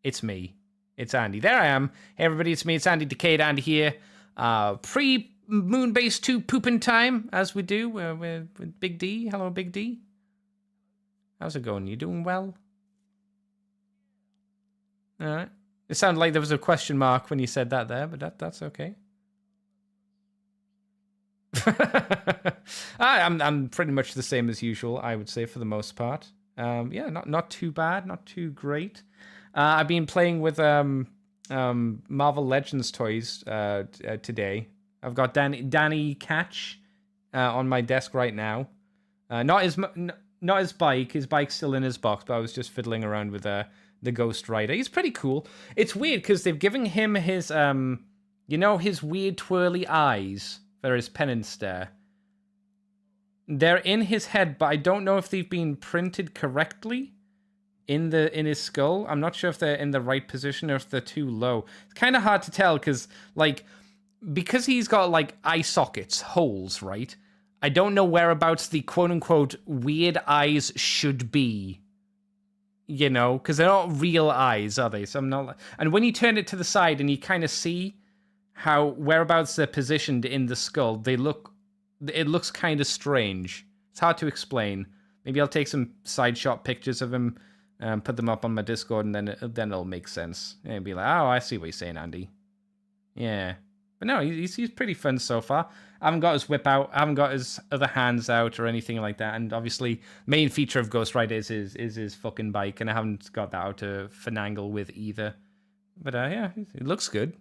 It's me. It's Andy. There I am. Hey everybody, it's me. It's Andy Decayed Andy here. Pre-Moonbase 2 pooping time, as we do with Big D. Hello, Big D. How's it going? You doing well? All right. It sounded like there was a question mark when you said that there, but that's okay. I'm pretty much the same as usual, I would say, for the most part. Yeah, not too bad, not too great. I've been playing with Marvel Legends toys today. I've got Danny Catch on my desk right now. Not his bike. His bike's still in his box, but I was just fiddling around with the Ghost Rider. He's pretty cool. It's weird because they've given him his his weird twirly eyes for his penance stare. They're in his head, but I don't know if they've been printed correctly in his skull. I'm not sure if they're in the right position or if they're too low. It's kind of hard to tell because he's got eye sockets, holes, right? I don't know whereabouts the quote-unquote weird eyes should be. You know, because they're not real eyes, are they? So I'm not. And when you turn it to the side and you kind of see whereabouts they're positioned in the skull, it looks kind of strange. It's hard to explain. Maybe I'll take some side shot pictures of him, put them up on my Discord, and then it'll make sense. And be like, oh, I see what you're saying, Andy. Yeah. But no, he's pretty fun so far. I haven't got his whip out. I haven't got his other hands out or anything like that. And obviously, main feature of Ghost Rider is his fucking bike, and I haven't got that out to finagle with either. But yeah, it looks good.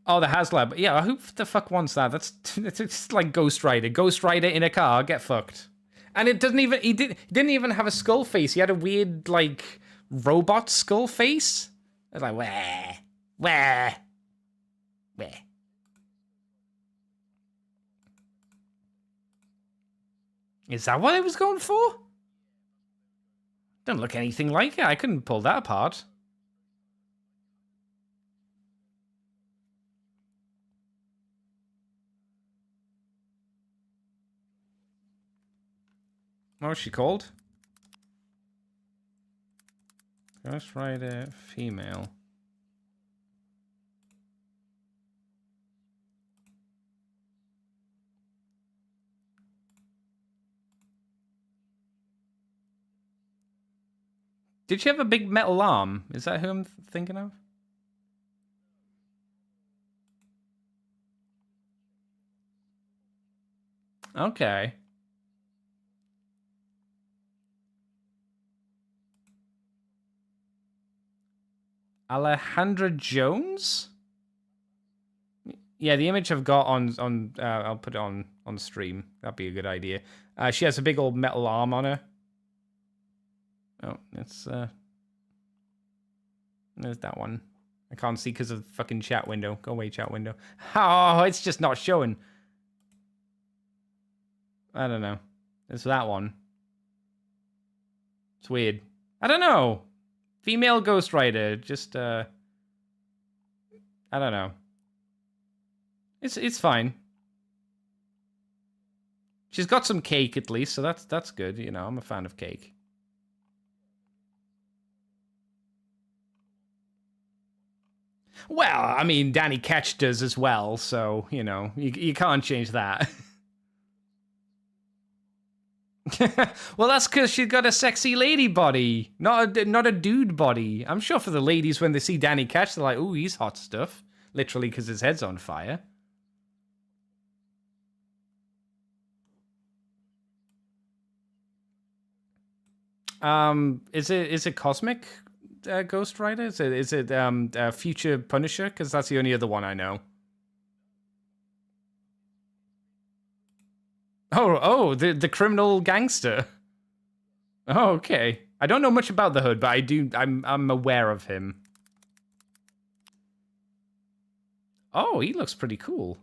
Oh, the HasLab. Yeah, who the fuck wants that? It's like Ghost Rider. Ghost Rider in a car, get fucked. And it doesn't even he didn't even have a skull face. He had a weird robot skull face. It's like where. Is that what it was going for? Doesn't look anything like it. I couldn't pull that apart. What was she called? Ghost Rider female. Did she have a big metal arm? Is that who I'm thinking of? Okay. Alejandra Jones? Yeah, the image I've got on I'll put it on stream. That'd be a good idea. She has a big old metal arm on her. Oh, there's that one. I can't see because of the fucking chat window. Go away, chat window. Oh, it's just not showing. I don't know. It's that one. It's weird. I don't know. Female Ghost Rider. Just I don't know. It's fine. She's got some cake at least, so that's good. You know, I'm a fan of cake. Well, I mean, Danny Ketch does as well, so, you know, you can't change that. Well, that's because she's got a sexy lady body, not a dude body. I'm sure for the ladies, when they see Danny Ketch, they're like, ooh, he's hot stuff. Literally because his head's on fire. Is it Cosmic Ghost Rider? Is it Future Punisher? Because that's the only other one I know. Oh, the criminal gangster. Oh, okay. I don't know much about the Hood, but I'm aware of him. Oh, he looks pretty cool.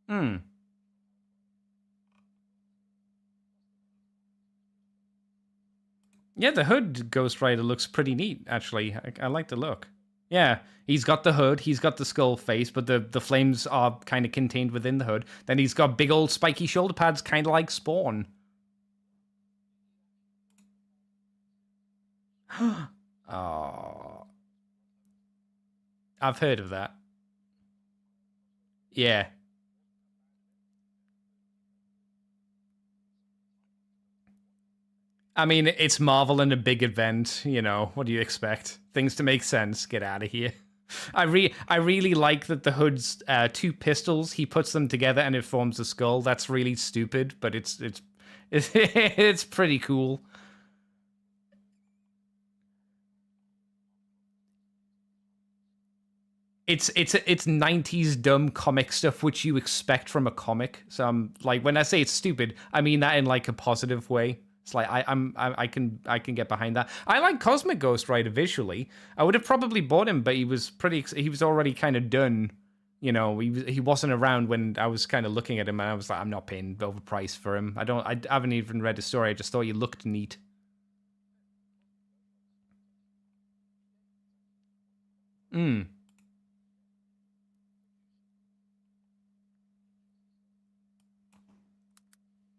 Hmm. Yeah, the hood Ghost Rider looks pretty neat, actually. I like the look. Yeah, he's got the hood, he's got the skull face, but the flames are kind of contained within the hood. Then he's got big old spiky shoulder pads, kind of like Spawn. Oh, I've heard of that. Yeah. I mean, it's Marvel and a big event, you know. What do you expect? Things to make sense. Get out of here. I really like that the hood's two pistols. He puts them together and it forms a skull. That's really stupid, but it's pretty cool. It's 90s dumb comic stuff which you expect from a comic. So I'm like, when I say it's stupid, I mean that in like a positive way. It's like I can get behind that. I like Cosmic Ghost Rider visually. I would have probably bought him, but he was already kind of done. You know, he wasn't around when I was kind of looking at him, and I was like, I'm not paying overpriced for him. I haven't even read the story. I just thought he looked neat. Hmm.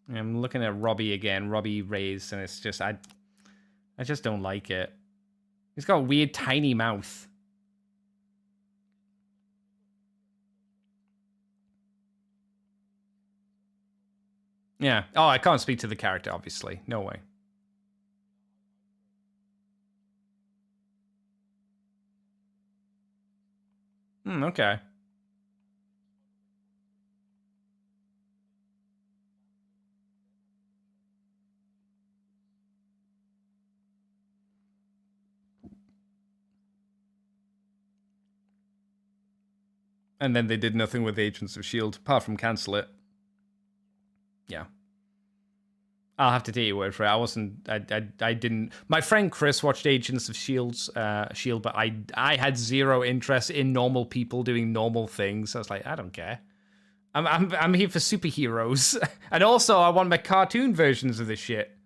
I'm looking at Robbie again, Robbie Reyes, and it's just I just don't like it. He's got a weird tiny mouth. Yeah. Oh, I can't speak to the character, obviously. No way. Okay. And then they did nothing with Agents of S.H.I.E.L.D. apart from cancel it. Yeah. I'll have to take your word for it. I didn't. My friend Chris watched Agents of Shield, but I had zero interest in normal people doing normal things. I was like, I don't care. I'm here for superheroes, and also I want my cartoon versions of this shit.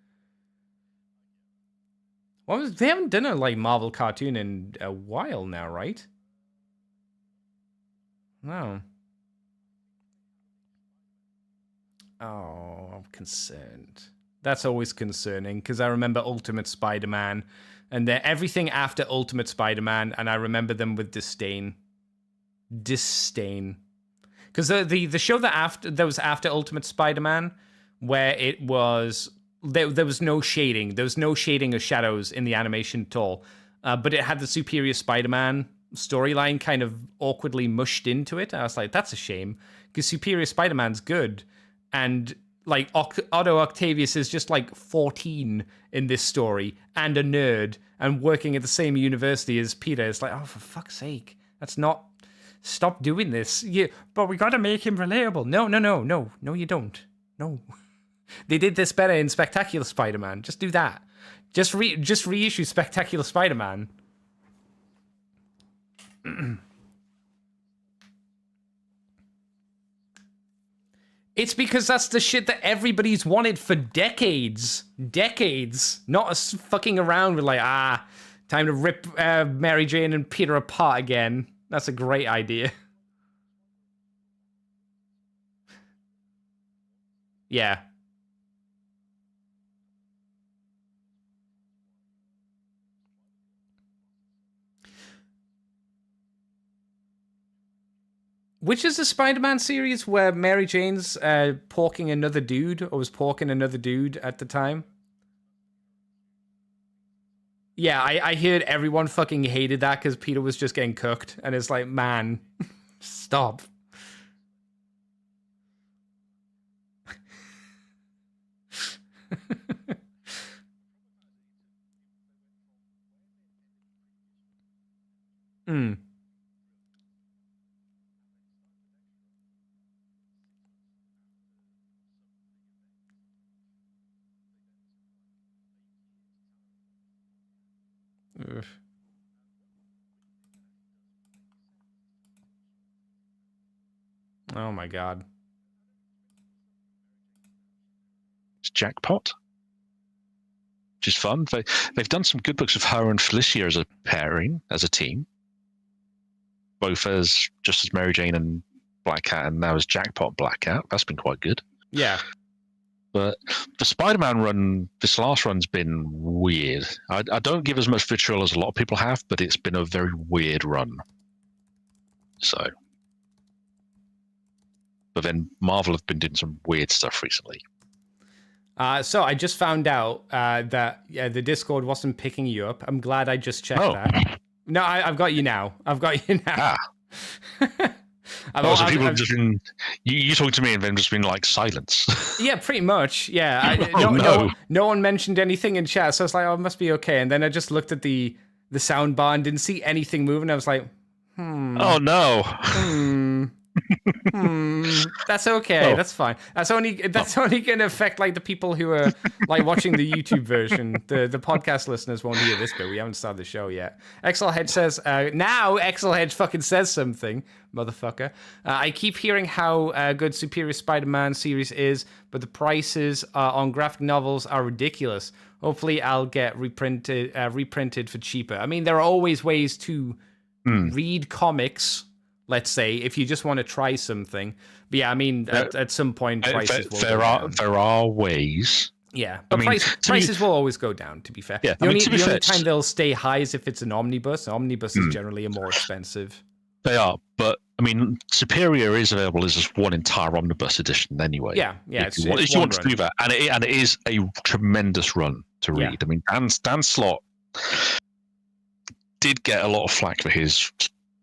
They haven't done a like Marvel cartoon in a while now, right? No. Oh, I'm concerned. That's always concerning because I remember Ultimate Spider-Man and everything after Ultimate Spider-Man, and I remember them with disdain. Disdain. Because the show that was after Ultimate Spider-Man, where it was there was no shading. There was no shading of shadows in the animation at all. But it had the Superior Spider-Man storyline kind of awkwardly mushed into it. I was like, that's a shame because Superior Spider-Man's good, and like Otto Octavius is just like 14 in this story and a nerd and working at the same university as Peter. It's like, oh, for fuck's sake, that's not. Stop doing this. Yeah, but we gotta make him relatable. No, you don't. No. They did this better in Spectacular Spider-Man. Just do that. Just reissue Spectacular Spider-Man. It's because that's the shit that everybody's wanted for decades. Decades. Not us fucking around with like, time to rip Mary Jane and Peter apart again. That's a great idea. Yeah. Which is the Spider-Man series where Mary Jane's porking another dude, or was porking another dude at the time? Yeah, I heard everyone fucking hated that because Peter was just getting cooked, and it's like, man, stop. Hmm. Oh my god. It's jackpot. which is fun. They've done some good books of her and Felicia as a pairing, as a team, both as just as Mary Jane and Black Cat, and now as Jackpot Black Cat. That's been quite good. Yeah. But the Spider-Man run, this last run's been weird. I don't give as much vitriol as a lot of people have, but it's been a very weird run. So, but then Marvel have been doing some weird stuff recently. So I just found out that the Discord wasn't picking you up. I'm glad I just checked that. No, I've got you now. I've got you now. So people have just been you talking to me and then just been like silence. Yeah, pretty much. Yeah. No one mentioned anything in chat, so I was like, oh, it must be okay. And then I just looked at the sound bar and didn't see anything moving. I was like, Oh no. That's okay. That's fine. That's only going to affect like the people who are like watching the YouTube version. The podcast listeners won't hear this bit. We haven't started the show yet. XLHedge says now XLHedge fucking says something, motherfucker. I keep hearing how good Superior Spider-Man series is, but the prices on graphic novels are ridiculous. Hopefully, I'll get reprinted for cheaper. I mean, there are always ways to read comics. Let's say if you just want to try something, but yeah, I mean, at some point prices will go down. There are ways. Yeah, but prices will always go down. To be fair, yeah, the only time they'll stay high is if it's an omnibus. An omnibus is generally more expensive. They are, but I mean, Superior is available as just one entire omnibus edition anyway. Yeah. If you want to do that, and it is a tremendous run to read. I mean, Dan Slott did get a lot of flack for his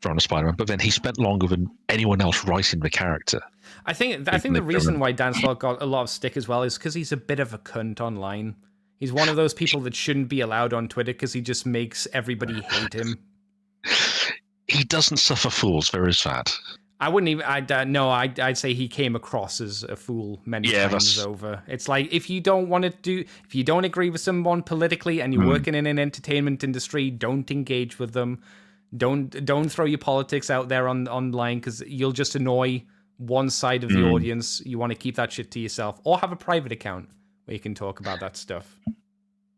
run of Spider-Man, but then he spent longer than anyone else writing the character. I think the reason why Dan Slott got a lot of stick as well is because he's a bit of a cunt online. He's one of those people that shouldn't be allowed on Twitter because he just makes everybody hate him. He doesn't suffer fools. There is that. I wouldn't even. I'd say he came across as a fool many times over. It's like if you don't agree with someone politically and you're working in an entertainment industry, don't engage with them. Don't throw your politics out there online because you'll just annoy one side of the audience. You want to keep that shit to yourself, or have a private account where you can talk about that stuff.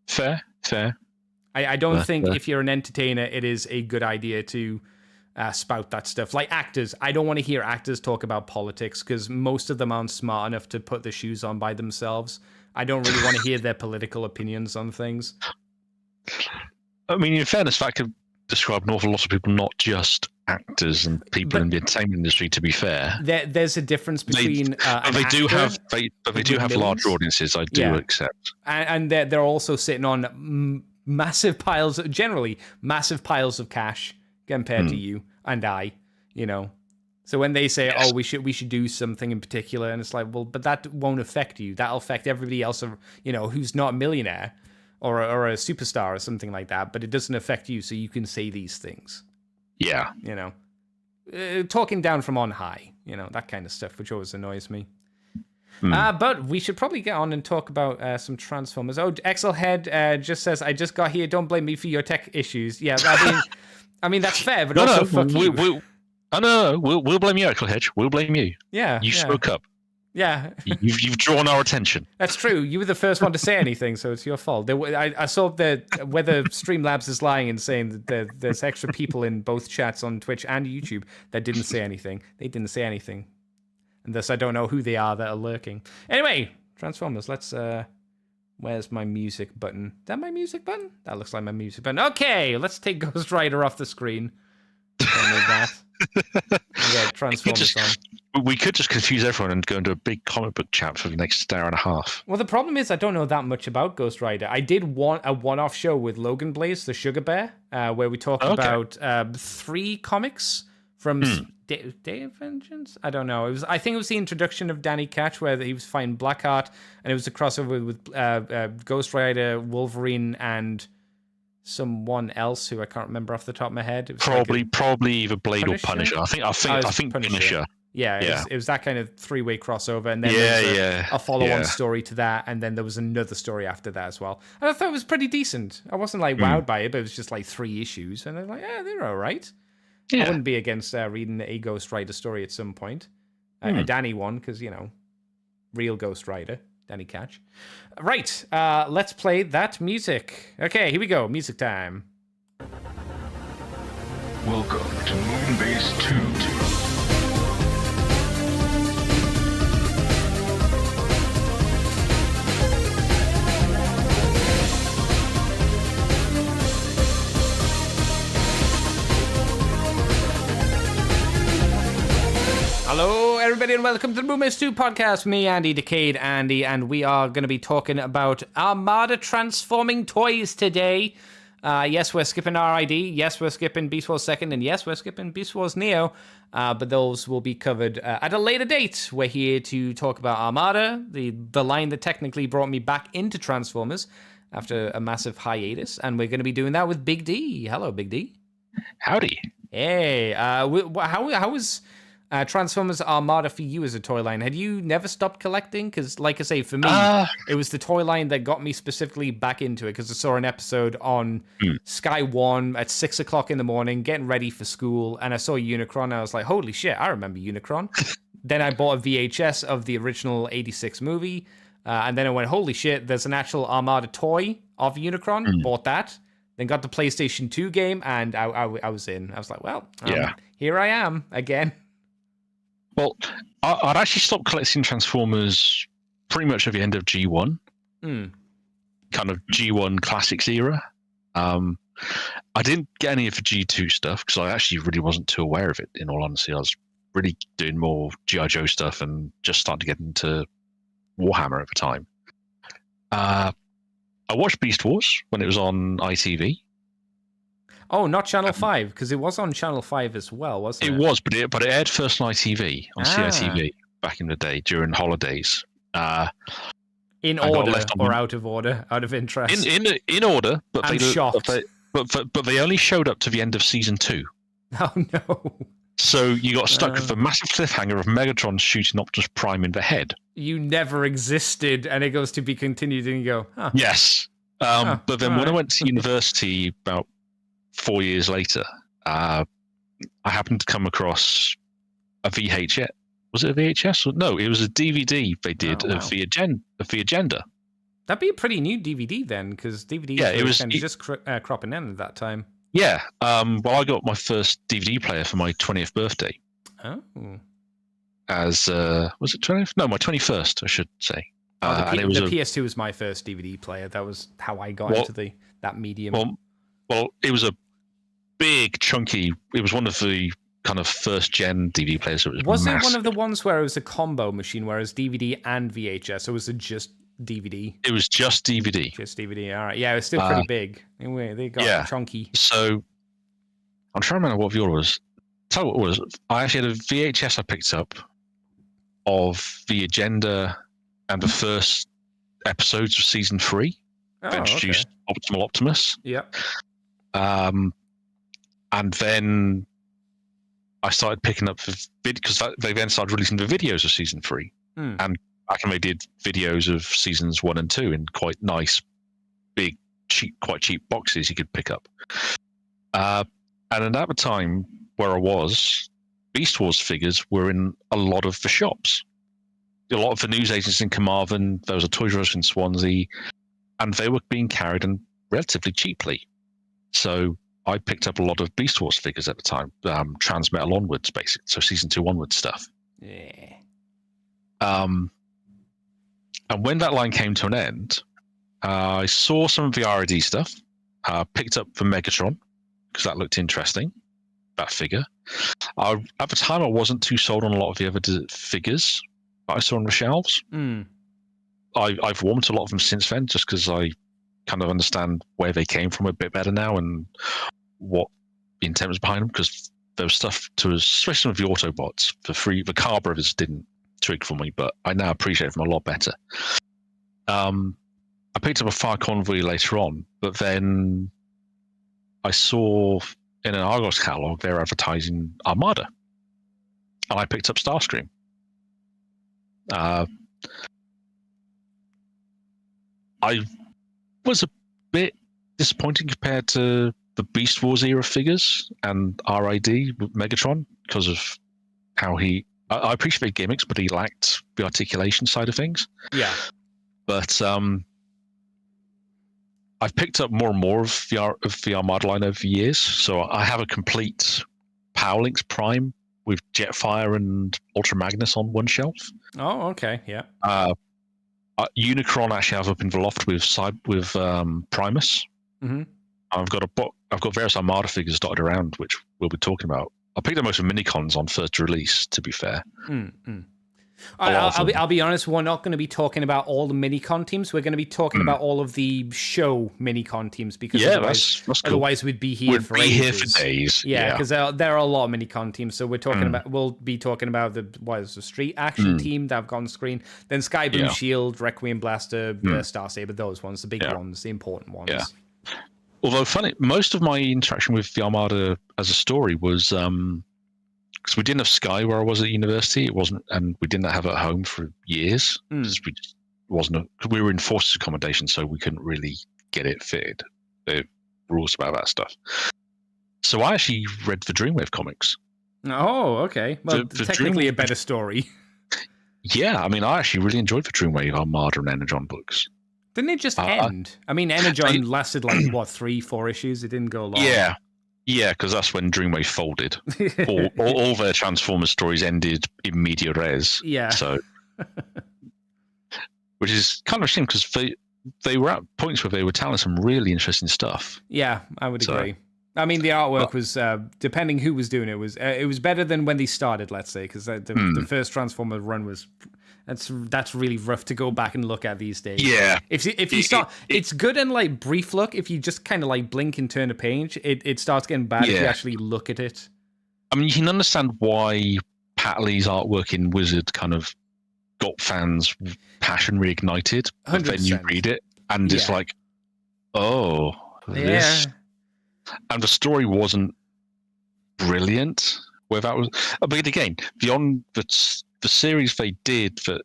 Fair. I don't think if you're an entertainer, it is a good idea to spout that stuff. Like actors, I don't want to hear actors talk about politics because most of them aren't smart enough to put the shoes on by themselves. I don't really want to hear their political opinions on things. I mean, in fairness, that could describe an awful lot of people, not just actors and people in the entertainment industry. To be fair, there's a difference between they do have large audiences. I do accept, and they're also sitting on massive piles of cash compared to you and I. So when they say, "Oh, we should do something in particular," and it's like, well, but that won't affect you. That'll affect everybody else, who's not a millionaire. Or a superstar or something like that, but it doesn't affect you, so you can say these things. Yeah. Talking down from on high, that kind of stuff, which always annoys me. But we should probably get on and talk about some Transformers. Oh, XLHead just says, I just got here, don't blame me for your tech issues. Yeah, I mean that's fair, but fuck you. We'll blame you, XLHead. We'll blame you. Yeah. You spoke up. Yeah. You've drawn our attention. That's true. You were the first one to say anything, so it's your fault. I saw that whether Streamlabs is lying and saying that there's extra people in both chats on Twitch and YouTube that didn't say anything. They didn't say anything. And thus I don't know who they are that are lurking. Anyway, Transformers, let's... where's my music button? Is that my music button? That looks like my music button. Okay, let's take Ghost Rider off the screen. Don't need that. Yeah, Transformers on. We could just confuse everyone and go into a big comic book chat for the next hour and a half. Well, the problem is I don't know that much about Ghost Rider. I did want a one-off show with Logan Blaze, the Sugar Bear, where we talk about 3 comics from Day of Vengeance? I don't know. I think it was the introduction of Danny Ketch, where he was fighting Blackheart, and it was a crossover with Ghost Rider, Wolverine, and someone else who I can't remember off the top of my head. It was probably either Blade or Punisher. I think Punisher. Yeah, it was that kind of 3-way crossover, and then there was a follow-on story to that, and then there was another story after that as well. And I thought it was pretty decent. I wasn't wowed by it, but it was just 3 issues, and I was like, yeah, they're all right. Yeah. I wouldn't be against reading a Ghost Rider story at some point. A Danny one, because, real Ghost Rider. catch. Right, let's play that music. Okay, here we go. Music time. Welcome to Moonbase 2. Hello, everybody, and welcome to the Moonbase 2 podcast. Me, Andy, Decade Andy, and we are going to be talking about Armada transforming toys today. Yes, we're skipping RID. Yes, we're skipping Beast Wars 2nd. And yes, we're skipping Beast Wars Neo. But those will be covered at a later date. We're here to talk about Armada, the line that technically brought me back into Transformers after a massive hiatus. And we're going to be doing that with Big D. Hello, Big D. Howdy. Hey, how was Transformers Armada for you as a toy line? Had you never stopped collecting? Because, like I say, for me, it was the toy line that got me specifically back into it, because I saw an episode on Sky One at 6 o'clock in the morning, getting ready for school, and I saw Unicron, and I was like, holy shit, I remember Unicron. Then I bought a VHS of the original 86 movie, and then I went, holy shit, there's an actual Armada toy of Unicron, bought that, then got the PlayStation 2 game, and I was in. I was like, well, here I am again. Well, I'd actually stopped collecting Transformers pretty much at the end of G1, kind of G1 Classics era. I didn't get any of the G2 stuff because I actually really wasn't too aware of it, in all honesty. I was really doing more G.I. Joe stuff and just starting to get into Warhammer at the time. I watched Beast Wars when it was on ITV. Oh, not Channel 5, because it was on Channel 5 as well, wasn't it? It was, but it aired first on ITV, on CITV, back in the day, during holidays. In order or out of order, out of interest? In order, but I'm shocked. But they only showed up to the end of season 2. Oh, no. So you got stuck with the massive cliffhanger of Megatron shooting Optimus Prime in the head. You never existed, and it goes to be continued, and you go, huh. Yes. But then when I went to university about 4 years later, I happened to come across a VHS. Was it a VHS? No, it was a DVD they did of the agenda. That'd be a pretty new DVD then, because DVDs were just cropping in at that time. Yeah. Well, I got my first DVD player for my 20th birthday. Oh. As was it 20th? No, my 21st, I should say. The PS2 was my first DVD player. That was how I got into that medium. Well, it was a big, chunky. It was one of the kind of first gen DVD players. It was it one of the ones where it was a combo machine, where it was DVD and VHS, or was it just DVD? It was just DVD. Just DVD. All right. Yeah, it was still pretty big. Anyway, they got chunky. So I'm trying to remember what the order was. Tell you what it was. I actually had a VHS I picked up of the agenda and the first episodes of season 3. That introduced Optimal Optimus. Yep. And then I started picking up because they then started releasing the videos of season 3. And back when they did videos of seasons 1 and 2 in quite nice, big, quite cheap boxes you could pick up. And at the time where I was, Beast Wars figures were in a lot of the shops. A lot of the newsagents in Carmarthen, there was a Toys R Us in Swansea, and they were being carried in relatively cheaply. So I picked up a lot of Beast Wars figures at the time, Transmetal onwards, basically, so season 2 onwards stuff. Yeah. And when that line came to an end, I saw some of the RD stuff, picked up the Megatron, because that looked interesting, that figure. At the time, I wasn't too sold on a lot of the other figures that I saw on the shelves. I've warmed to a lot of them since then, just because I kind of understand where they came from a bit better now and what the intent was behind them, because there was stuff to, especially some of the Autobots, the Car Brothers didn't trig for me, but I now appreciate them a lot better. I picked up a Fire Convoy later on, but then I saw in an Argos catalogue they're advertising Armada, and I picked up Starscream. I was a bit disappointed compared to the Beast Wars era figures and RID with Megatron, because of how I appreciate gimmicks, but he lacked the articulation side of things. Yeah. But I've picked up more and more of the Armada line over the years. So I have a complete Power Links Prime with Jetfire and Ultra Magnus on one shelf. Oh, okay, yeah. Unicron actually have up in the loft with Primus. Mm-hmm. I've got various Armada figures dotted around, which we'll be talking about. I picked up most of minicons on first release, to be fair. Mm-hmm. I'll be honest, we're not going to be talking about all the minicon teams. We're going to be talking about all of the show minicon teams, because that's cool. Otherwise we'd be here for ages. Here for days. Yeah, because there are a lot of minicon teams. So we'll be talking about the street action team that have gone on screen, then Sky Boom Shield, Requiem Blaster, Star Saber, those ones, the big ones, the important ones. Yeah. Although funny, most of my interaction with the Armada as a story was because we didn't have Sky where I was at university. It wasn't, and we didn't have it at home for years. Because we were in forces accommodation, so we couldn't really get it fitted. The rules about that stuff. So I actually read the Dreamwave comics. Oh, okay. Well, technically a better story. Yeah, I mean, I actually really enjoyed the Dreamwave Armada and Energon books. Didn't it just end? I mean, Energon lasted 3-4 issues. It didn't go long. Yeah, because that's when Dreamwave folded. all their Transformers stories ended in media res. Yeah. So, which is kind of a shame, because they were at points where they were telling some really interesting stuff. Yeah, I would agree. I mean, the artwork was, depending who was doing it, was better than when they started, let's say, because the first Transformer run was... That's really rough to go back and look at these days. Yeah. If you start, it's good in brief look. If you just kind of blink and turn a page, it starts getting bad if you actually look at it. I mean, you can understand why Pat Lee's artwork in Wizard kind of got fans' passion reignited. 100%. But then you read it and it's like, oh, this. And the story wasn't brilliant. Where that was, but again, beyond the series they did that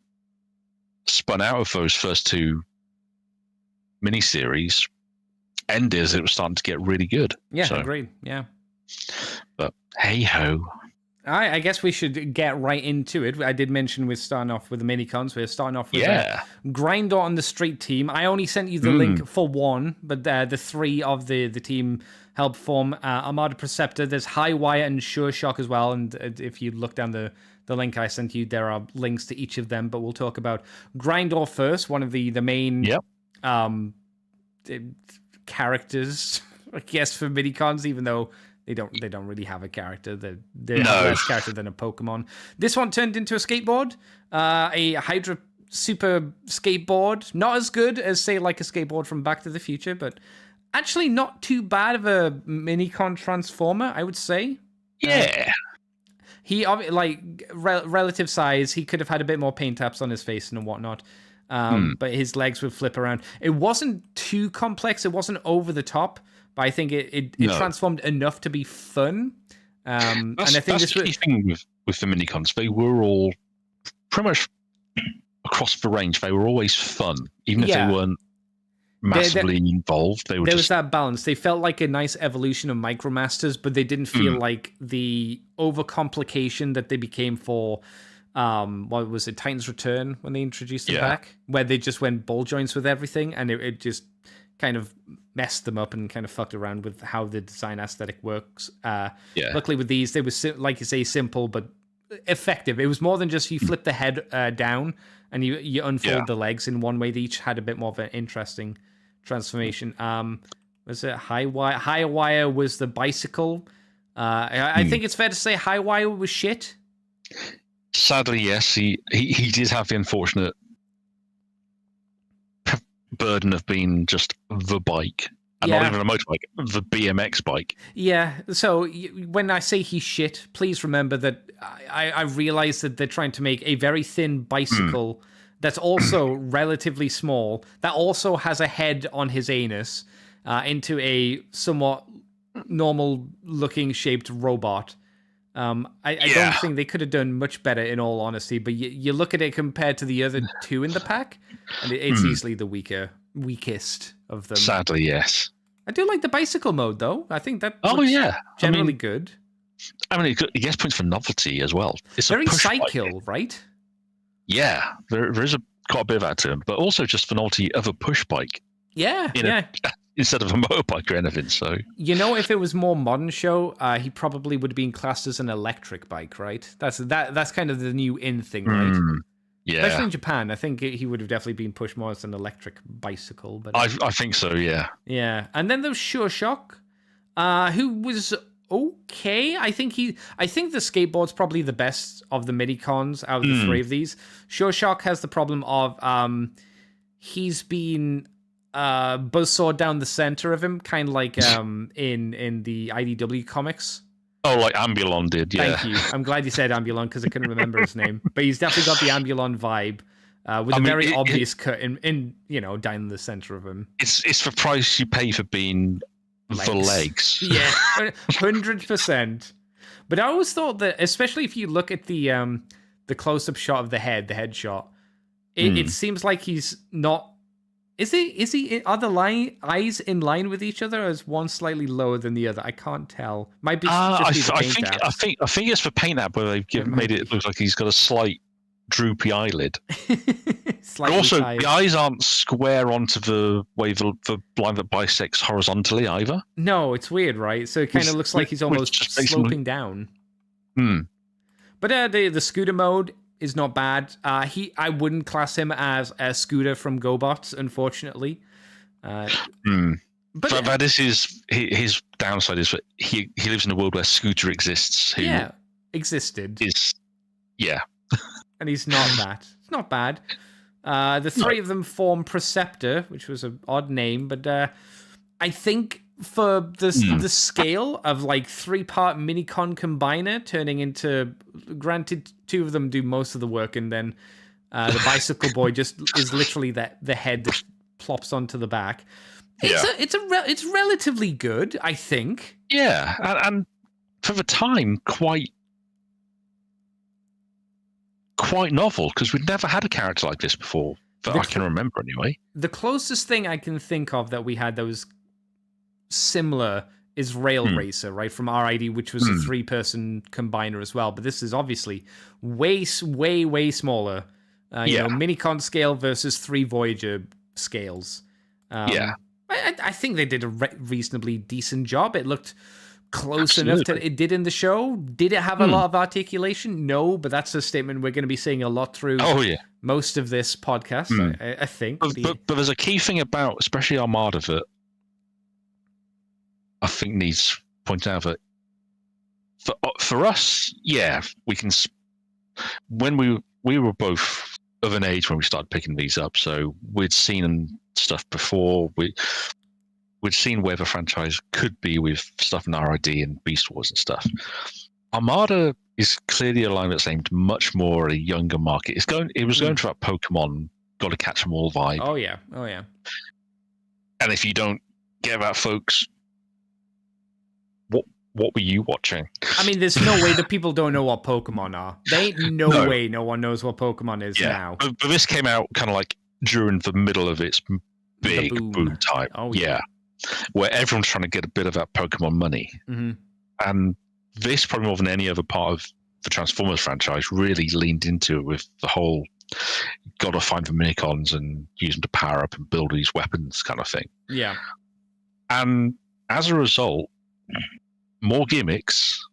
spun out of those first two miniseries ended as it was starting to get really good. Yeah, agreed. Yeah. But hey ho. I guess we should get right into it. I did mention we're starting off with the minicons. We're starting off with Grindor on the Street team. I only sent you the link for one, but the three of the team help form Armada Preceptor. There's High Wire and Sure Shock as well. And if you look down the link I sent you, there are links to each of them. But we'll talk about Grindor first, one of the main characters, I guess, for minicons, even though they don't really have a character. They have less character than a Pokemon. This one turned into a skateboard, a Hydra Super skateboard. Not as good as, say, like a skateboard from Back to the Future, but actually not too bad of a minicon transformer, I would say. Yeah. He, relative size, he could have had a bit more paint taps on his face and whatnot. But his legs would flip around. It wasn't too complex. It wasn't over the top. But I think it transformed enough to be fun. And I think that's the key thing with the minicons. They were all pretty much across the range. They were always fun, even if they weren't massively involved. There was that balance. They felt like a nice evolution of Micromasters, but they didn't feel like the overcomplication that they became for. What was it, Titan's Return, when they introduced it back, where they just went ball joints with everything, and it just kind of messed them up and kind of fucked around with how the design aesthetic works. Luckily with these, they were, like you say, simple but effective. It was more than just you flip the head down and you unfold the legs in one way. They each had a bit more of an interesting transformation. Was it High Wire? High Wire was the bicycle. I think it's fair to say High Wire was shit. Sadly, yes. He did have the unfortunate burden of being just the bike, and not even a motorbike, the BMX bike. Yeah, so when I say he's shit, please remember that I realize that they're trying to make a very thin bicycle that's also relatively small, that also has a head on his anus, into a somewhat normal-looking shaped robot. I don't think they could have done much better, in all honesty, but you look at it compared to the other two in the pack, and it's easily the weakest of them. Sadly, yes. I do like the bicycle mode, though. I think that generally good. I mean, it gets points for novelty as well. It's very a push cycle, bike. Right? Yeah, there is quite a bit of that to him, but also just the novelty of a push bike. Yeah, Instead of a motorbike or anything. So if it was more modern show, he probably would have been classed as an electric bike, right? That's kind of the new in thing, right? Yeah, especially in Japan. I think he would have definitely been pushed more as an electric bicycle. But I think so. Yeah. Yeah, and then there was Sure Shock, who was okay. I think the skateboard's probably the best of the mini-cons out of the three of these. Sure Shock has the problem of he's been buzzsawed down the center of him, kind of like in the IDW comics. Oh, like Ambulon did, yeah. Thank you. I'm glad you said Ambulon because I couldn't remember his name. But he's definitely got the Ambulon vibe with a very obvious cut in down the center of him. It's the price you pay for being the legs. Yeah, 100%. But I always thought that, especially if you look at the close-up shot of the head shot, it seems like he's not. Are the eyes in line with each other, or is one slightly lower than the other? I can't tell. Might be just be the paint app. I think it's the paint app where they've made it look like he's got a slight droopy eyelid. But also, the eyes aren't square onto the way the line that bisects horizontally either. No, it's weird, right? So it kind of looks like he's almost sloping down. But the scooter mode is not bad. I wouldn't class him as a Scooter from GoBots, unfortunately. But that is his downside is that he lives in a world where Scooter exists. Existed. And he's not that. It's not bad. The three of them form Preceptor, which was an odd name, but I think for the scale of like 3-part Minicon combiner turning into, granted, 2 of them do most of the work, and then the bicycle boy just is literally the head that plops onto the back. It's relatively good, I think. Yeah, and for the time, quite novel, because we'd never had a character like this before that I can remember anyway. The closest thing I can think of that we had that was similar is Rail Racer, right, from RID, which was a 3-person combiner as well. But this is obviously way smaller. Minicon scale versus 3 Voyager scales. I think they did a reasonably decent job. It looked close enough to it did in the show. Did it have a lot of articulation? No, but that's a statement we're going to be seeing a lot through most of this podcast, I think. But there's a key thing about, especially Armada, that I think needs pointed out, that for us, we can. When we were both of an age when we started picking these up, so we'd seen stuff before. We'd seen where the franchise could be with stuff in RID and Beast Wars and stuff. Armada is clearly a line that's aimed much more at a younger market. It was going for that Pokemon, got to catch them all vibe. Oh yeah. And if you don't get that, folks, what were you watching? I mean, there's no way that people don't know what Pokemon are. There ain't no way no one knows what Pokemon is now. But this came out kind of like during the middle of its big boom time. Oh yeah. Where everyone's trying to get a bit of that Pokemon money. And this, probably more than any other part of the Transformers franchise, really leaned into it with the whole got to find the Minicons and use them to power up and build these weapons kind of thing. Yeah. And as a result, more gimmicks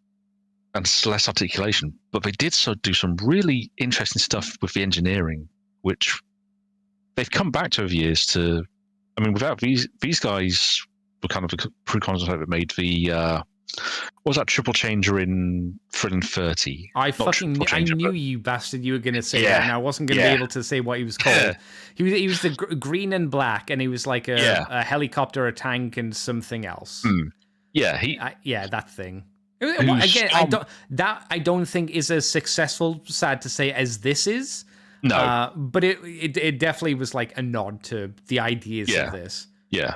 and less articulation, but they did do some really interesting stuff with the engineering, which they've come back to over the years to. I mean, without these guys were kind of the pre-concept that made the what was that triple changer in Thrilling 30? I knew you bastard you were going to say that, and I wasn't going to be able to say what he was called. He was the green and black, and he was like a helicopter, a tank, and something else. That thing. Again, I don't think is as successful, sad to say, as this is. No, but it definitely was like a nod to the ideas of this. Yeah.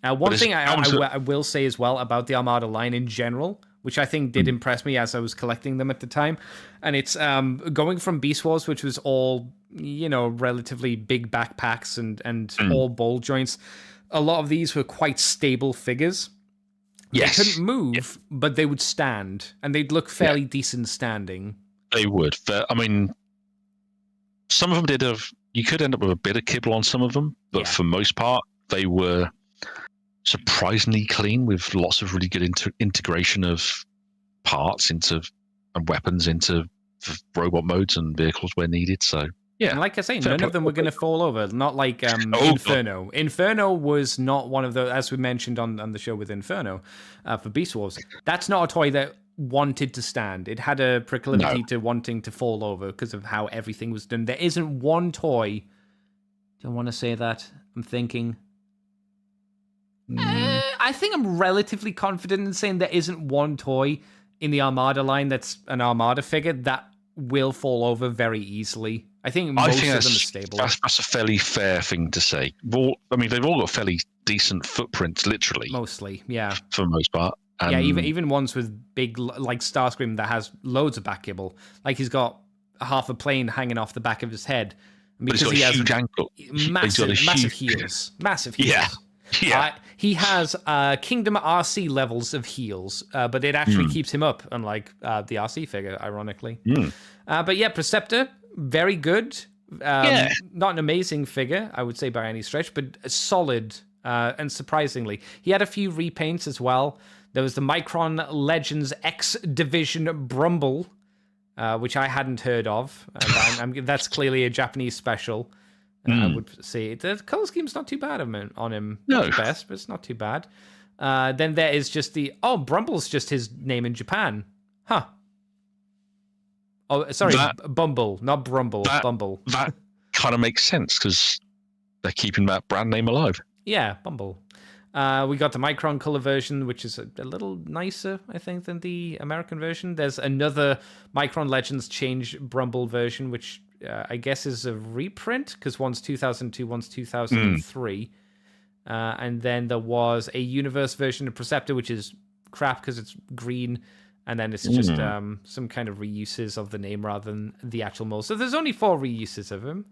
One thing I will say as well about the Armada line in general, which I think did impress me as I was collecting them at the time, and it's going from Beast Wars, which was all relatively big backpacks and all ball joints. A lot of these were quite stable figures. Yes. They couldn't move, but they would stand, and they'd look fairly decent standing. They would. I mean, some of them did have you could end up with a bit of kibble on some of them, but for most part, they were surprisingly clean with lots of really good integration of parts and weapons into robot modes and vehicles where needed. So yeah, and like I say, none of them were going to fall over. Not like Inferno. God. Inferno was not one of the, as we mentioned on the show with Inferno for Beast Wars. That's not a toy that wanted to stand. It had a proclivity to wanting to fall over because of how everything was done. There isn't one toy. Don't want to say that. I'm thinking. I think I'm relatively confident in saying there isn't one toy in the Armada line that's an Armada figure that will fall over very easily. I think most of them are stable. That's a fairly fair thing to say. They've all got fairly decent footprints, literally. Mostly, yeah. For the most part. Yeah, even ones with big, like Starscream that has loads of back kibble. Like he's got half a plane hanging off the back of his head. Because he has huge ankle. Massive heels. Massive heels. Yeah. Yeah. He has Kingdom RC levels of heals, but it actually keeps him up, unlike the RC figure, ironically. But yeah, Preceptor, very good. Not an amazing figure, I would say, by any stretch, but solid, and surprisingly. He had a few repaints as well. There was the Micron Legends X Division Brumble, which I hadn't heard of. That's clearly a Japanese special. I would say the color scheme's not too bad on him. No. Not the best, but it's not too bad. Then there is just Brumble's just his name in Japan. Huh. Oh, sorry, Bumble, not Brumble, Bumble. That kind of makes sense because they're keeping that brand name alive. Yeah, Bumble. We got the Micron color version, which is a little nicer, I think, than the American version. There's another Micron Legends Change Brumble version, which I guess is a reprint, because one's 2002, one's 2003. And then there was a Universe version of Preceptor, which is crap because it's green. And then it's just some kind of reuses of the name rather than the actual mold. So there's only 4 reuses of him.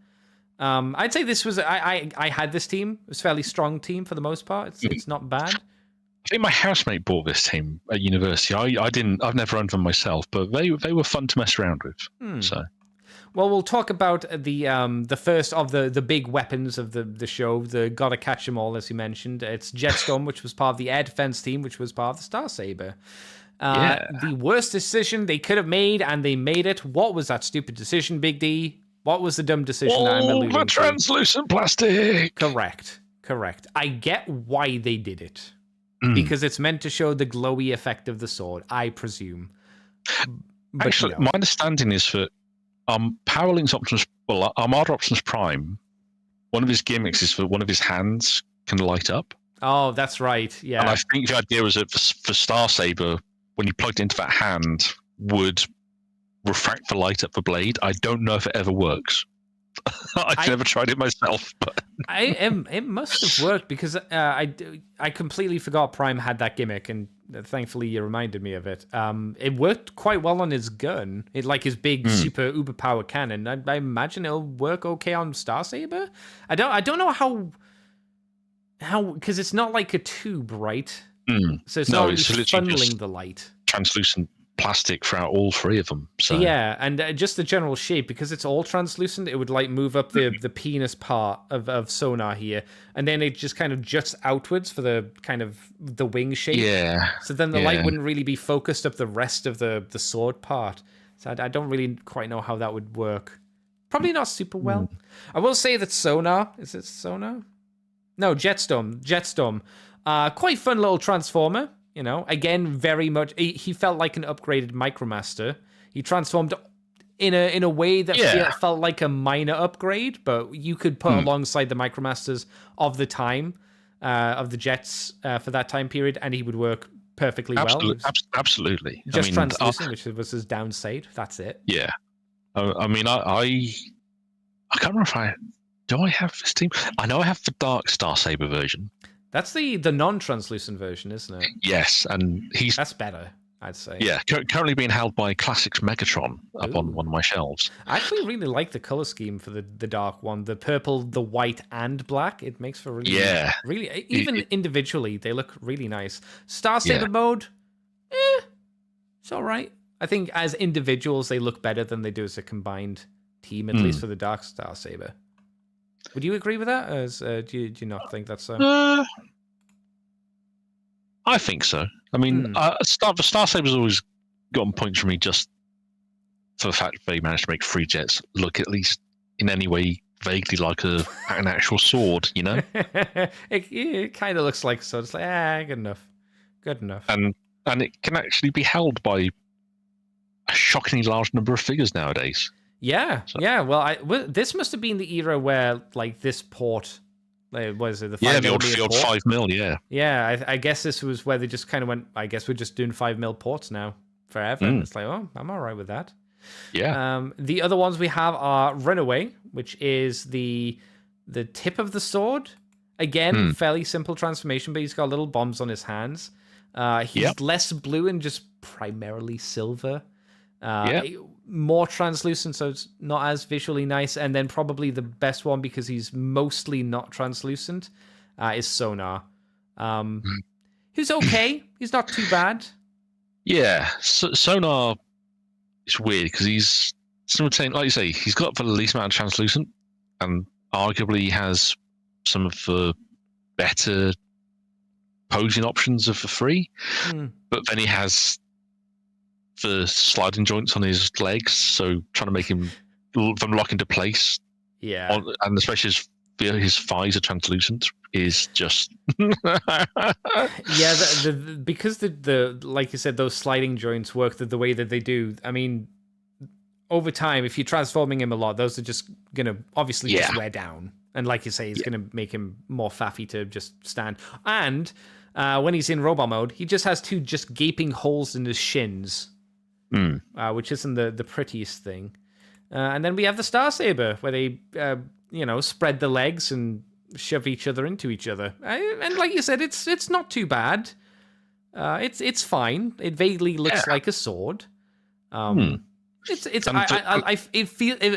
I'd say this was I had this team. It was a fairly strong team for the most part. It's not bad. I think my housemate bought this team at university. I've never owned them myself, but they were fun to mess around with. So, well, we'll talk about the first of the big weapons of the show. The gotta catch them all, as you mentioned. It's Jetstorm, which was part of the air defense team, which was part of the Star Saber. The worst decision they could have made, and they made it. What was that stupid decision, Big D? What was the dumb decision that I'm alluding to? Translucent plastic. Correct. I get why they did it. Because it's meant to show the glowy effect of the sword, I presume. But actually, my understanding is that Powerlink's Armada Optimus Prime, one of his gimmicks is that one of his hands can light up. Oh, that's right. Yeah. And I think the idea was that for Star Saber, when you plugged it into that hand, would refract the light up the blade. I don't know if it ever works. I've never tried it myself, but it must have worked, because I completely forgot Prime had that gimmick, and thankfully you reminded me of it. It worked quite well on his gun. It like his big super uber power cannon. I imagine it'll work okay on Star Saber. I don't know how because it's not like a tube, right? So it's not really funneling the light. Translucent plastic throughout all 3 of them. So yeah, and just the general shape, because it's all translucent, it would like move up the penis part of Sonar here, and then it just kind of juts outwards for the kind of the wing shape. Yeah. So then the light wouldn't really be focused up the rest of the sword part. So I don't really quite know how that would work. Probably not super well. I will say that Sonar, is it Sonar? No, Jetstorm. Quite fun little transformer. You know, again, very much. He felt like an upgraded Micromaster. He transformed in a way that felt like a minor upgrade, but you could put alongside the Micromasters of the time, of the Jets for that time period, and he would work perfectly well. Absolutely. Just translucent, which was his downside. That's it. Yeah. I can't remember do I have this team? I know I have the Dark Star Saber version. That's the non-translucent version, isn't it? Yes, and that's better, I'd say. Yeah, currently being held by Classics Megatron up on one of my shelves. I actually really like the color scheme for the dark one, the purple, the white, and black. It makes for really even individually they look really nice. Star Saber mode, it's all right. I think as individuals they look better than they do as a combined team, at least for the Dark Star Saber. Would you agree with that? As do you not think that's so? I think so. I mean, Star Saber's always gotten points from me just for the fact that they managed to make free jets look at least in any way vaguely like an actual sword, you know? it kind of looks like so. It's like, good enough. And it can actually be held by a shockingly large number of figures nowadays. Yeah, so. Yeah. Well, this must have been the era where like this port, was it the 5 the old 5 mil? Yeah. I guess this was where they just kind of went. I guess we're just doing 5 mil ports now forever. And it's like, oh, I'm all right with that. Yeah. The other ones we have are Runaway, which is the tip of the sword. Again, fairly simple transformation, but he's got little bombs on his hands. He's less blue and just primarily silver. More translucent, so it's not as visually nice. And then probably the best one, because he's mostly not translucent, is Sonar. Who's okay. He's not too bad. Yeah, Sonar... It's weird because he's simultaneously, like you say, he's got the least amount of translucent, and arguably has some of the better posing options of the three. But then he has the sliding joints on his legs, so trying to make them lock into place. Yeah, and especially his thighs are translucent is just because the like you said, those sliding joints work the way that they do. I mean, over time, if you're transforming him a lot, those are just gonna obviously just wear down, and like you say, it's gonna make him more faffy to just stand. And when he's in robot mode, he just has two just gaping holes in his shins, which isn't the prettiest thing. And then we have the Star Saber, where they spread the legs and shove each other into each other. And like you said, it's not too bad. It's fine. It vaguely looks like a sword. It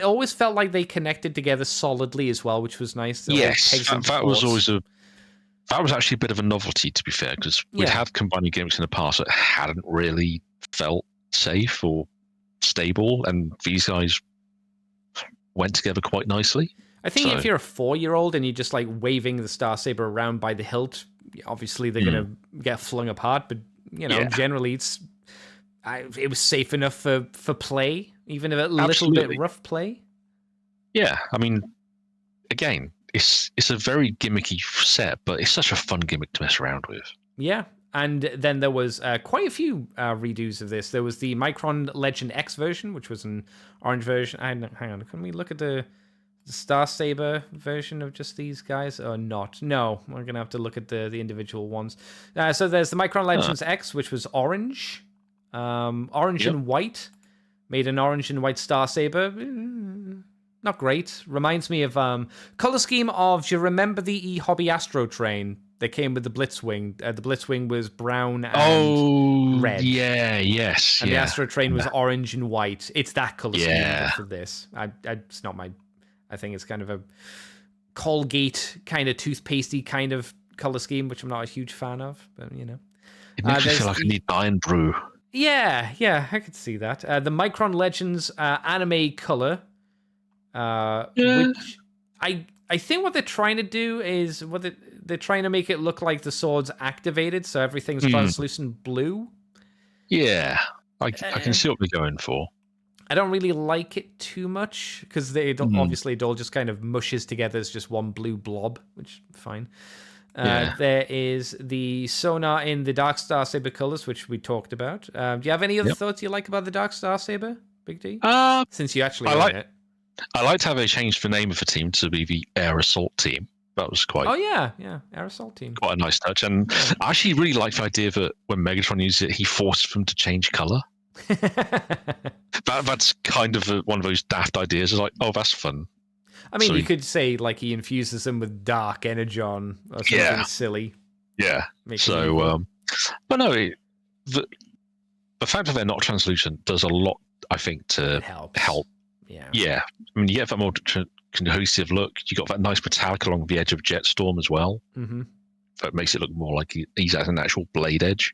always felt like they connected together solidly as well, which was nice. Yes, that was actually a bit of a novelty, to be fair, because we'd had combining gimmicks in the past that hadn't really felt safe or stable, and these guys went together quite nicely. I think if you're a 4-year-old and you're just like waving the Star Saber around by the hilt, obviously they're gonna get flung apart. But generally it was safe enough for play, even if a little bit rough play. Yeah, I mean, again, it's a very gimmicky set, but it's such a fun gimmick to mess around with. Yeah. And then there was quite a few redos of this. There was the Micron Legend X version, which was an orange version. Hang on, can we look at the Star Saber version of just these guys or not? No, we're going to have to look at the individual ones. So there's the Micron Legends X, which was orange. Orange and white. Made an orange and white Star Saber. Not great. Reminds me of color scheme of, do you remember the E-Hobby Astro Train? They came with the Blitzwing. The Blitzwing was brown and red. Yes. And the Astro Train was orange and white. It's that color scheme for this. It's not my... I think it's kind of a Colgate kind of toothpastey kind of color scheme, which I'm not a huge fan of, but It makes me feel like I need Iron Brew. Yeah, I could see that. The Micron Legends anime color, which I think what they're trying to do is they're trying to make it look like the sword's activated, so everything's translucent blue. Yeah, I can see what they're going for. I don't really like it too much because obviously it all just kind of mushes together as just one blue blob, which is fine. There is the Sonar in the Dark Star Saber colors, which we talked about. Do you have any other thoughts you like about the Dark Star Saber, Big D? Since you actually own it. I liked how they changed the name of the team to be the Air Assault team. That was quite... Oh, yeah, Air Assault team. Quite a nice touch. And I actually really like the idea that when Megatron used it, he forced them to change color. That's kind of one of those daft ideas. It's like, oh, that's fun. I mean, you could say like he infuses them with dark energon or something silly. Yeah. So, but no, the fact that they're not translucent does a lot, I think, to help. Yeah. I mean, you get that more cohesive look. You got that nice metallic along the edge of Jetstorm as well. Mm-hmm. That makes it look more like he's at an actual blade edge.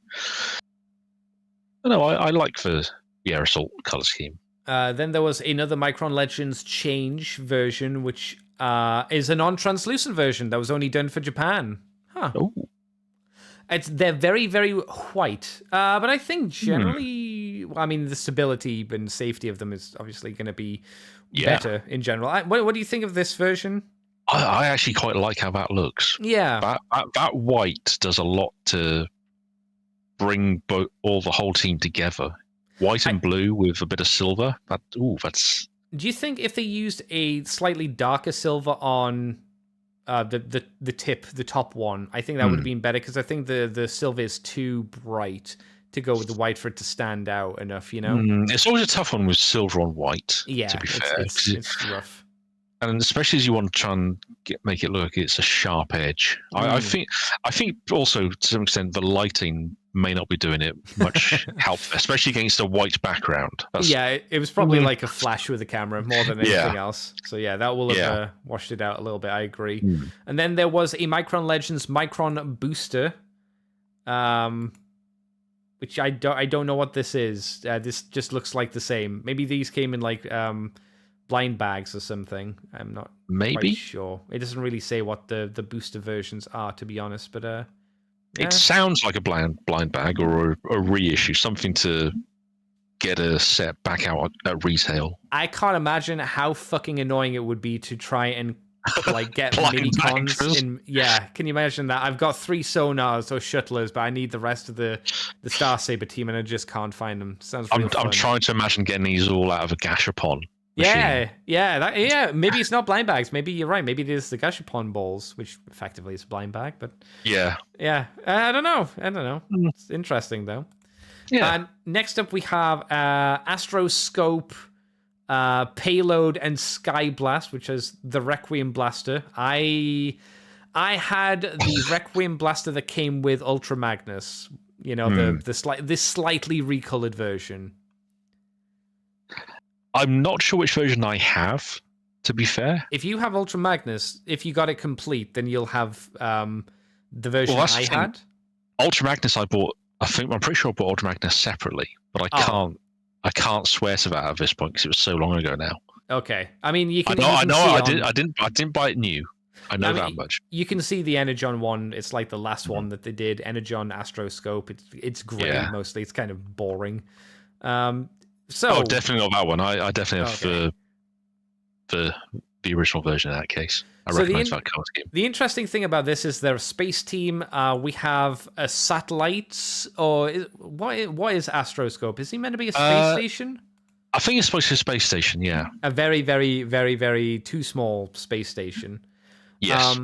No, I like the Air Assault color scheme. Then there was another Micron Legends change version, which is a non-translucent version that was only done for Japan. Huh. Oh. They're very, very white. But I think generally, I mean, the stability and safety of them is obviously going to be better in general. What do you think of this version? I actually quite like how that looks. Yeah. That white does a lot to bring all the whole team together. White and blue with a bit of silver. That's. Do you think if they used a slightly darker silver on the top one, I think that would have been better, because I think the silver is too bright to go with the white for it to stand out enough, you know? It's always a tough one with silver on white, yeah, to be fair. It's rough. And especially as you want to try and make it look like it's a sharp edge. I think also, to some extent, the lighting may not be doing it much help, especially against a white background. It was probably like a flash with the camera more than anything else. So yeah, that will have washed it out a little bit. I agree. And then there was a Micron Legends Micron Booster, which I don't know what this is. This just looks like the same. Maybe these came in like blind bags or something. I'm not quite sure. It doesn't really say what the booster versions are, to be honest. But it sounds like a blind bag or a reissue, something to get a set back out at retail. I can't imagine how fucking annoying it would be to try and like get mini cons in. Yeah, can you imagine that? I've got 3 sonars or shuttlers, but I need the rest of the Star Saber team, and I just can't find them. Sounds real fun. I'm trying to imagine getting these all out of a Gashapon. Yeah. Maybe it's not blind bags. Maybe you're right. Maybe it is the Gashapon balls, which effectively is a blind bag. But yeah. I don't know. It's interesting though. Yeah. Next up, we have Astroscope, Payload, and Sky Blast, which is the Requiem Blaster. I had the Requiem Blaster that came with Ultra Magnus. You know, this slightly recolored version. I'm not sure which version I have, to be fair. If you have Ultra Magnus, if you got it complete, then you'll have the version I had. Ultra Magnus I bought. I'm pretty sure I bought Ultra Magnus separately, but I can't swear to that at this point because it was so long ago now. Okay, I mean you can. I didn't buy it new. I know that much. You can see the Energon one. It's like the last one that they did. Energon Astroscope. It's grey mostly. It's kind of boring. Definitely not that one. I definitely have the original version in that case. I recognize that color scheme. The interesting thing about this is they're a space team. We have a satellite, or what is Astroscope? Is he meant to be a space station? I think it's supposed to be a space station, yeah. A very, very, very, very too small space station. Yes.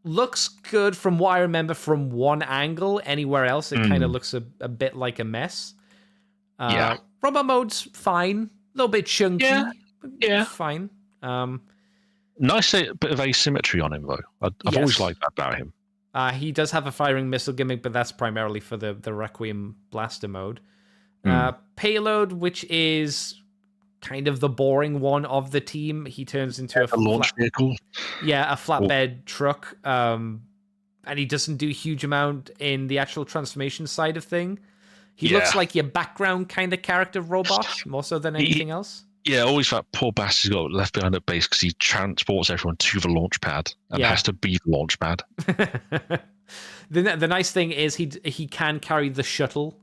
Looks good from what I remember from one angle. Anywhere else, it kind of looks a bit like a mess. Robot mode's fine. A little bit chunky. Yeah. Fine. Nice bit of asymmetry on him, though. I've always liked that about him. He does have a firing missile gimmick, but that's primarily for the Requiem Blaster mode. Payload, which is kind of the boring one of the team. He turns into a launch vehicle. Yeah, a flatbed truck. And he doesn't do a huge amount in the actual transformation side of thing. He looks like your background kind of character robot, more so than anything else. Yeah, always that poor bastard got left behind at base because he transports everyone to the launch pad and has to be the launch pad. The nice thing is he can carry the shuttle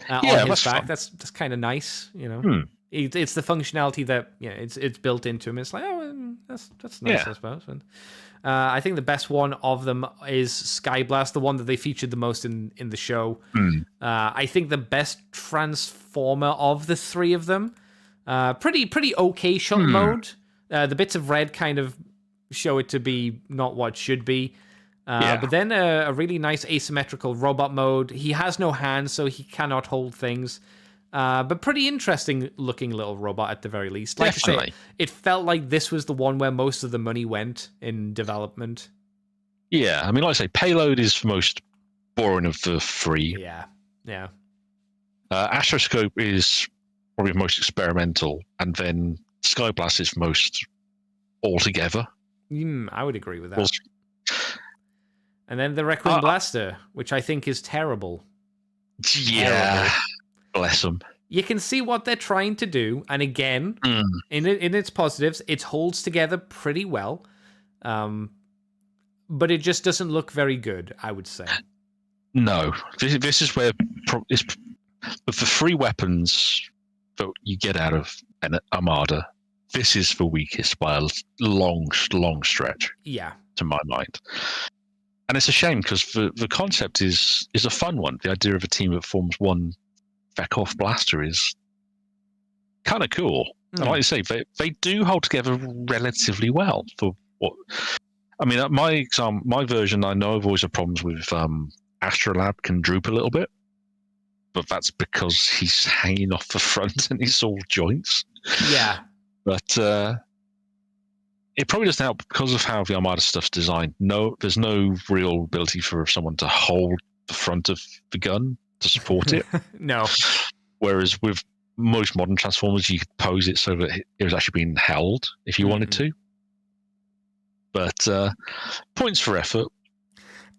on his back. Fun. That's kind of nice, you know. It's the functionality that it's built into him. It's like, that's nice, I suppose. And, I think the best one of them is Sky Blast, the one that they featured the most in the show. I think the best transformer of the 3 of them. Pretty okay shuttle mode. The bits of red kind of show it to be not what it should be. But then a really nice asymmetrical robot mode. He has no hands, so he cannot hold things. But pretty interesting looking little robot at the very least. Like I say, it felt like this was the one where most of the money went in development. Yeah, I mean, like I say, Payload is the most boring of the 3. Yeah. Astroscope is probably the most experimental, and then Sky Blast is most altogether. I would agree with that. And then the Requiem Blaster, which I think is terrible. Yeah. Bless them. you can see what they're trying to do. And again, in its positives, it holds together pretty well. But it just doesn't look very good, I would say. No, this is where the free weapons that you get out of an Armada, this is the weakest by a long stretch. Yeah. To my mind. And it's a shame because the concept is a fun one. The idea of a team that forms one Vekov blaster is kind of cool. And like you say, they do hold together relatively well for what. I mean, my version, I know I've always had problems with Astrolab can droop a little bit, but that's because he's hanging off the front and he's all joints. Yeah. But it probably doesn't help because of how the Armada stuff's designed. No, there's no real ability for someone to hold the front of the gun to support it. No. Whereas with most modern Transformers, you could pose it so that it was actually being held if you wanted to. But points for effort.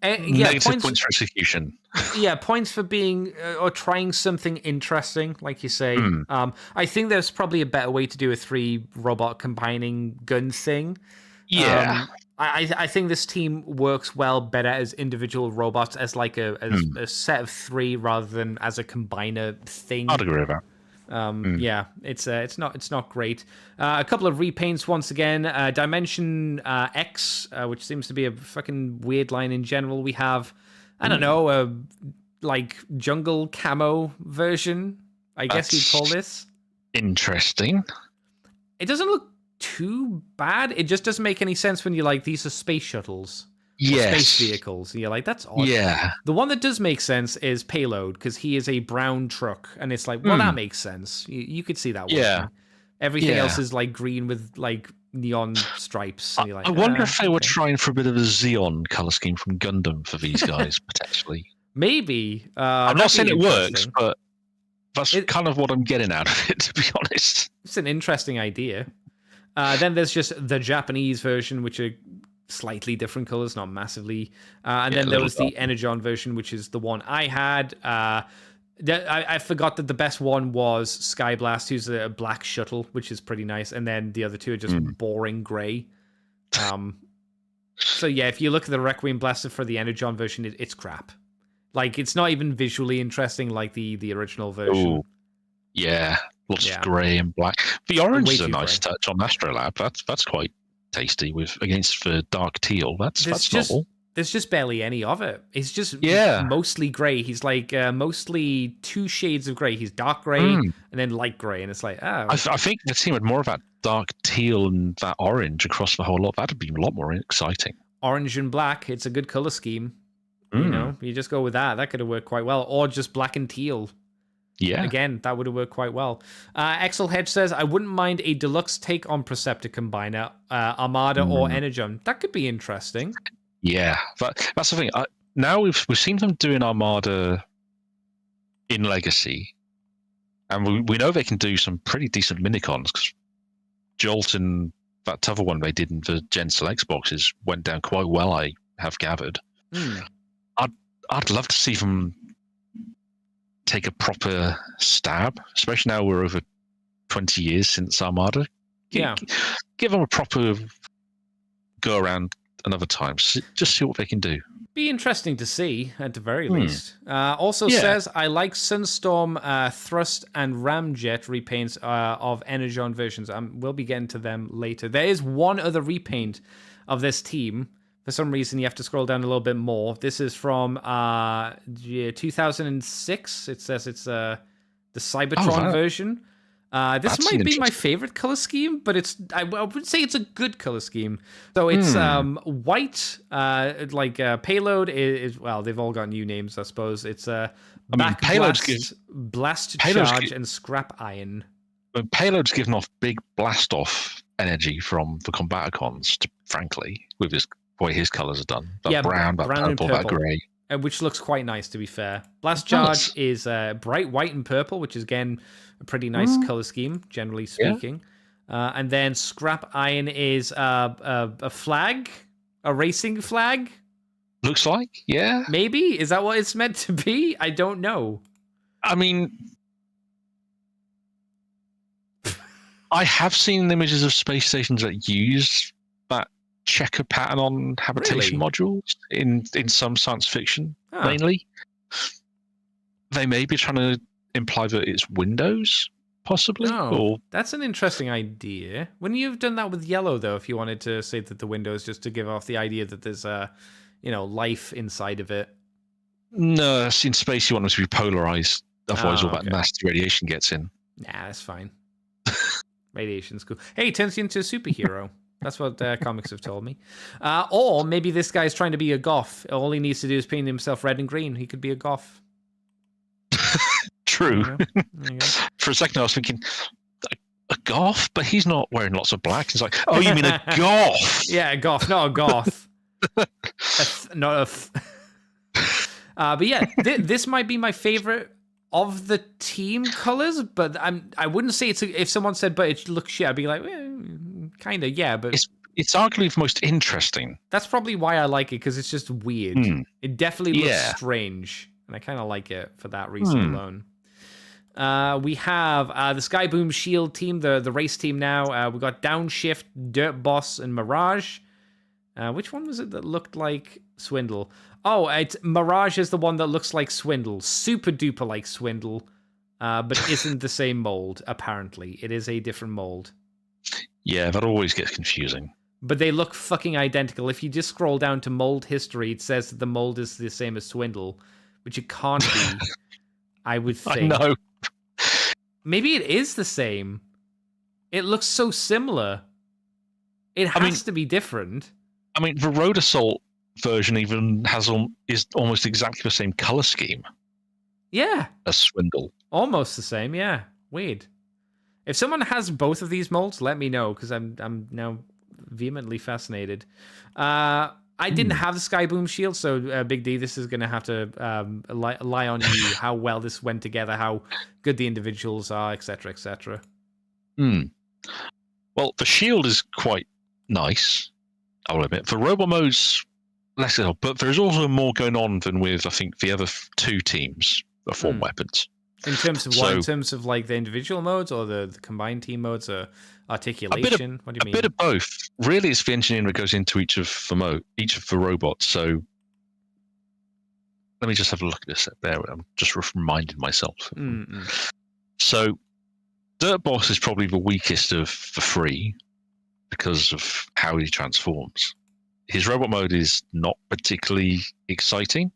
Negative points for execution. Yeah, points for being or trying something interesting, like you say. I think there's probably a better way to do a 3 robot combining gun thing. Yeah. I think this team works well better as individual robots, as like a set of 3 rather than as a combiner thing. I'd agree with that. Yeah, it's not great. A couple of repaints once again. Dimension X, which seems to be a fucking weird line in general. We have, I don't know, a like jungle camo version, I guess you'd call this. Interesting. It doesn't look too bad. It just doesn't make any sense when you're like, these are space shuttles. Yes. Space vehicles. And you're like, that's odd. Yeah. The one that does make sense is Payload, because he is a brown truck. And it's like, well, that makes sense. You could see that working. Yeah. Everything else is like green with like neon stripes. And you're like, I wonder if they were trying for a bit of a Xeon color scheme from Gundam for these guys, potentially. Maybe. I'm not saying it works, but that's kind of what I'm getting out of it, to be honest. It's an interesting idea. Then there's just the Japanese version, which are slightly different colors, not massively. And then there was the Energon version, which is the one I had. I forgot that the best one was Skyblast, who's a black shuttle, which is pretty nice. And then the other two are just boring gray. So yeah, if you look at the Requiem Blaster for the Energon version, it's crap. Like, it's not even visually interesting like the original version. Ooh. Yeah, lots of grey and black. The orange is a nice touch on Astrolab. That's quite tasty against the dark teal. That's novel. There's just barely any of it. It's just mostly grey. He's like mostly 2 shades of grey. He's dark grey and then light grey, and it's like, oh. I think the team had more of that dark teal and that orange across the whole lot. That'd be a lot more exciting. Orange and black. It's a good color scheme. You know, you just go with that. That could have worked quite well. Or just black and teal. Yeah. Again, that would have worked quite well. Excel Hedge says, I wouldn't mind a deluxe take on Perceptor Combiner, Armada or Energon. That could be interesting. Yeah, that's the thing. Now we've seen them doing Armada in Legacy, and we know they can do some pretty decent minicons, because Jolt and that other one they did in the Gen Select boxes went down quite well, I have gathered. I'd love to see them take a proper stab, especially now we're over 20 years since Armada. Give them a proper go around another time. Just see what they can do. Be interesting to see, at the very least. Also says, I like Sunstorm, Thrust, and Ramjet repaints of Energon versions. We'll be getting to them later. There is one other repaint of this team. For some reason, you have to scroll down a little bit more. This is from 2006. It says it's the Cybertron version. This might be my favorite color scheme, but I would say it's a good color scheme. So it's white, Payload is, well, they've all got new names, I suppose. It's Blast Charge, and Scrap Iron. But Payload's given off big blast off energy from the Combaticons, frankly, with his colors are done. That brown, that purple, that grey. Which looks quite nice, to be fair. Blast Charge is bright white and purple, which is, again, a pretty nice color scheme, generally speaking. And then Scrap Iron is a flag, a racing flag. Looks like, yeah. Maybe? Is that what it's meant to be? I don't know. I mean, I have seen images of space stations that use that checker pattern on habitation modules in some science fiction, mainly. They may be trying to imply that it's windows, possibly. Oh, that's an interesting idea. Wouldn't you have done that with yellow, though, if you wanted to say that the windows just to give off the idea that there's life inside of it? No, in space you want them to be polarized. Otherwise, all that nasty radiation gets in. Nah, that's fine. Radiation's cool. Hey, it turns you into a superhero. That's what comics have told me. Or maybe this guy's trying to be a goth. All he needs to do is paint himself red and green. He could be a goth. True. There you go. For a second, I was thinking, a goth? But he's not wearing lots of black. It's like, oh, you mean a goth? Yeah, a goth, not a goth. But yeah, this might be my favorite of the team colors, but I wouldn't say it's if someone said, but it looks shit, I'd be like, kind of, yeah, but it's arguably the most interesting. That's probably why I like it, because it's just weird. It definitely looks strange, and I kind of like it for that reason alone. We have the Skyboom Shield team, the race team now. We got Downshift, Dirt Boss, and Mirage. Which one was it that looked like Swindle? Oh, Mirage is the one that looks like Swindle. Super duper like Swindle, but isn't the same mold, apparently. It is a different mold. Yeah, that always gets confusing. But they look fucking identical. If you just scroll down to mold history, it says that the mold is the same as Swindle, which it can't be, I would think. I know. Maybe it is the same. It looks so similar. It has to be different. I mean, the Road Assault version even is almost exactly the same color scheme. Yeah. As Swindle. Almost the same, yeah. Weird. If someone has both of these molds, let me know, because I'm now vehemently fascinated. I didn't have the Skyboom Shield, so Big D, this is going to have to lie on you how well this went together, how good the individuals are, etc., etc. Well, the shield is quite nice, I'll admit. The robot mode's less so, but there's also more going on than with, I think, the other two teams that form weapons. In terms of what? In terms of like the individual modes or the combined team modes or articulation? What do you mean? A bit of both. Really, it's the engineering that goes into each of the robots. So let me just have a look at this. There, I'm just reminding myself. So Dirt Boss is probably the weakest of the three because of how he transforms. His robot mode is not particularly exciting,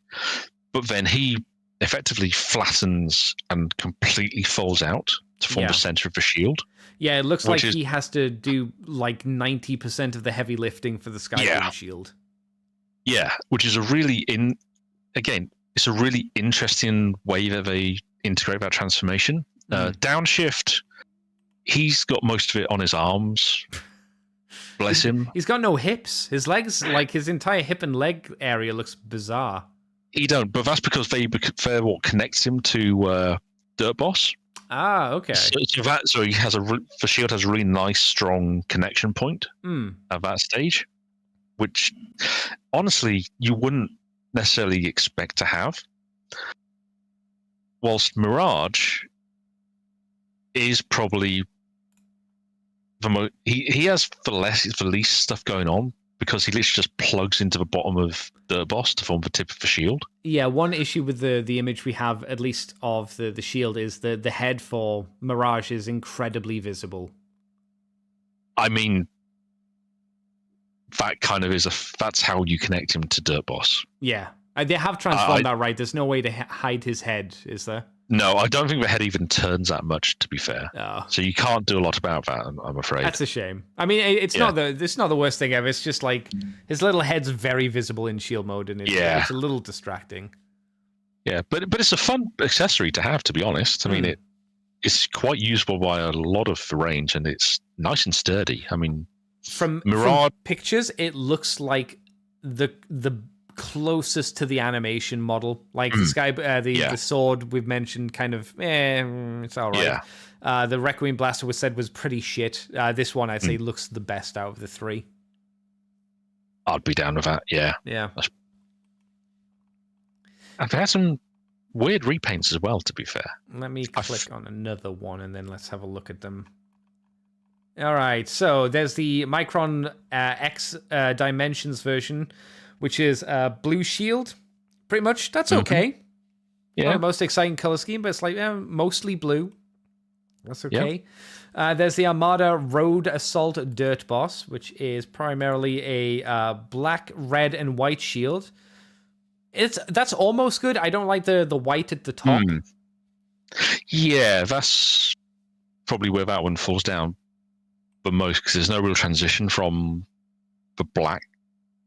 but then he effectively flattens and completely falls out to form the center of the shield. Yeah, it looks like he has to do like 90% of the heavy lifting for the Skyboom Shield. Yeah, which is it's a really interesting way that they integrate that transformation. Downshift, he's got most of it on his arms. Bless him. He's got no hips. His legs, like his entire hip and leg area looks bizarre. He don't, but that's because they're what connects him to Dirt Boss. Ah, okay. So he has the shield has a really nice, strong connection point at that stage, which honestly you wouldn't necessarily expect to have. Whilst Mirage is probably he has the least stuff going on because he literally just plugs into the bottom of Dirt Boss to form the tip of the shield. Yeah, one issue with the image we have, at least of the shield, is the head for Mirage is incredibly visible. I mean, that kind of that's how you connect him to Dirt Boss. Yeah, they have transformed that right. There's no way to hide his head, is there? No, I don't think the head even turns that much, to be fair. Oh. So you can't do a lot about that, I'm afraid. That's a shame. I mean, it's not the worst thing ever. It's just like his little head's very visible in shield mode, and it's a little distracting. Yeah, but it's a fun accessory to have, to be honest. I mean, it's quite usable by a lot of the range, and it's nice and sturdy. I mean, from pictures, it looks like the closest to the animation model, like the sword we've mentioned, kind of it's all right. The Requiem Blaster was said was pretty shit. This one I'd say looks the best out of the three. I'd be down with that. Yeah. And they had some weird repaints as well, to be fair. Let me click on another one and then let's have a look at them. All right, so there's the Micron X Dimensions version, which is blue shield. Pretty much, that's okay. Yeah. Not the most exciting color scheme, but it's like mostly blue. That's okay. There's the Armada Road Assault Dirt Boss, which is primarily a black, red, and white shield. That's almost good. I don't like the white at the top. Yeah, that's probably where that one falls down the most, because there's no real transition from the black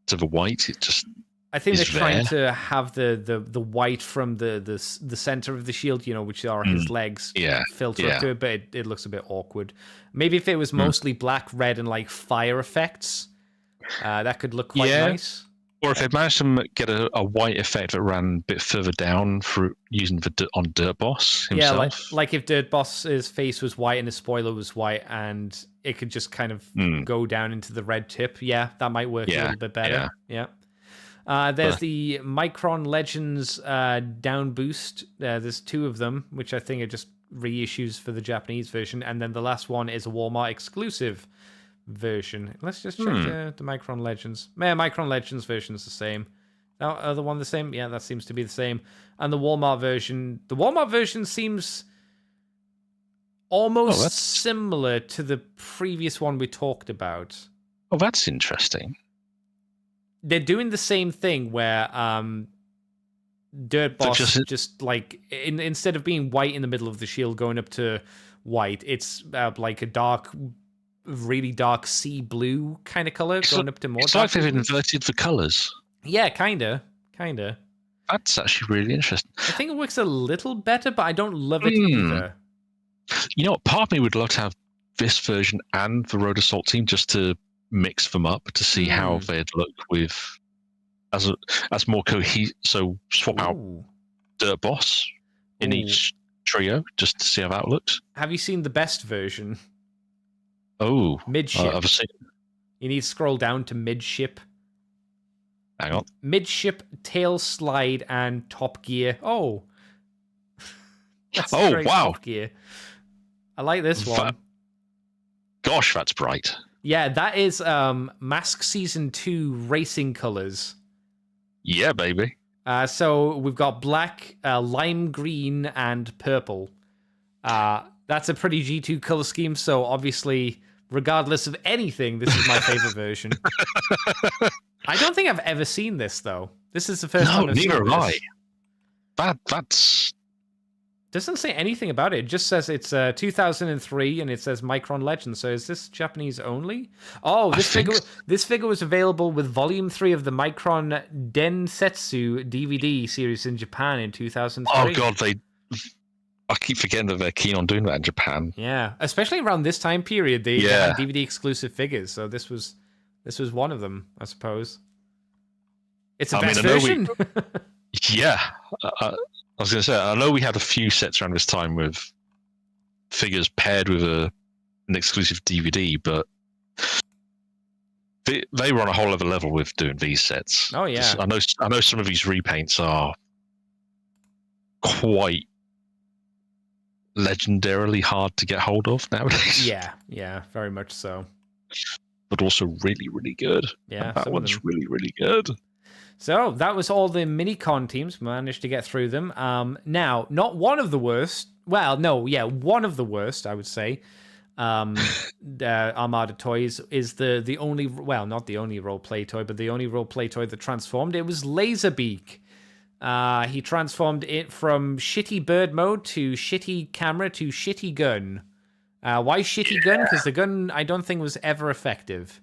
to the white. It just I think they're is trying there. to have the white from the center of the shield, which are his legs, filter up to it, but it looks a bit awkward. Maybe if it was mostly black, red, and like fire effects, that could look quite nice. Or if they managed to get a white effect that ran a bit further down for using on Dirt Boss himself. Yeah, like if Dirt Boss's face was white and his spoiler was white, and it could just kind of go down into the red tip. Yeah, that might work a little bit better. Yeah. There's the Micron Legends down boost. There's 2 of them, which I think are just reissues for the Japanese version. And then the last one is a Walmart exclusive version. Let's just check the Micron Legends. Man, Micron Legends version is the same. Other one the same? Yeah, that seems to be the same. And the Walmart version seems almost similar to the previous one we talked about. Oh, that's interesting. They're doing the same thing where Dirt Boss just like instead of being white in the middle of the shield going up to white, it's like a really dark sea blue kind of color going up to more. It's like they've inverted the colors. Yeah, kinda. That's actually really interesting. I think it works a little better, but I don't love it either. You know what? Part of me would love to have this version and the Road Assault team just to mix them up to see how they'd look with as more cohesive. So swap out Dirt Boss in each trio just to see how that looks. Have you seen the best version? Oh, midship. I've seen. You need to scroll down to midship. Hang on. Midship, tail slide, and top gear. Oh, that's wow! Top gear. I like this one. Gosh, that's bright. Yeah, that is Mask Season 2 racing colors. Yeah, baby. So we've got black, lime green, and purple. That's a pretty G2 color scheme, so obviously, regardless of anything, this is my favorite version. I don't think I've ever seen this, though. This is the first time I've seen this. No, neither have I. That's... Doesn't say anything about it. It just says it's 2003, and it says Micron Legends. So is this Japanese only? Oh, this figure was available with Volume 3 of the Micron Densetsu DVD series in Japan in 2003. Oh, God, I keep forgetting that they're keen on doing that in Japan. Yeah, especially around this time period, they had DVD exclusive figures. So this was one of them, I suppose. It's a best version. I was going to say, I know we had a few sets around this time with figures paired with an exclusive DVD, but they were on a whole other level with doing these sets. Oh yeah, I know some of these repaints are quite legendarily hard to get hold of nowadays. Yeah, very much so. But also really, really good. Yeah, that one's really, really good. So that was all the mini-con teams. We managed to get through them. Now, not one of the worst. Well, no, yeah, one of the worst, I would say. Armada Toys is the only, well, not the only role-play toy, but the only role-play toy that transformed. It was Laserbeak. He transformed it from shitty bird mode to shitty camera to shitty gun. Why shitty gun? Because the gun, I don't think, was ever effective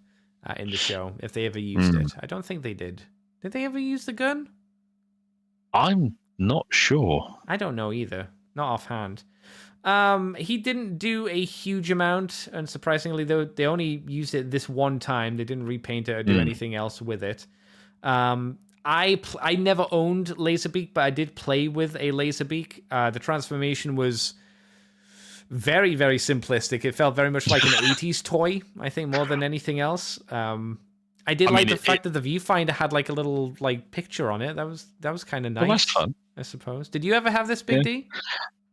in the show, if they ever used it. I don't think they did. Did they ever use the gun? I'm not sure. I don't know either. Not offhand. He didn't do a huge amount, unsurprisingly, though. They only used it this one time. They didn't repaint it or do anything else with it. I never owned Laserbeak, but I did play with a Laserbeak. The transformation was very, very simplistic. It felt very much like an 80s toy, I think, more than anything else. I did like the fact that the viewfinder had like a little like picture on it. That was kind of nice. Well, that's fun, I suppose. Did you ever have this, Big D?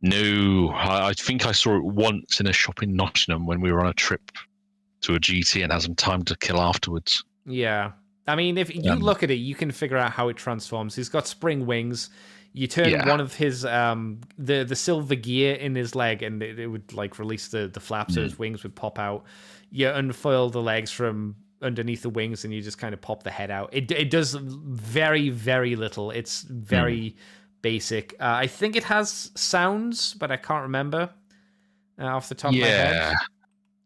No, I think I saw it once in a shop in Nottingham when we were on a trip to a GT and has some time to kill afterwards. Yeah. I mean, if you look at it, you can figure out how it transforms. He's got spring wings. You turn one of his the silver gear in his leg, and it would like release the flap, so his wings would pop out. You unfoil the legs from underneath the wings, and you just kind of pop the head out. It does very, very little. It's very basic. I think it has sounds, but I can't remember off the top of my head.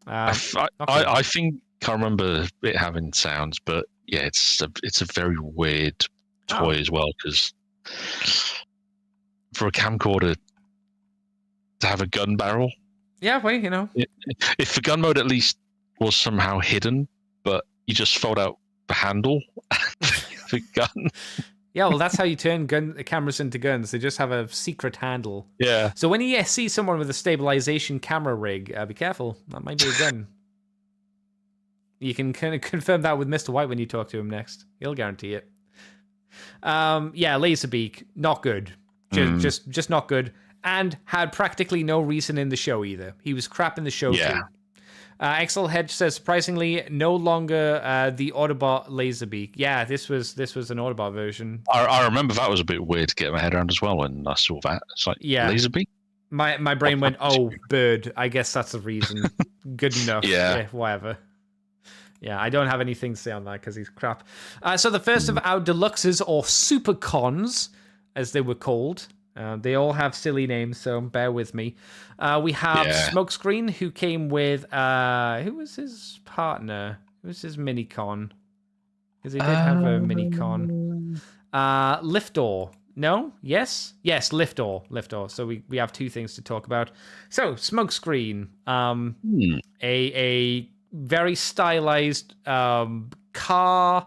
I think I remember it having sounds, but yeah, it's a very weird toy as well, because for a camcorder to have a gun barrel. Yeah, well, you know. If the gun mode at least was somehow hidden, but you just fold out the handle the gun. Yeah, well, that's how you turn cameras into guns. They just have a secret handle. Yeah. So when you see someone with a stabilization camera rig, be careful. That might be a gun. You can kind of confirm that with Mr. White when you talk to him next. He'll guarantee it. Yeah, Laserbeak, not good. Just not good. And had practically no reason in the show either. He was crap in the show too. Excel Hedge says, surprisingly, no longer the Autobot Laserbeak. Yeah, this was an Autobot version. I remember that was a bit weird to get my head around as well when I saw that. It's like, Laserbeak? My brain went, bird. I guess that's the reason. Good enough. Yeah, whatever. Yeah, I don't have anything to say on that because he's crap. So the first of our deluxes, or super cons, as they were called. They all have silly names, so bear with me. We have Smokescreen, who came with... who was his partner? Who was his mini-con? Because he did have a mini-con. Liftor. No? Yes? Yes, Liftor. So we have two things to talk about. So, Smokescreen. A very stylized car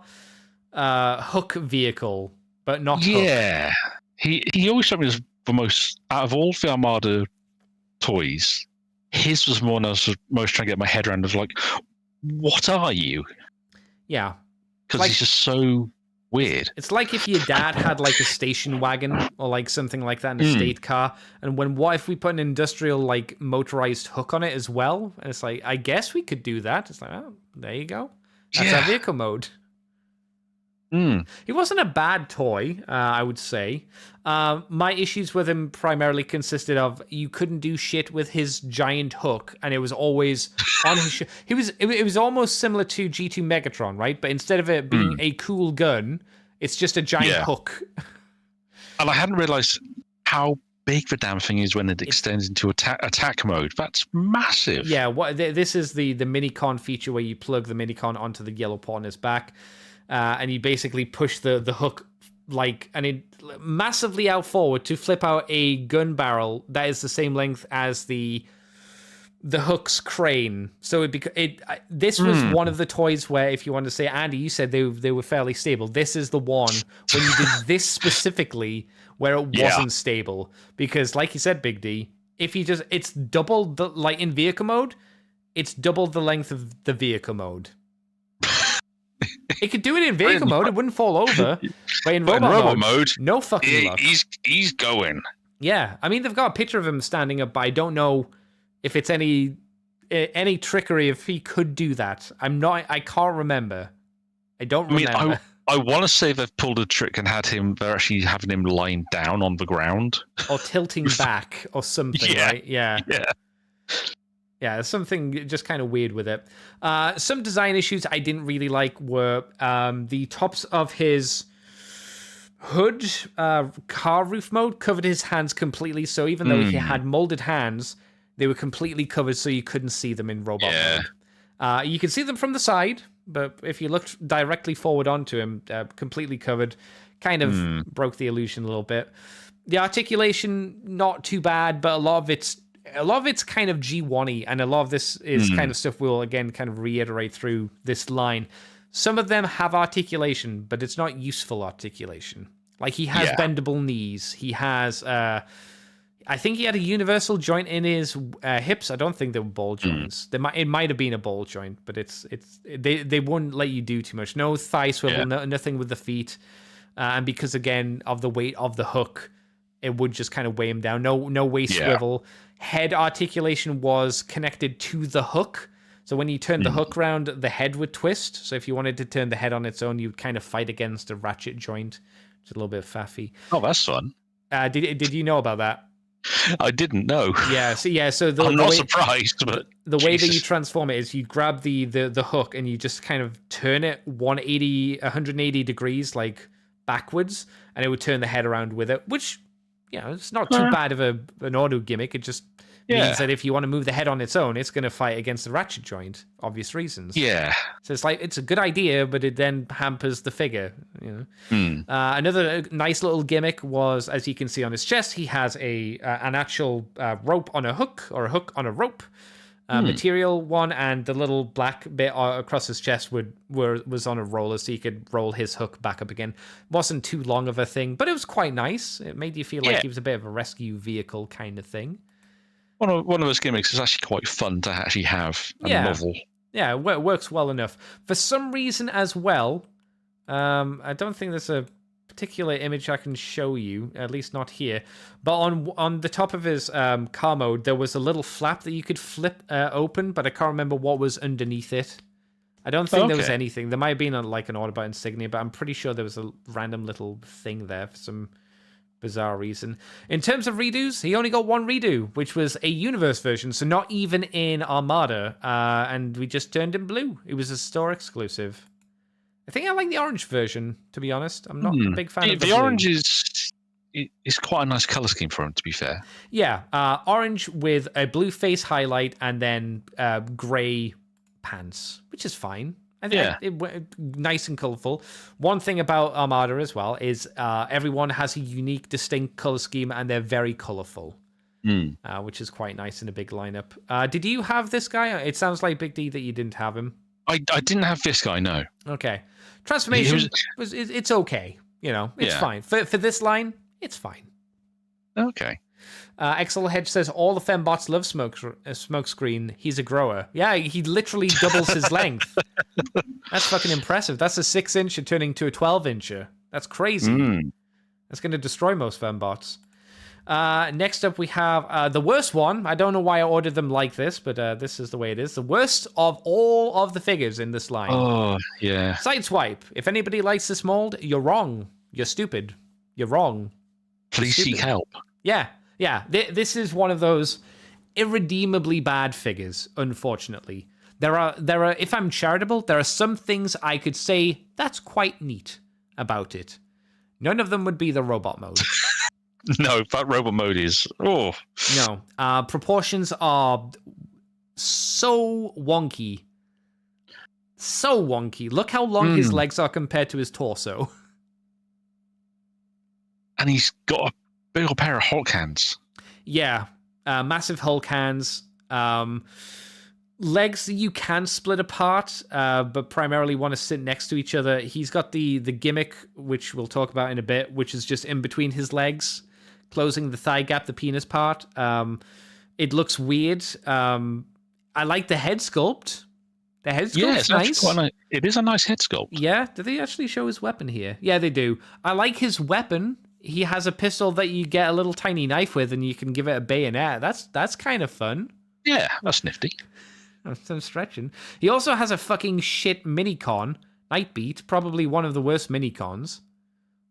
hook vehicle, but not hook. Yeah. He always struck me as the most, out of all the Armada toys, his was one I was most trying to get my head around. Of like, what are you? Yeah. Because he's just so weird. It's like if your dad had like a station wagon or like something like that in a state car, and what if we put an industrial like motorized hook on it as well? And it's like, I guess we could do that. It's like, oh, there you go. That's our vehicle mode. He wasn't a bad toy, I would say. My issues with him primarily consisted of you couldn't do shit with his giant hook, and it was always on his. It was almost similar to G2 Megatron, right? But instead of it being a cool gun, it's just a giant hook. And I hadn't realized how big the damn thing is when it extends into attack mode. That's massive. Yeah, this is the Minicon feature where you plug the Minicon onto the yellow port on his back. And you basically push the hook and it massively out forward to flip out a gun barrel that is the same length as the hook's crane. So this was one of the toys where, if you want to say, Andy, you said they were fairly stable. This is the one when you did this specifically where it wasn't stable, because like you said, Big D, it's double the, like in vehicle mode, it's double the length of the vehicle mode. It could do it in vehicle mode. It wouldn't fall over. But in robot mode, no fucking luck. He's going. Yeah, I mean, they've got a picture of him standing up, but I don't know if it's any trickery if he could do that. I can't remember. I don't remember. I want to say they've pulled a trick and they're actually having him lying down on the ground. Or tilting back or something, right? Yeah. Yeah, there's something just kind of weird with it. Some design issues I didn't really like were the tops of his hood, car roof mode, covered his hands completely. So even though he had molded hands, they were completely covered so you couldn't see them in robot mode. You can see them from the side, but if you looked directly forward onto him, completely covered, kind of broke the illusion a little bit. The articulation, not too bad, but a lot of it's kind of G1-y, and a lot of this is kind of stuff we'll, again, kind of reiterate through this line. Some of them have articulation, but it's not useful articulation. Like, he has bendable knees. He has, I think he had a universal joint in his hips. I don't think they were ball joints. It might have been a ball joint, but they wouldn't let you do too much. No thigh swivel, nothing with the feet. And because, again, of the weight of the hook, it would just kind of weigh him down. No waist swivel. Head articulation was connected to the hook, So when you turn the hook round, the head would twist. So if you wanted to turn the head on its own, you'd kind of fight against a ratchet joint. It's a little bit faffy. Oh, that's fun. Did you know about that? I didn't know. Yeah. So I'm not surprised, but the way that you transform it is you grab the hook and you just kind of turn it 180 degrees like backwards, and it would turn the head around with it, which it's not too bad of an auto gimmick. It just means that if you want to move the head on its own, it's going to fight against the ratchet joint, obvious reasons. Yeah. So it's a good idea, but it then hampers the figure. Another nice little gimmick was, as you can see on his chest, he has an actual rope on a hook or a hook on a rope. Material one, and the little black bit across his chest was on a roller, so you could roll his hook back up again. Wasn't too long of a thing, but it was quite nice. It made you feel like he was a bit of a rescue vehicle kind of thing. One of those gimmicks is actually quite fun to actually have a novel. Yeah, it works well enough. For some reason as well, I don't think there's a particular image I can show you, at least not here, but on the top of his car mode, there was a little flap that you could flip open, but I can't remember what was underneath it. I don't think there was anything. There might have been an Autobot insignia, but I'm pretty sure there was a random little thing there for some bizarre reason. In terms of redos, he only got one redo, which was a universe version, so not even in Armada, and we just turned him blue. It was a store exclusive. I think I like the orange version, to be honest. I'm not a big fan of the blue. Orange is quite a nice color scheme for him, to be fair. Yeah, orange with a blue face highlight and then gray pants, which is fine. I think it nice and colorful. One thing about Armada as well is everyone has a unique, distinct color scheme, and they're very colorful, which is quite nice in a big lineup. Did you have this guy? It sounds like Big D that you didn't have him. I didn't have this guy, no. Okay. Transformation, it's okay. It's fine. For this line, it's fine. Okay. Excel Hedge says, all the fembots love Smokescreen. He's a grower. Yeah, he literally doubles his length. That's fucking impressive. That's a 6-incher turning to a 12-incher. That's crazy. That's going to destroy most fembots. Next up, we have the worst one. I don't know why I ordered them like this, but this is the way it is. The worst of all of the figures in this line. Oh, yeah. Sideswipe. If anybody likes this mold, you're wrong. You're stupid. You're wrong. Please seek help. Yeah. This is one of those irredeemably bad figures, unfortunately. There are. If I'm charitable, there are some things I could say that's quite neat about it. None of them would be the robot mode. No, that robot mode is... Oh. No. Proportions are so wonky. So wonky. Look how long his legs are compared to his torso. And he's got a big old pair of Hulk hands. Yeah. Massive Hulk hands. Legs that you can split apart, but primarily want to sit next to each other. He's got the gimmick, which we'll talk about in a bit, which is just in between his legs, closing the thigh gap, the penis part. It looks weird. I like the head sculpt. The head sculpt's nice. Quite nice. It is a nice head sculpt. Yeah. Do they actually show his weapon here? Yeah, they do. I like his weapon. He has a pistol that you get a little tiny knife with, and you can give it a bayonet. That's kind of fun. Yeah, that's nifty. I'm stretching. He also has a fucking shit minicon, Nightbeat, probably one of the worst minicons.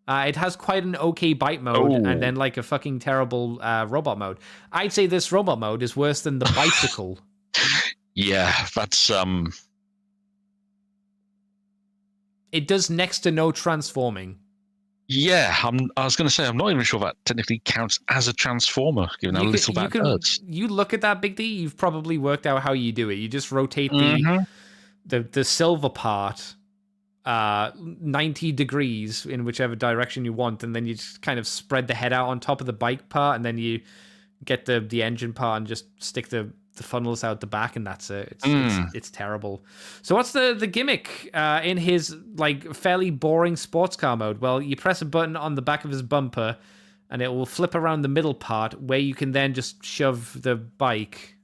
It has quite an okay bite mode, and then like a fucking terrible robot mode. I'd say this robot mode is worse than the bicycle. Yeah, that's It does next to no transforming. Yeah, I was going to say, I'm not even sure that technically counts as a transformer, given how little that does. You look at that, Big D, you've probably worked out how you do it. You just rotate the silver part 90 degrees in whichever direction you want, and then you just kind of spread the head out on top of the bike part, and then you get the engine part and just stick the funnels out the back, and that's it. It's terrible. So what's the gimmick in his like fairly boring sports car mode? Well, you press a button on the back of his bumper, and it will flip around the middle part, where you can then just shove the bike.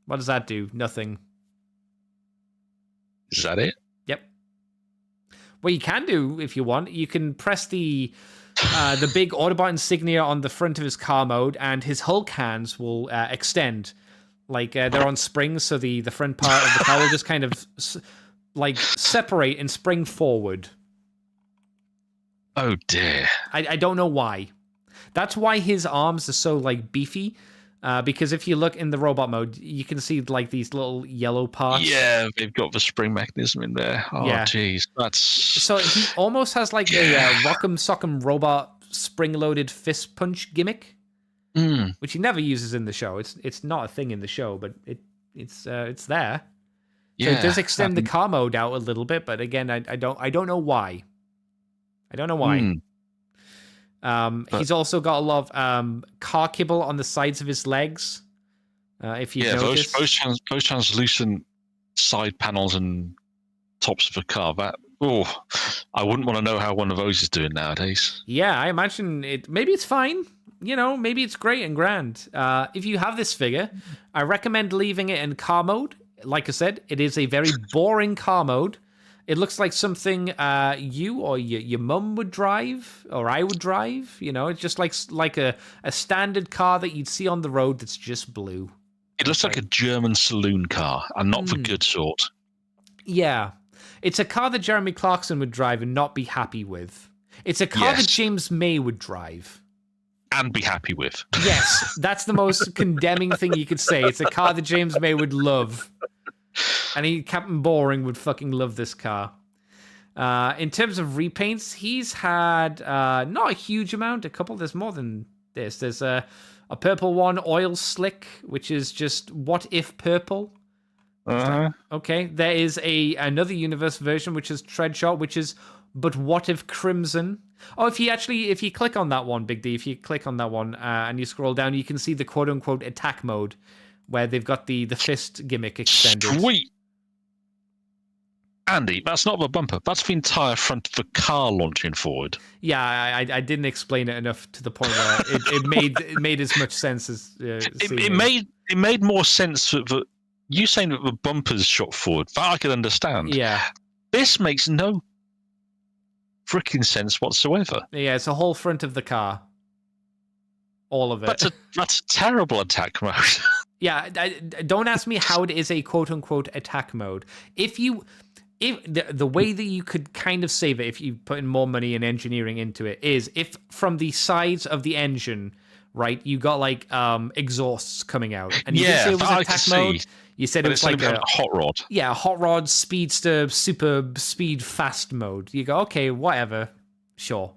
What does that do? Nothing. Is that it? Yep. What you can do, if you want, you can press the big Autobot insignia on the front of his car mode, and his Hulk hands will extend. Like they're on springs, so the front part of the car will just kind of like separate and spring forward. Oh dear. I don't know why. That's why his arms are so like beefy. Because if you look in the robot mode, you can see like these little yellow parts. Yeah, they've got the spring mechanism in there. Oh, jeez, that's so he almost has like a Rock'em Sock'em robot spring-loaded fist punch gimmick, which he never uses in the show. It's not a thing in the show, but it's there. Yeah, so it does extend the car mode out a little bit, but again, I don't know why. I don't know why. He's also got a lot of car kibble on the sides of his legs. If you notice, those translucent side panels and tops of a car. I wouldn't want to know how one of those is doing nowadays. Yeah, I imagine it. Maybe it's fine. Maybe it's great and grand. If you have this figure, I recommend leaving it in car mode. Like I said, it is a very boring car mode. It looks like something you or your mum would drive, or I would drive. It's just like a standard car that you'd see on the road that's just blue. It looks like a German saloon car, and not the good sort. Yeah. It's a car that Jeremy Clarkson would drive and not be happy with. It's a car that James May would drive. And be happy with. Yes, that's the most condemning thing you could say. It's a car that James May would love. And Captain Boring would fucking love this car. In terms of repaints, he's had not a huge amount, a couple. There's more than this. There's a purple one, Oil Slick, which is just What If Purple. Okay, there is another universe version, which is Treadshot, which is But What If Crimson. Oh, if you click on that one, Big D, if you click on that one and you scroll down, you can see the quote-unquote attack mode, where they've got the fist gimmick extended. Sweet. Andy, that's not the bumper. That's the entire front of the car launching forward. Yeah, I didn't explain it enough to the point where it made as much sense as it made more sense that you saying that the bumper's shot forward. That I can understand. Yeah. This makes no freaking sense whatsoever. Yeah, it's the whole front of the car. All of it. That's a terrible attack mode. Yeah, don't ask me how it is a quote-unquote attack mode. If the way that you could kind of save it, if you put in more money and engineering into it, is if from the sides of the engine, right, you got like exhausts coming out, and you didn't say it was attack mode. You said it was like a hot rod. Yeah, a hot rod, speedster, super speed, fast mode. You go, okay, whatever, sure.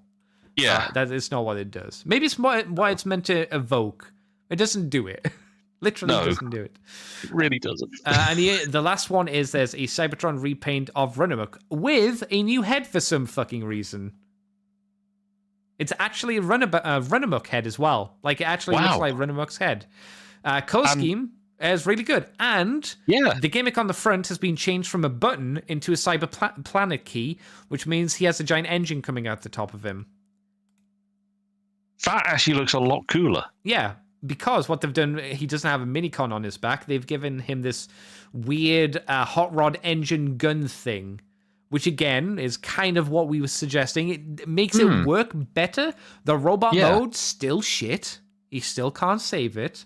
Yeah, that is not what it does. Maybe it's what it's meant to evoke. It doesn't do it. Literally doesn't do it. It really doesn't. And the last one is there's a Cybertron repaint of Runamuck with a new head for some fucking reason. It's actually a Runamuck head as well. Like, it actually looks like Runamuck's head. Color scheme is really good. And the gimmick on the front has been changed from a button into a Cyber Planet key, which means he has a giant engine coming out the top of him. That actually looks a lot cooler. Yeah. Because what they've done, he doesn't have a minicon on his back. They've given him this weird hot rod engine gun thing, which again is kind of what we were suggesting. It makes it work better. The robot mode, still shit. You still can't save it.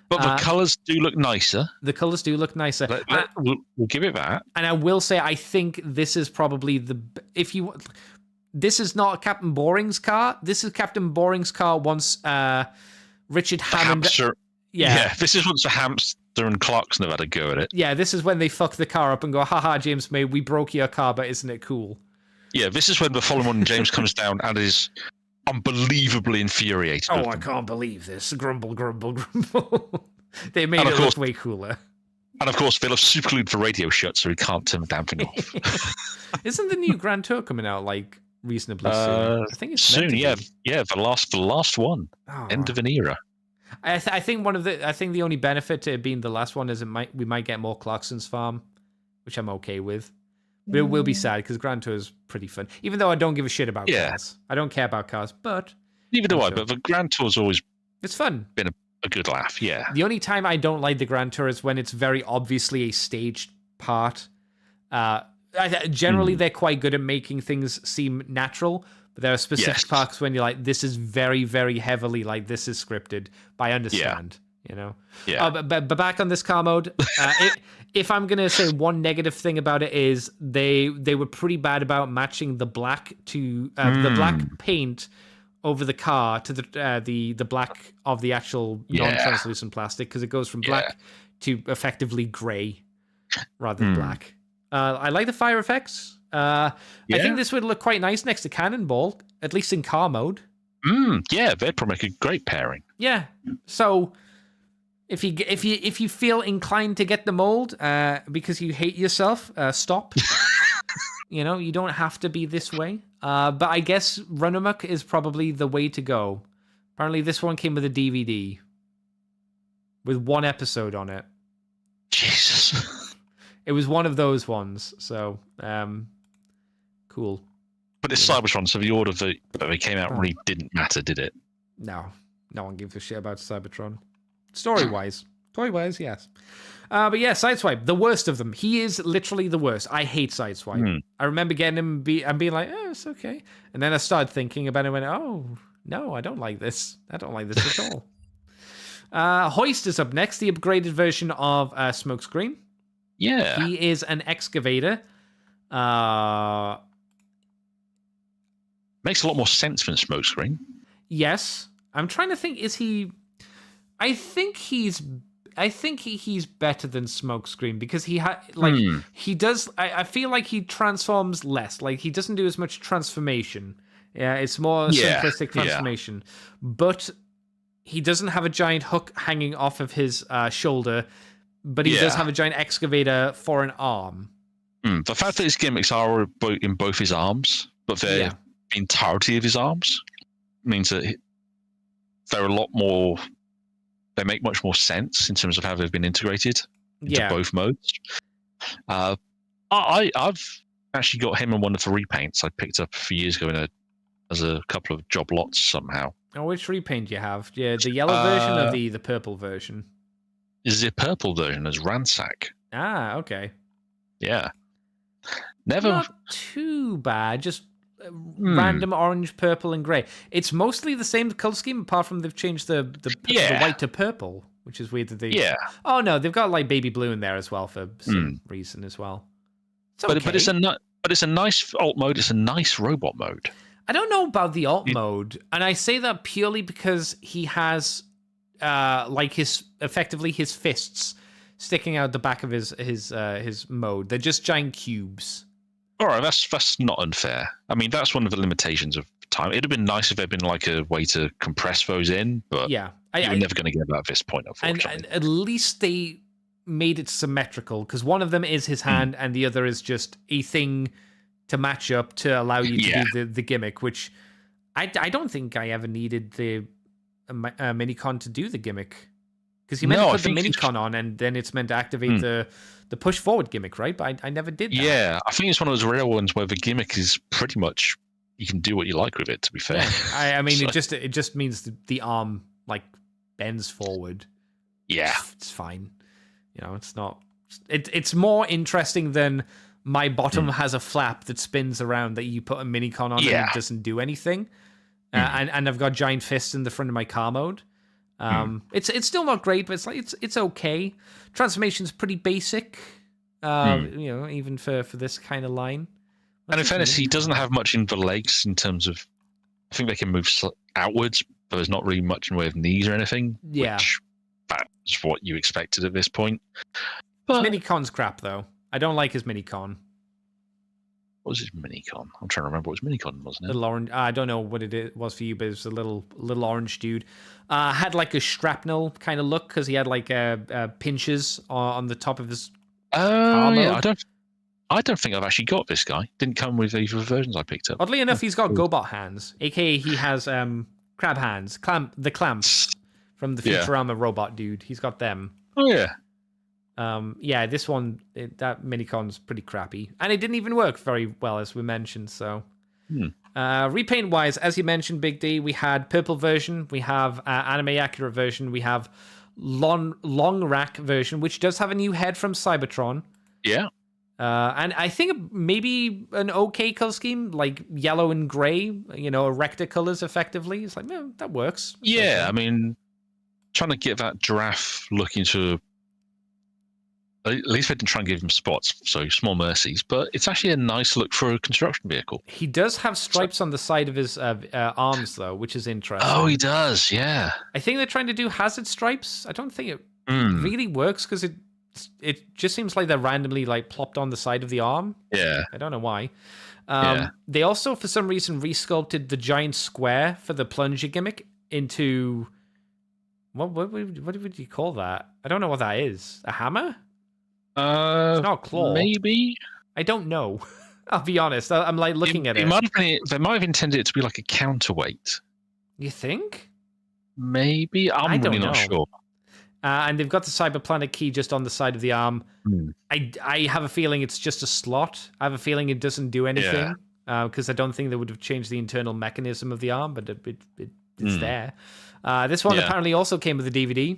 But the colours do look nicer. The colours do look nicer. We'll give it that. And I will say, I think this is probably this is not Captain Boring's car. This is Captain Boring's car once... Richard Hammond. Yeah, this is once a hamster and Clarkson have had a go at it. Yeah, this is when they fuck the car up and go, haha, James May, we broke your car, but isn't it cool? Yeah, this is when the following one, James comes down and is unbelievably infuriated. Oh, I can't believe this. Grumble, grumble, grumble. They made it look way cooler. And of course, they'll have superglued the radio shut so he can't turn the damn thing off. Isn't the new Grand Tour coming out, like, reasonably soon? I think it's soon. Yeah, the last one. End of an era. I think the only benefit to it being the last one is we might get more Clarkson's Farm, which I'm okay with. But it will be sad because Grand Tour is pretty fun. Even though I don't give a shit about cars, I don't care about cars. But neither do I. But the Grand Tour's always fun. Been a good laugh. Yeah. The only time I don't like the Grand Tour is when it's very obviously a staged part. Generally, they're quite good at making things seem natural, but there are specific parts when you're like, this is very, very heavily like this is scripted. But I understand. You know. Yeah. But back on this car mode, if I'm gonna say one negative thing about it is they were pretty bad about matching the black to the black paint over the car to the black of the actual non-translucent plastic, because it goes from black to effectively gray rather than black. I like the fire effects. I think this would look quite nice next to Cannonball, at least in car mode. Yeah, they'd probably make a great pairing. Yeah. So if you feel inclined to get the mold because you hate yourself, stop. You don't have to be this way. But I guess Run Amok is probably the way to go. Apparently, this one came with a DVD with 1 episode on it. Jesus. It was one of those ones. So, cool. But it's Cybertron, so the order that they came out really didn't matter, did it? No one gives a shit about Cybertron. Story-wise. Toy-wise, yes. But yeah, Sideswipe, the worst of them. He is literally the worst. I hate Sideswipe. I remember getting him and being like, it's okay. And then I started thinking about it and went, oh, no, I don't like this. I don't like this at all. Hoist is up next, the upgraded version of Smokescreen. Yeah. He is an excavator. Makes a lot more sense than Smokescreen. Yes. I'm trying to think, is he... I think he's better than Smokescreen because he does. I feel like he transforms less. Like he doesn't do as much transformation. Yeah, it's more simplistic transformation. But he doesn't have a giant hook hanging off of his shoulder. But he does have a giant excavator for an arm. The fact that his gimmicks are in both his arms, but they're the entirety of his arms, means that they're a lot more. They make much more sense in terms of how they've been integrated into both modes. I've actually got him in one of the repaints I picked up a few years ago as a couple of job lots somehow. Oh, which repaint do you have? Yeah, the yellow version or the purple version? Is the purple version as Ransack? Ah, okay. Yeah. Never. Not too bad. Just random orange, purple, and grey. It's mostly the same color scheme, apart from they've changed the white to purple, which is weird that they. Yeah. Oh no, they've got like baby blue in there as well for some reason as well. It's okay. But it's a nice alt mode. It's a nice robot mode. I don't know about the alt mode, and I say that purely because he has effectively his fists sticking out the back of his mode. They're just giant cubes. All right, that's not unfair. I mean, that's one of the limitations of time. It'd have been nice if there'd been like a way to compress those in, but you're never going to get that at this point, unfortunately. And at least they made it symmetrical, because one of them is his hand and the other is just a thing to match up to allow you to do the gimmick, which I don't think I ever needed the Minicon to do the gimmick. Because you meant to put the Minicon on, and then it's meant to activate the push forward gimmick, right? But I never did that. Yeah, I think it's one of those rare ones where the gimmick is pretty much you can do what you like with it. To be fair, I mean, it just means the arm like bends forward. Yeah, it's fine. It's not. It's more interesting than my bottom has a flap that spins around that you put a Minicon on and it doesn't do anything. And I've got giant fists in the front of my car mode. It's still not great, but it's okay. Transformation's pretty basic, even for this kind of line. And in fairness, he doesn't have much in the legs in terms of. I think they can move outwards, but there's not really much in the way of knees or anything. Yeah, which that's what you expected at this point. But Minicon's crap, though. I don't like his Minicon. What was his Minicon? I'm trying to remember what his Minicon was. Little orange. I don't know what it was for you, but it was a little orange dude. Had like a shrapnel kind of look because he had like pinches on the top of his. Oh yeah, I don't think I've actually got this guy. Didn't come with either of the versions I picked up. Oddly enough, he's got GoBot hands, aka he has crab hands, the clamps from the Futurama robot dude. He's got them. Oh yeah. This one, that Minicon's pretty crappy. And it didn't even work very well, as we mentioned, so... Repaint-wise, as you mentioned, Big D, we had purple version, we have anime accurate version, we have long rack version, which does have a new head from Cybertron. Yeah. And I think maybe an okay color scheme, like yellow and gray, Erector colors, effectively. It's like, that works. Yeah, okay. I mean... trying to get that giraffe look into. At least they didn't try and give him spots, so small mercies. But it's actually a nice look for a construction vehicle. He does have stripes on the side of his arms, though, which is interesting. Oh, he does, yeah. I think they're trying to do hazard stripes. I don't think it really works because it just seems like they're randomly like plopped on the side of the arm. Yeah. I don't know why. Yeah. They also, for some reason, resculpted the giant square for the plunger gimmick into... What would you call that? I don't know what that is. A hammer? It's not a claw. Maybe. I don't know. I'll be honest. I'm like looking at it. They might have intended it to be like a counterweight. You think? Maybe. I'm really not sure. And they've got the Cyberplanet key just on the side of the arm. I have a feeling it's just a slot. I have a feeling it doesn't do anything because I don't think they would have changed the internal mechanism of the arm, but it's there. This one apparently also came with a DVD.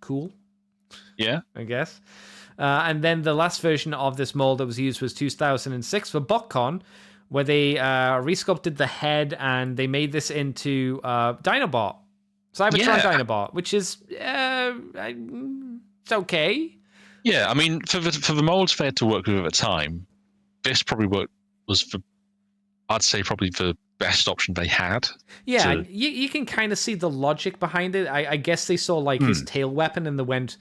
Cool. Yeah. I guess. And then the last version of this mold that was used was 2006 for BotCon, where they resculpted the head and they made this into Dinobot. Cybertron Dinobot, which is it's okay. Yeah, I mean, for the molds they had to work with at the time, this probably I'd say probably the best option they had. Yeah, you can kind of see the logic behind it. I guess they saw like his tail weapon and they went,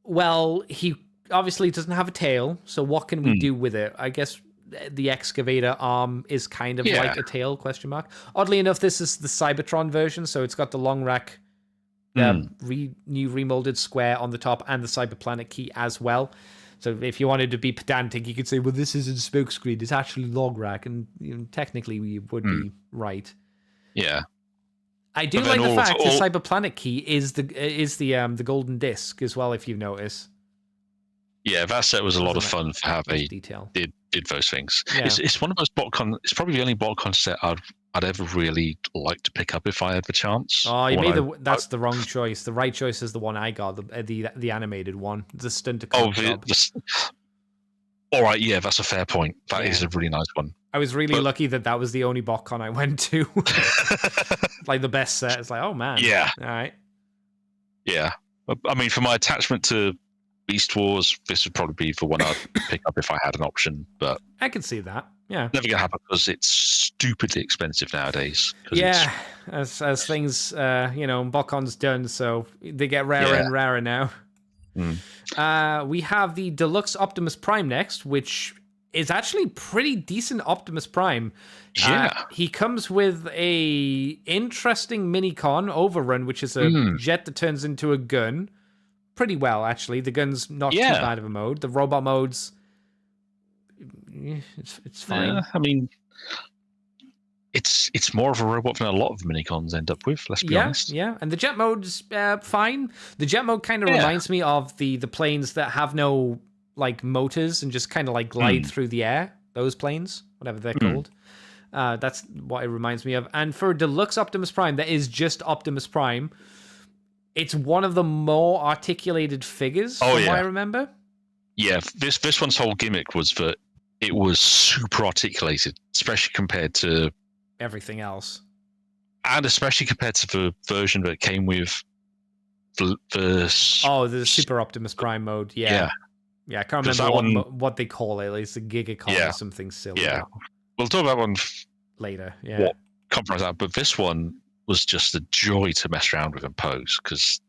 well, he obviously doesn't have a tail, so what can we do with it? I guess the excavator arm is kind of like a tail, ? Oddly enough, this is the Cybertron version, so it's got the long rack, new remolded square on the top, and the Cyberplanet key as well. So if you wanted to be pedantic, you could say, well, this isn't smokescreen, it's actually long rack, and technically we would be right. Yeah. I do like the fact the Cyberplanet key is the golden disc as well, if you notice. Yeah, that set was a lot of fun for how they did those things. Yeah. It's one of those BotCon. It's probably the only BotCon set I'd ever really like to pick up if I had the chance. Oh, that's the wrong choice. The right choice is the one I got, the animated one, the Stunticon job. All right, yeah, that's a fair point. That is a really nice one. I was really lucky that was the only BotCon I went to. Like the best set. It's like, oh man. Yeah. All right. Yeah. I mean, for my attachment to Beast Wars, this would probably be the one I'd pick up if I had an option, but I can see that. Yeah. Never gonna happen because it's stupidly expensive nowadays. Yeah, as things BotCon's done, so they get rarer and rarer now. We have the Deluxe Optimus Prime next, which is actually pretty decent Optimus Prime. Yeah. He comes with a interesting mini-con Overrun, which is a jet that turns into a gun. Pretty well, actually. The gun's not too bad of a mode. The robot mode's it's fine. I mean, it's more of a robot than a lot of minicons end up with. Let's be honest. Yeah, and the jet mode's fine. The jet mode kind of reminds me of the planes that have no like motors and just kind of like glide through the air. Those planes, whatever they're called. That's what it reminds me of. And for Deluxe Optimus Prime, that is just Optimus Prime. It's one of the more articulated figures, from what I remember. Yeah, this one's whole gimmick was that it was super articulated, especially compared to everything else. And especially compared to the version that came with the Super Optimus Prime mode. Yeah, I can't remember what they call it. It's a Gigacon or something silly. Yeah, we'll talk about one later. Yeah, what compromise that, but this one was just a joy to mess around with and pose because.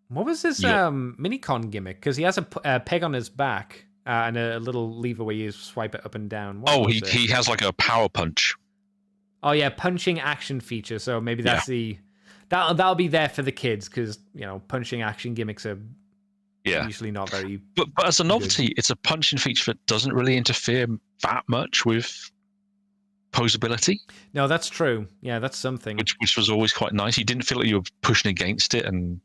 What was his minicon gimmick? Because he has a peg on his back and a little lever where you swipe it up and down. He has like a power punch. Oh yeah, punching action feature. So maybe that's that'll be there for the kids because punching action gimmicks are usually not very. But as a novelty, it's a punching feature that doesn't really interfere that much with posability. No, that's true. Yeah, that's something. Which was always quite nice. You didn't feel like you were pushing against it and.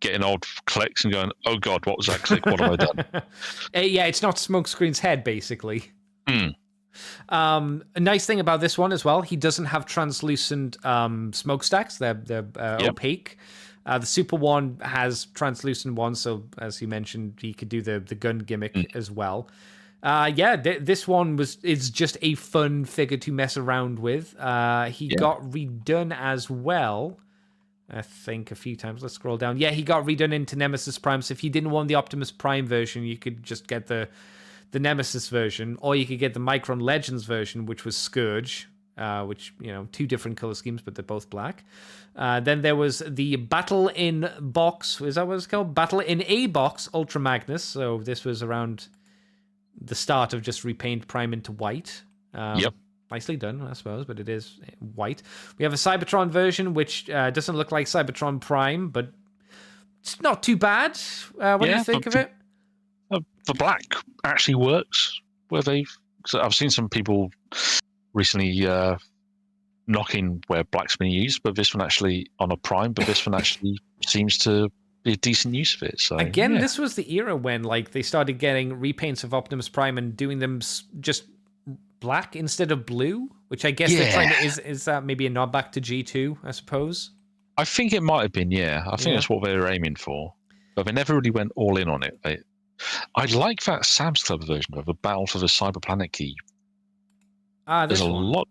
Getting odd clicks and going, oh God, what was that click? What have I done? It's not Smokescreen's head, basically. A nice thing about this one as well, he doesn't have translucent smokestacks. They're opaque. The Super one has translucent ones, so as you mentioned, he could do the gun gimmick as well. This one is just a fun figure to mess around with. He got redone as well, I think, a few times. Let's scroll down. Yeah, he got redone into Nemesis Prime. So if you didn't want the Optimus Prime version, you could just get the Nemesis version, or you could get the Micron Legends version, which was Scourge, which, two different color schemes, but they're both black. Then there was the Battle in Box. Is that what it's called? Battle in a Box Ultra Magnus. So this was around the start of just repaint Prime into white. Yep. Nicely done, I suppose, but it is white. We have a Cybertron version, which doesn't look like Cybertron Prime, but it's not too bad. What do you think of it? The black actually works. So I've seen some people recently knocking where black's been used, but this one actually on a Prime, but this one actually seems to be a decent use of it. So again, this was the era when they started getting repaints of Optimus Prime and doing them just black instead of blue, which I guess they're trying to, is that maybe a nod back to G2, I suppose? I think it might have been, I think that's what they were aiming for, but they never really went all in on it. I like that Sam's Club version of a Battle for the Cyber Planet key. There's a lot.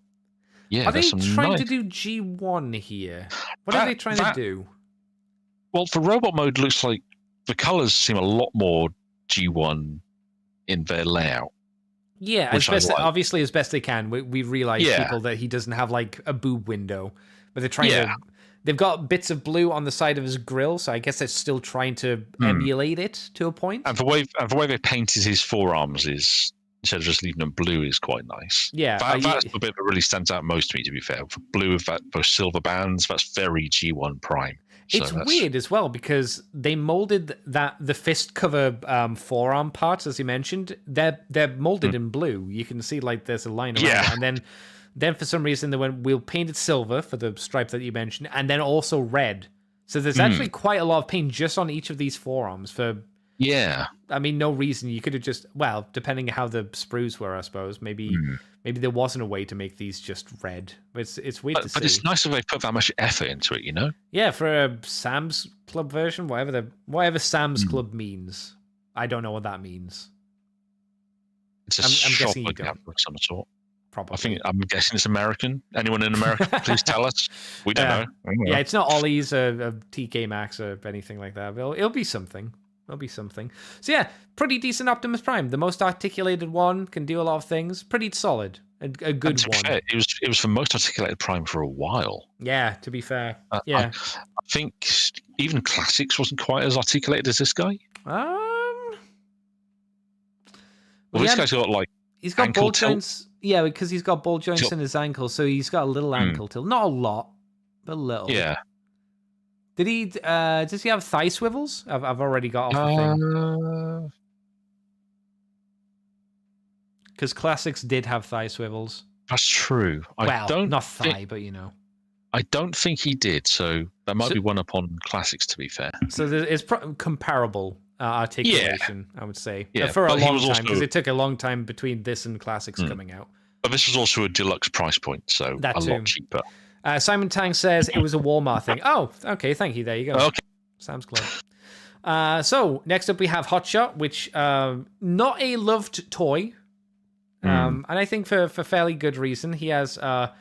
Yeah, are they trying to do G1 here? What are they trying to do? Well, for robot mode, looks like the colors seem a lot more G1 in their layout. Yeah, obviously as best they can. We realize people that he doesn't have a boob window, but they're trying to. They've got bits of blue on the side of his grill, so I guess they're still trying to emulate it to a point. And the way they painted his forearms is, instead of just leaving them blue, is quite nice. Yeah, that's the bit that really stands out most to me. To be fair, for blue with those silver bands, that's very G1 Prime. It's weird as well because they molded the fist cover forearm parts, as you mentioned. They're molded in blue. You can see there's a line around, and then for some reason they went, we'll paint it silver for the stripe that you mentioned, and then also red. So there's actually quite a lot of paint just on each of these forearms for. Yeah. I mean, no reason. You could have just, depending on how the sprues were, I suppose. Maybe there wasn't a way to make these just red. But it's weird to see. But it's nice that they put that much effort into it, Yeah, for a Sam's Club version, whatever Sam's Club means. I don't know what that means. It's I'm guessing you don't. Of some sort. Probably. I'm guessing it's American. Anyone in America, please tell us. We don't know. Yeah, it's not Ollie's a TK Maxx or anything like that. But it'll be something. There'll be something. So yeah, pretty decent Optimus Prime. The most articulated one, can do a lot of things. Pretty solid. A good one. Fair, it was the most articulated Prime for a while. Yeah, to be fair. I think even Classics wasn't quite as articulated as this guy. This guy's got he's got ball joints. Yeah, because he's got ball joints in his ankle, so he's got a little ankle tilt. Not a lot, but a little. Yeah. Did he? Does he have thigh swivels? I've already got off the thing. Because Classics did have thigh swivels. That's true. Not thigh, but I don't think he did. So that might be one up on Classics, to be fair. So it's comparable articulation, I would say, yeah, for a long time, because it took a long time between this and Classics coming out. But this was also a deluxe price point, so lot cheaper. Simon Tang says it was a Walmart thing. Oh, okay, thank you. There you go. Okay. Sam's Club. So next up we have Hotshot, which not a loved toy, and I think for fairly good reason. He has the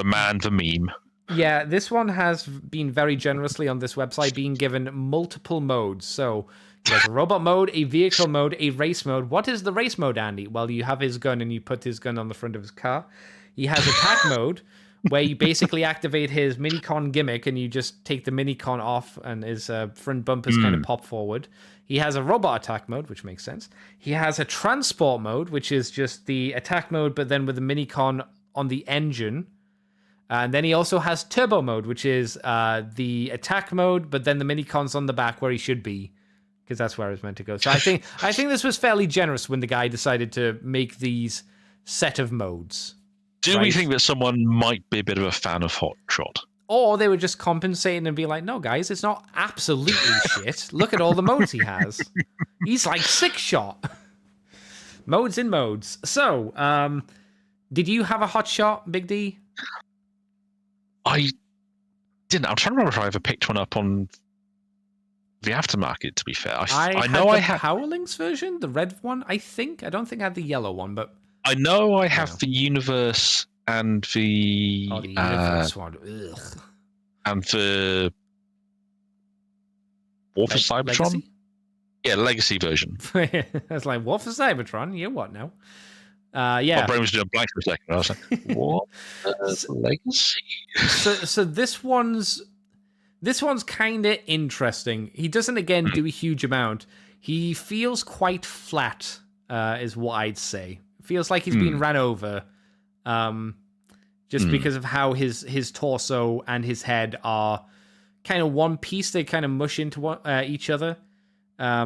man, the meme. Yeah, this one has been very generously on this website being given multiple modes. So he has a robot mode, a vehicle mode, a race mode. What is the race mode, Andy? Well, you have his gun and you put his gun on the front of his car. He has attack mode, where you basically activate his minicon gimmick and you just take the minicon off and his front bumpers kind of pop forward. He has a robot attack mode, which makes sense. He has a transport mode, which is just the attack mode, but then with the minicon on the engine. And then he also has turbo mode, which is the attack mode, but then the minicon's on the back where he should be, because that's where it's meant to go. So I think this was fairly generous when the guy decided to make these set of modes. Do we think that someone might be a bit of a fan of Hotshot? Or they were just compensating and be like, no, guys, it's not absolutely shit. Look at all the modes he has. He's like 6-shot. Modes in modes. So, did you have a Hotshot, Big D? I didn't. I'm trying to remember if I ever picked one up on the aftermarket. To be fair, I know had I the have Power Links version, the red one. I don't think I had the yellow one, but I know I have the Universe and the Universe one. Ugh. and the War for Cybertron. Legacy? Yeah, Legacy version. I was like, War for Cybertron? You what now? Yeah. My brain was doing a blank for a second. I was like, what? Legacy? So this one's kind of interesting. He doesn't again do a huge amount. He feels quite flat, is what I'd say. Feels like he's been ran over, just because of how his torso and his head are kind of one piece. They kind of mush into each other.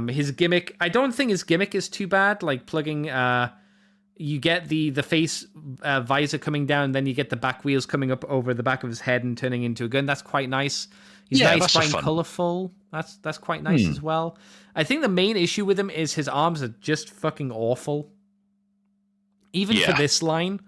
His gimmick, I don't think his gimmick is too bad. Like plugging, you get the face visor coming down, then you get the back wheels coming up over the back of his head and turning into a gun. That's quite nice. He's nice, bright, and colorful. That's quite nice as well. I think the main issue with him is his arms are just fucking awful. Even for this line,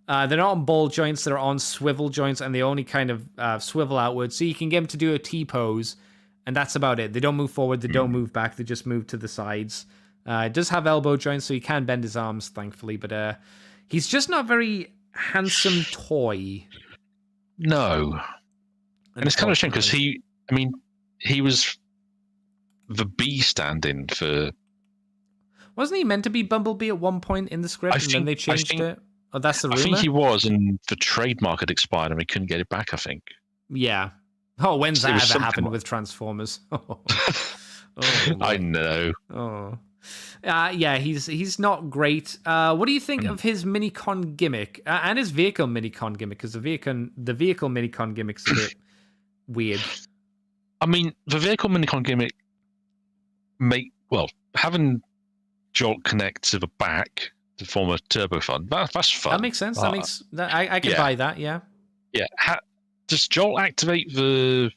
they're not on ball joints; they're on swivel joints, and they only kind of swivel outwards. So you can get him to do a T pose, and that's about it. They don't move forward, they don't move back, they just move to the sides. It does have elbow joints, so he can bend his arms, thankfully. But he's just not a very handsome toy. No. And it's kind of a shame because he was the B stand-in for... Wasn't he meant to be Bumblebee at one point in the script, and then they changed it? Oh, that's the rumor? I think he was, and the trademark had expired, and we couldn't get it back, I think. Yeah. Oh, when's that ever happened with Transformers? Oh, I know. Oh. Yeah, he's not great. What do you think of his Minicon gimmick and his vehicle Minicon gimmick? Because the vehicle Minicon gimmick's a bit weird. I mean, the vehicle Minicon gimmick having Jolt connect to the back to form a turbo fun. That's fun. That makes sense. I can buy that. Yeah. Yeah. Does Jolt activate the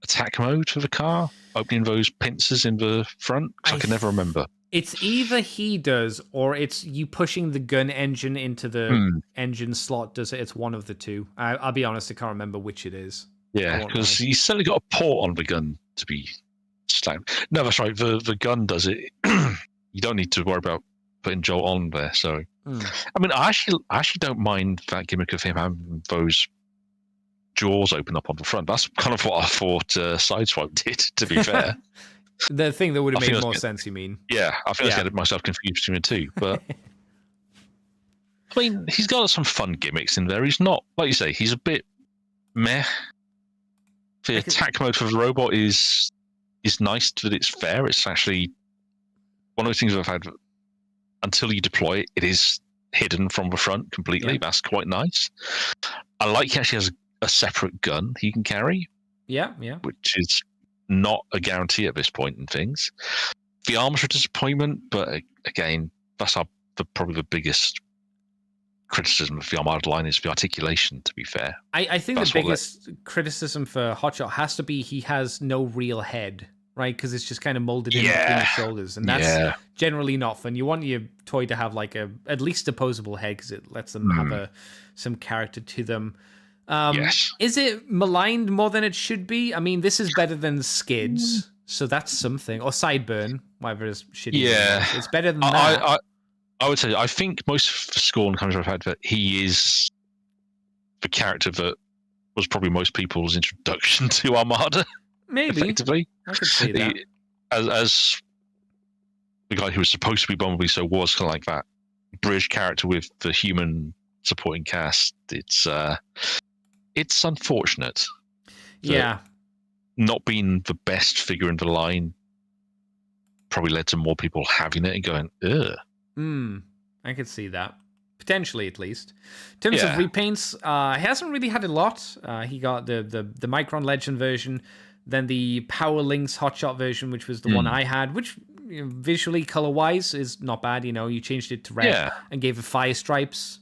attack mode for the car, opening those pincers in the front? I can never remember. It's either he does, or it's you pushing the gun engine into the engine slot. Does it? It's one of the two. I'll be honest, I can't remember which it is. Yeah, because he's certainly got a port on the gun to be slammed. No, that's right. The gun does it. You don't need to worry about putting Jolt on there. So, I mean, I actually don't mind that gimmick of him having those jaws open up on the front. That's kind of what I thought Sideswipe did, to be fair. The thing that would have made more sense, you mean? Yeah, I think I was getting myself confused between the two. But, I mean, he's got some fun gimmicks in there. He's not, like you say, he's a bit meh. The attack mode for the robot is nice that it's fair. It's actually one of those things I've had until you deploy it, it is hidden from the front completely. Yeah. That's quite nice. I like he actually has a separate gun he can carry. Yeah. Which is not a guarantee at this point in things. The arms are a disappointment, but again, that's probably the biggest criticism of the Armada line is the articulation, to be fair. I think the biggest criticism for Hotshot has to be he has no real head, right? Because it's just kind of molded in between his shoulders, and that's generally not fun. You want your toy to have like at least a posable head because it lets them have some character to them. Yes. Is it maligned more than it should be? I mean, this is better than Skids, so that's something. Or Sideburn, whatever is shitty. Yeah. It's better than that. I would say, I think most scorn comes from the fact that he is the character that was probably most people's introduction to Armada. Maybe. Effectively. I could see that. As the guy who was supposed to be Bumblebee, so was kind of like that bridge character with the human supporting cast. It's unfortunate. Yeah. Not being the best figure in the line probably led to more people having it and going, ugh. I could see that. Potentially, at least. In terms of repaints, he hasn't really had a lot. He got the Micron Legend version, then the Power Links Hotshot version, which was the one I had, which visually, color-wise, is not bad. You changed it to red and gave it fire stripes.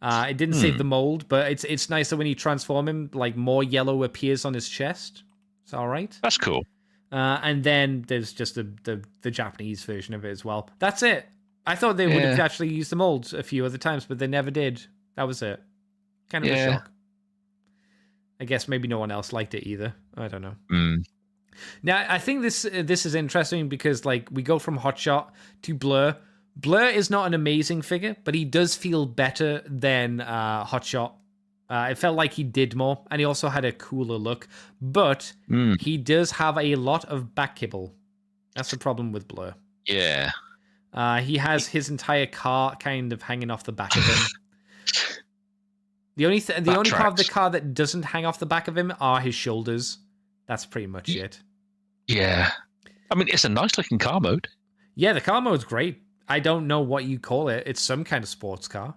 It didn't save the mold, but it's nice that when you transform him, like more yellow appears on his chest. It's all right. That's cool. And then there's just the Japanese version of it as well. That's it. I thought they would have actually used the molds a few other times, but they never did. That was it. Kind of a shock. I guess maybe no one else liked it either. I don't know. Now, I think this is interesting because like we go from Hotshot to Blur. Blur is not an amazing figure, but he does feel better than Hotshot. It felt like he did more, and he also had a cooler look. But he does have a lot of back kibble. That's the problem with Blur. Yeah. He has his entire car kind of hanging off the back of him. The only part of the car that doesn't hang off the back of him are his shoulders. That's pretty much it. Yeah. I mean, it's a nice looking car mode. Yeah, the car mode's great. I don't know what you call it. It's some kind of sports car,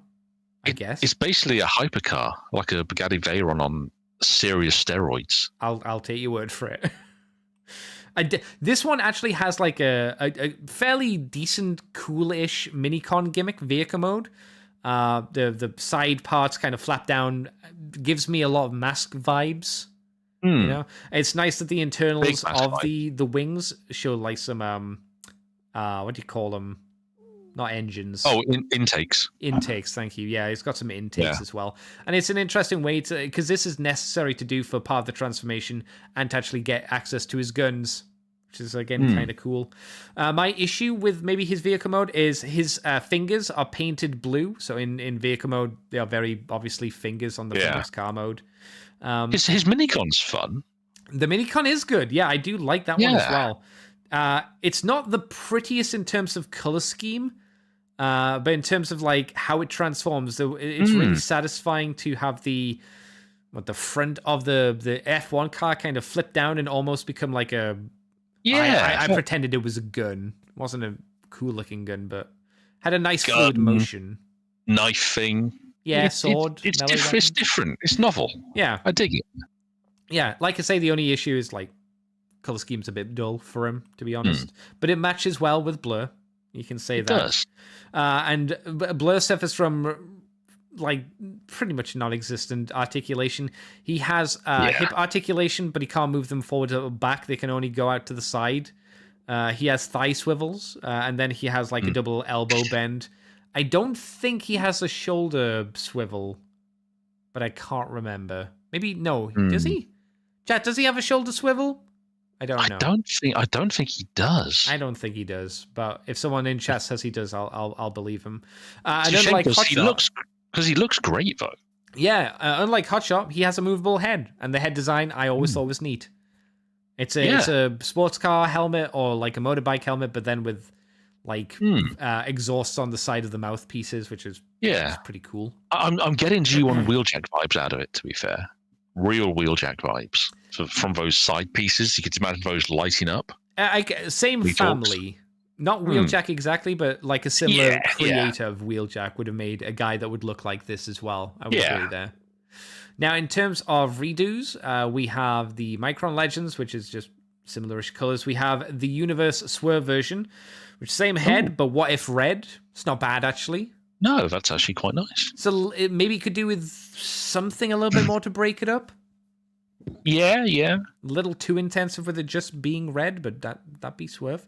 I guess. It's basically a hypercar, like a Bugatti Veyron on serious steroids. I'll take your word for it. This one actually has like a fairly decent, cool-ish minicon gimmick vehicle mode. The side parts kind of flap down, gives me a lot of Mask vibes. You know, it's nice that the internals of the wings show like some what do you call them? Not engines. Oh, intakes. Intakes, thank you. Yeah, it's got some intakes as well. And it's an interesting way to, because this is necessary to do for part of the transformation and to actually get access to his guns, which is, again, kind of cool. My issue with maybe his vehicle mode is his fingers are painted blue. So in vehicle mode, they are very obviously fingers on the Phoenix car mode. His minicon's fun. The minicon is good. Yeah, I do like that one as well. It's not the prettiest in terms of color scheme, but in terms of like how it transforms, it's really satisfying to have the front of the F1 car kind of flip down and almost become like a. Yeah, I pretended it was a gun. It wasn't a cool looking gun, but had a nice fluid motion. Knife thing. Yeah, sword. It's different. It's novel. Yeah, I dig it. Yeah, like I say, the only issue is like color scheme's a bit dull for him, to be honest. But it matches well with Blur. You can say that. It does. And Blur suffers from like pretty much non-existent articulation. He has hip articulation, but he can't move them forward or back. They can only go out to the side. He has thigh swivels, and then he has like a double elbow bend. I don't think he has a shoulder swivel, but I can't remember. Maybe no. Does he? Chat, does he have a shoulder swivel? I don't know. I don't think he does. I don't think he does. But if someone in chat says he does, I'll believe him. And unlike Hotshot, because he looks great though. Yeah, unlike Hotshot, he has a movable head, and the head design I always thought was neat. It's a sports car helmet or like a motorbike helmet, but then with like exhausts on the side of the mouthpieces, which is pretty cool. I'm getting G1 Wheeljack vibes out of it. To be fair, real Wheeljack vibes from those side pieces. You could imagine those lighting up. Same family, not Wheeljack exactly, but like a similar creator of Wheeljack would have made a guy that would look like this as well. I would agree there. Now, in terms of redos, we have the Micron Legends, which is just similarish colors. We have the Universe Swerve version, which same head, but what if red? It's not bad, actually. No, that's actually quite nice. So it maybe could do with something a little bit more to break it up. Yeah. A little too intensive with it just being red, but that'd be Swerve.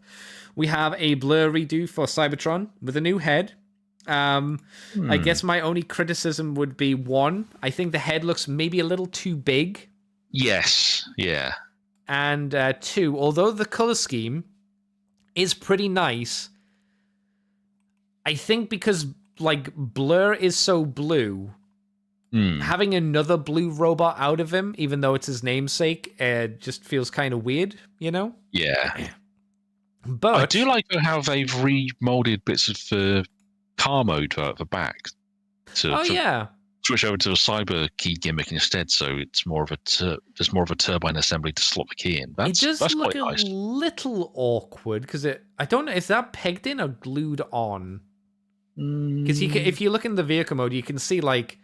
We have a Blur redo for Cybertron with a new head. I guess my only criticism would be, one, I think the head looks maybe a little too big. Yes, yeah. And two, although the color scheme is pretty nice, I think because like Blur is so blue, having another blue robot out of him, even though it's his namesake, just feels kind of weird, you know? Yeah. But I do like how they've remolded bits of the car mode at the back to switch over to a cyber key gimmick instead, so it's more of there's more of a turbine assembly to slot the key in. That's look quite nice. A little awkward because I don't know, is that pegged in or glued on? Because if you look in the vehicle mode, you can see like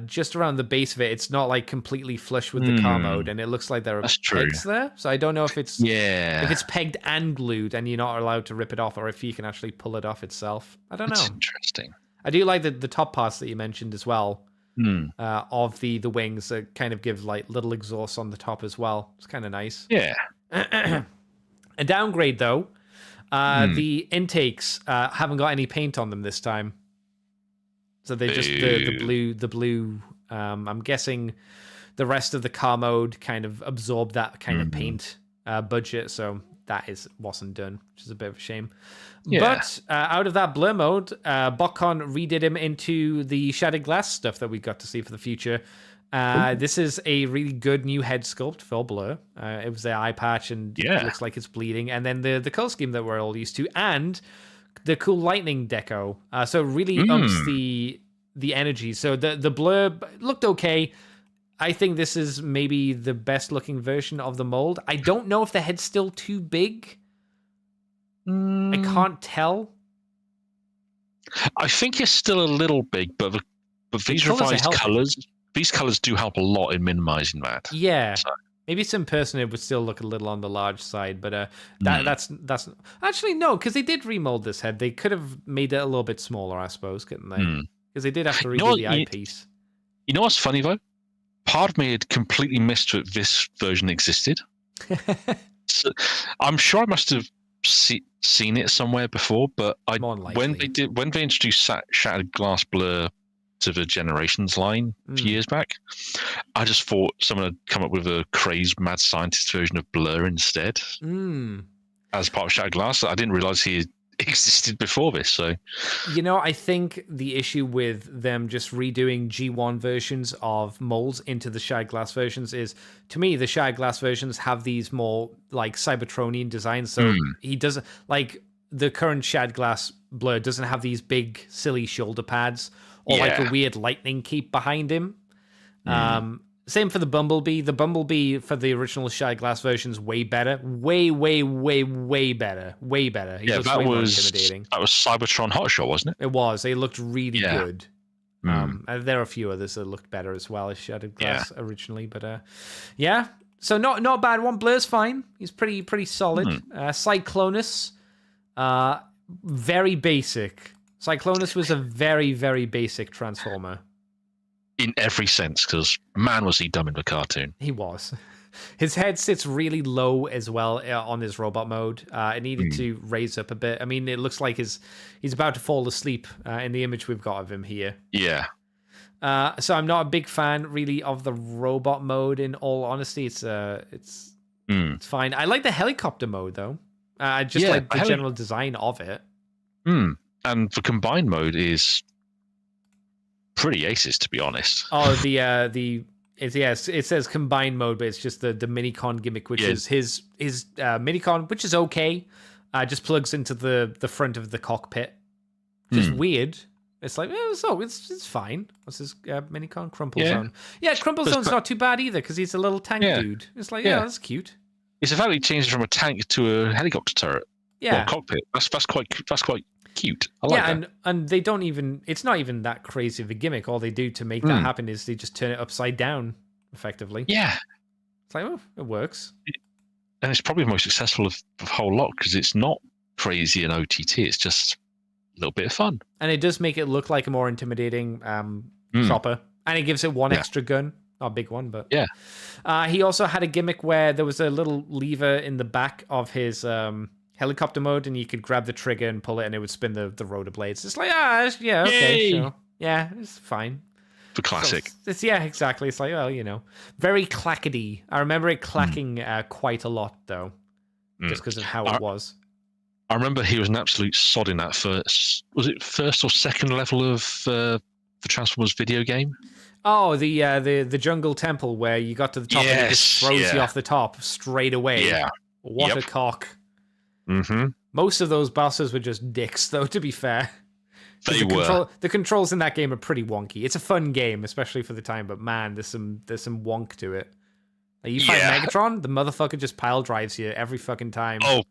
just around the base of it, it's not like completely flush with the car mode, and it looks like there are pegs there. So I don't know if it's pegged and glued, and you're not allowed to rip it off, or if you can actually pull it off itself. I don't know. That's interesting. I do like the top parts that you mentioned as well, of the wings that kind of give like little exhausts on the top as well. It's kind of nice. Yeah. A downgrade though, the intakes haven't got any paint on them this time. So they're just the blue. I'm guessing the rest of the car mode kind of absorbed that kind of paint. budget, so that wasn't done, which is a bit of a shame. Yeah. But out of that Blur mode, BotCon redid him into the Shattered Glass stuff that we got to see for the future. This is a really good new head sculpt for Blur. It was the eye patch, and it looks like it's bleeding. And then the color scheme that we're all used to, and the cool lightning deco. So it really umps the energy. So the Blur looked okay. I think this is maybe the best looking version of the mold. I don't know if the head's still too big. I can't tell. I think it's still a little big, but these revised colors do help a lot in minimizing that. Yeah. So. Maybe some person it would still look a little on the large side, but that's actually no, because they did remold this head. They could have made it a little bit smaller, I suppose, couldn't they? Because they did have to redo the eyepiece. You know what's funny though? Part of me had completely missed that this version existed. So, I'm sure I must have seen it somewhere before, but when they introduced Shattered Glass Blur to the Generations line a few years back, I just thought someone had come up with a crazed mad scientist version of Blur instead as part of Shattered Glass. I didn't realize he existed before this. So, I think the issue with them just redoing G1 versions of molds into the Shattered Glass versions is, to me, the Shattered Glass versions have these more like Cybertronian designs. So he doesn't, like the current Shattered Glass Blur doesn't have these big silly shoulder pads or like a weird lightning cape behind him. Same for the Bumblebee. The Bumblebee for the original Shattered Glass version is way better. Way, way, way, way better. Way better. That was Cybertron Hotshot, wasn't it? It was. They looked really good. And there are a few others that looked better as well as Shattered Glass originally. But so not a bad one. Blur's fine. He's pretty solid. Cyclonus, very basic. Cyclonus was a very, very basic Transformer. In every sense, because man, was he dumb in the cartoon. He was. His head sits really low as well on his robot mode. It needed to raise up a bit. I mean, it looks like he's about to fall asleep in the image we've got of him here. Yeah. So I'm not a big fan, really, of the robot mode, in all honesty. It's fine. I like the helicopter mode, though. I just like the general design of it. And the combined mode is pretty aces, to be honest. Oh, it says combined mode, but it's just the minicon gimmick, which is his minicon, which is okay. Just plugs into the front of the cockpit. Just weird. It's like, it's fine. What's his minicon? Crumple Zone. Yeah, Crumple Zone's not too bad either, because he's a little tank dude. It's like, that's cute. It's a fact he changed from a tank to a helicopter turret. Yeah, cockpit. That's quite cute. I like that. And they don't even, it's not even that crazy of a gimmick. All they do to make that happen is they just turn it upside down, effectively. Yeah. It's like, it works. And it's probably the most successful of the whole lot, because it's not crazy and OTT. It's just a little bit of fun. And it does make it look like a more intimidating chopper. And it gives it one extra gun. Not a big one, but... Yeah. He also had a gimmick where there was a little lever in the back of his... helicopter mode, and you could grab the trigger and pull it, and it would spin the rotor blades. It's like, okay, sure. Yeah, it's fine. The classic. So exactly. It's like, very clackety. I remember it clacking quite a lot, though, just because of how it was. I remember he was an absolute sod in that first or second level of the Transformers video game? Oh, the Jungle Temple, where you got to the top and it just throws you off the top straight away. Yeah. What a cock. Most of those bosses were just dicks, though, to be fair. The controls in that game are pretty wonky. It's a fun game, especially for the time, but man, there's some wonk to it. Like, you fight Megatron, the motherfucker just pile drives you every fucking time. Oh,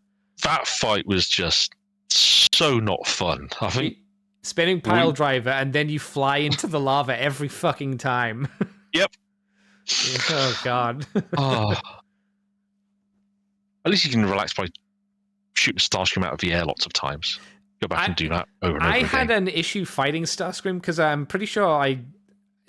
that fight was just so not fun. I think spinning pile driver, and then you fly into the lava every fucking time. Yep. Oh god. At least you can relax by shooting Starscream out of the air lots of times. Go back and do that over and over again. I had an issue fighting Starscream because I'm pretty sure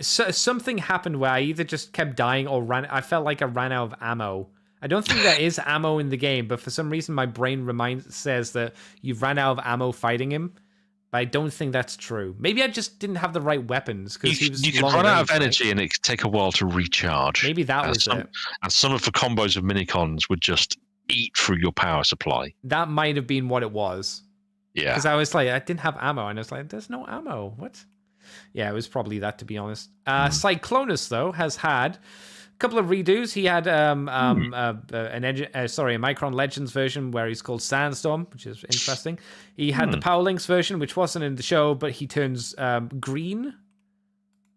something happened where I either just kept dying or I felt like I ran out of ammo. I don't think there is ammo in the game, but for some reason my brain says that you've ran out of ammo fighting him. But I don't think that's true. Maybe I just didn't have the right weapons. You can run out of energy and it could take a while to recharge. Maybe that was it. And some of the combos of minicons would just eat through your power supply. That might have been what it was. Yeah. Because I was like, I didn't have ammo, and I was like, there's no ammo. What? Yeah, it was probably that, to be honest. Cyclonus, though, has had a couple of redos. He had a Micron Legends version where he's called Sandstorm, which is interesting. He had the Power Links version, which wasn't in the show, but he turns green.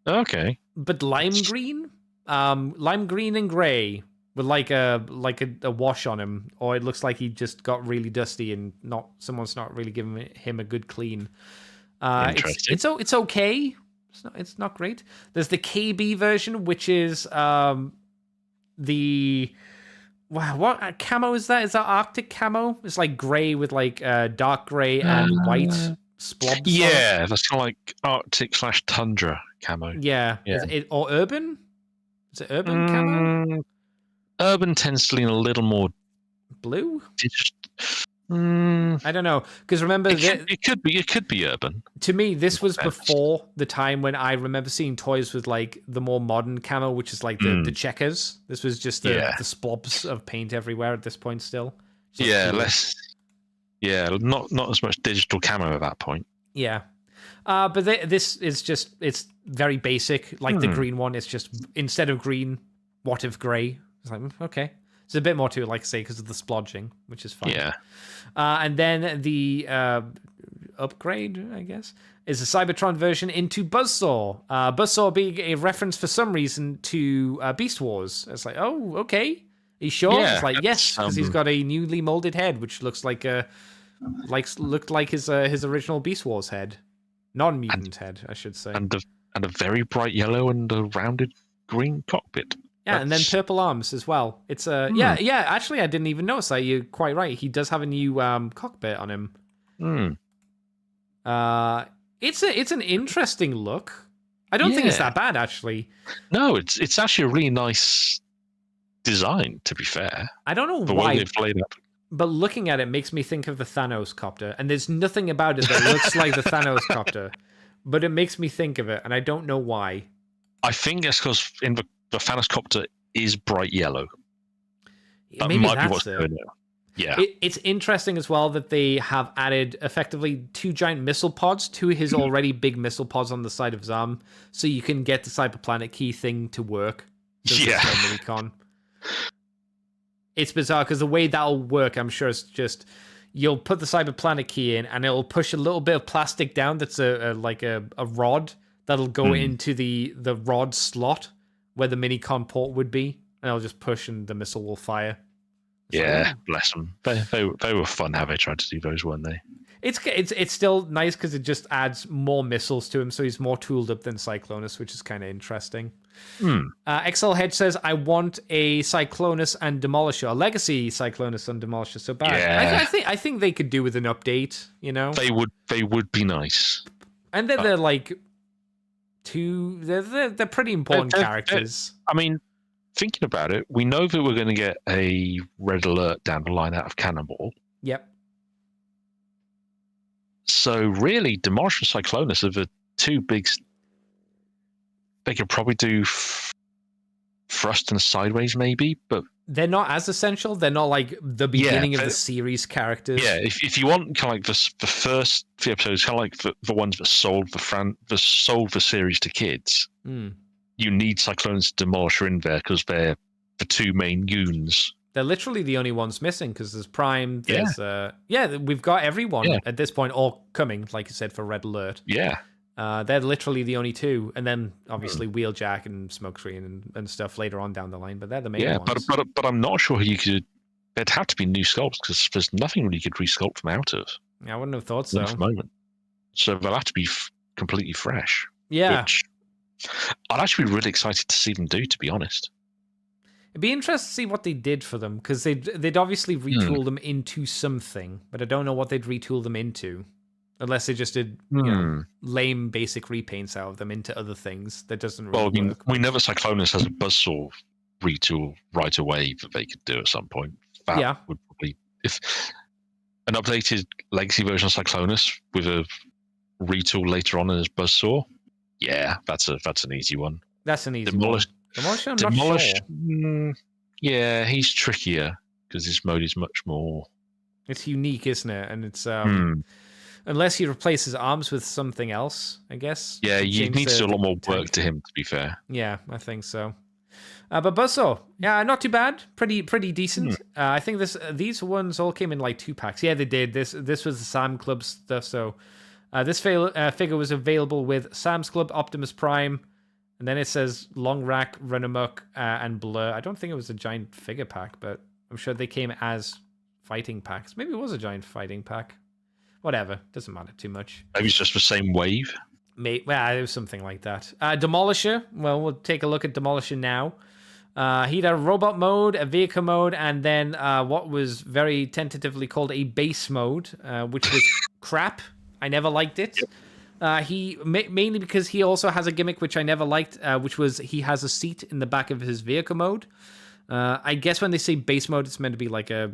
Okay. But lime green and gray with like a wash on him, or it looks like he just got really dusty and someone's not really giving him a good clean. It's okay. It's not great. There's the KB version, which is what camo is that? Is that Arctic camo? It's like gray with like dark gray and white splobs. Yeah, that's kind of like Arctic/tundra camo. Yeah. Or urban? Is it urban camo? Urban tends to lean a little more blue. I don't know, because remember it could be urban. To me, this was before the time when I remember seeing toys with like the more modern camo, which is like the checkers. This was just the splobs of paint everywhere at this point. Still, less. Yeah, not as much digital camo at that point. Yeah, but this is it's very basic. Like the green one, it's just instead of green, what if gray? It's like okay. There's a bit more to it, like I say, because of the splodging, which is fun. Yeah. And then the upgrade, I guess, is a Cybertron version into Buzzsaw. Buzzsaw being a reference for some reason to Beast Wars. It's like, oh, okay. Are you sure? Yeah, it's like, yes, because he's got a newly molded head, which looks like looked like his original Beast Wars head. Non-mutant head, I should say. And a very bright yellow and a rounded green cockpit. Yeah, and then purple arms as well. It's yeah. Actually, I didn't even notice that. You're quite right. He does have a new cockpit on him. It's an interesting look. I don't think it's that bad, actually. No, it's actually a really nice design. To be fair, I don't know the why way they've played up. But looking at it makes me think of the Thanos copter, and there's nothing about it that looks like the Thanos copter, but it makes me think of it, and I don't know why. I think it's because in the Thanos copter is bright yellow. That Maybe might that's be what's it. going on. Yeah. It's interesting as well that they have added effectively 2 giant missile pods to his already big missile pods on the side of his arm, so you can get the Cyberplanet key thing to work. Yeah. Minicon. It's bizarre because the way that'll work, I'm sure, is just you'll put the Cyberplanet key in, and it'll push a little bit of plastic down. That's a rod that'll go into the rod slot where the Minicon port would be, and it'll just push, and the missile will fire. Bless them. They were fun how they tried to do those, weren't they? It's still nice because it just adds more missiles to him, so he's more tooled up than Cyclonus, which is kind of interesting. XL Hedge says, I want a Cyclonus and Demolisher, a Legacy Cyclonus and Demolisher. So bad. Yeah. I think they could do with an update, you know? They would be nice. And then they're like they're pretty important characters. I mean, thinking about it, we know that we're going to get a Red Alert down the line out of Cannonball. Yep. So really, Demolisher and Cyclonus are the two big. They could probably do Thrust and Sideways, maybe, but they're not as essential. They're not like the beginning of the series characters. Yeah, if you want kind of like the first few episodes, kind of like the ones that sold the series to kids, you need Cyclonus and Demolisher in there because they're the two main goons. They're literally the only ones missing because there's Prime. There's we've got everyone at this point, all coming, like you said, for Red Alert. Yeah. They're literally the only two, and then obviously Wheeljack and Smokescreen and stuff later on down the line. But they're the main ones. But I'm not sure you could. There'd have to be new sculpts because there's nothing really you could resculpt them out of. I wouldn't have thought so. At the moment, so they'll have to be completely fresh. Yeah, which I'd actually be really excited to see them do. To be honest, it'd be interesting to see what they did for them because they'd obviously retool them into something, but I don't know what they'd retool them into. Unless they just did lame basic repaints out of them into other things that doesn't really work. We know that Cyclonus has a Buzzsaw retool right away that they could do at some point. That would probably, if an updated legacy version of Cyclonus with a retool later on as Buzzsaw, that's an easy one. That's an easy one. Demolisher, I'm not sure. Yeah, he's trickier because this mode is much more. It's unique, isn't it? And it's unless he replaces arms with something else, I guess. Yeah, you need to do a lot more tank. work to him, to be fair. Yeah, I think so. But Buzzsaw, yeah, not too bad. Pretty decent. I think these ones all came in like 2-packs. Yeah, they did. This was the Sam Club stuff. So this figure was available with Sam's Club, Optimus Prime, and then it says Long Rack, Run Amok, and Blur. I don't think it was a giant figure pack, but I'm sure they came as fighting packs. Maybe it was a giant fighting pack. Whatever, doesn't matter too much. Maybe it's just the same wave. Well, it was something like that. Demolisher. Well, we'll take a look at Demolisher now. He had a robot mode, a vehicle mode, and then what was very tentatively called a base mode, which was crap. I never liked it. He mainly because he also has a gimmick which I never liked, which was he has a seat in the back of his vehicle mode. I guess when they say base mode, it's meant to be like a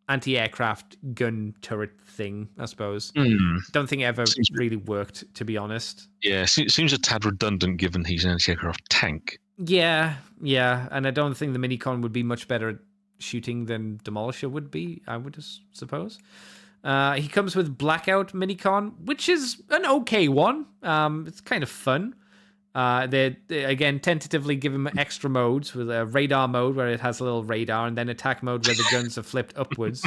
anti-aircraft gun turret thing, I suppose. Don't think it ever really worked, to be honest. Yeah, it seems a tad redundant given he's an anti-aircraft tank. Yeah, and I don't think the Minicon would be much better at shooting than Demolisher would be, I would suppose. He comes with Blackout Minicon, which is an okay one. It's kind of fun. They again tentatively give him extra modes with a radar mode where it has a little radar, and then attack mode where the guns are flipped upwards.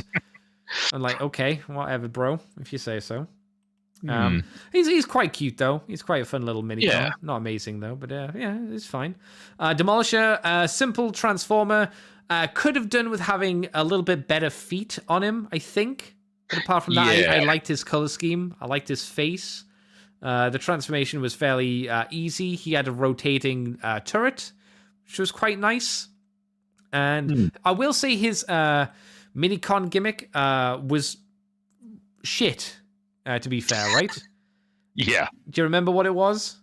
I'm like, okay, whatever, bro, if you say so. He's quite cute though. He's quite a fun little Minicon. Yeah. Not amazing though, but yeah, it's fine. Demolisher, simple transformer. Could have done with having a little bit better feet on him, I think. But apart from that, I liked his color scheme. I liked his face. The transformation was fairly easy. He had a rotating turret, which was quite nice. And I will say his Minicon gimmick was shit, to be fair, right? Yeah. Do you remember what it was?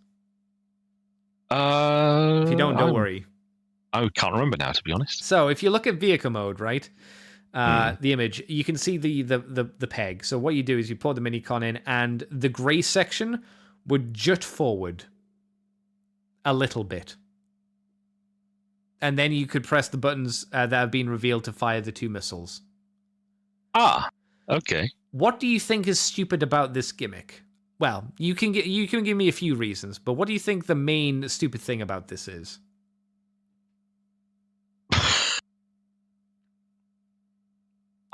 If you don't worry. I can't remember now, to be honest. So if you look at vehicle mode, right? The image, you can see the peg. So what you do is you pour the Minicon in, and the gray section would jut forward a little bit. And then you could press the buttons that have been revealed to fire the 2 missiles. Ah, okay. What do you think is stupid about this gimmick? Well, you can give me a few reasons, but what do you think the main stupid thing about this is?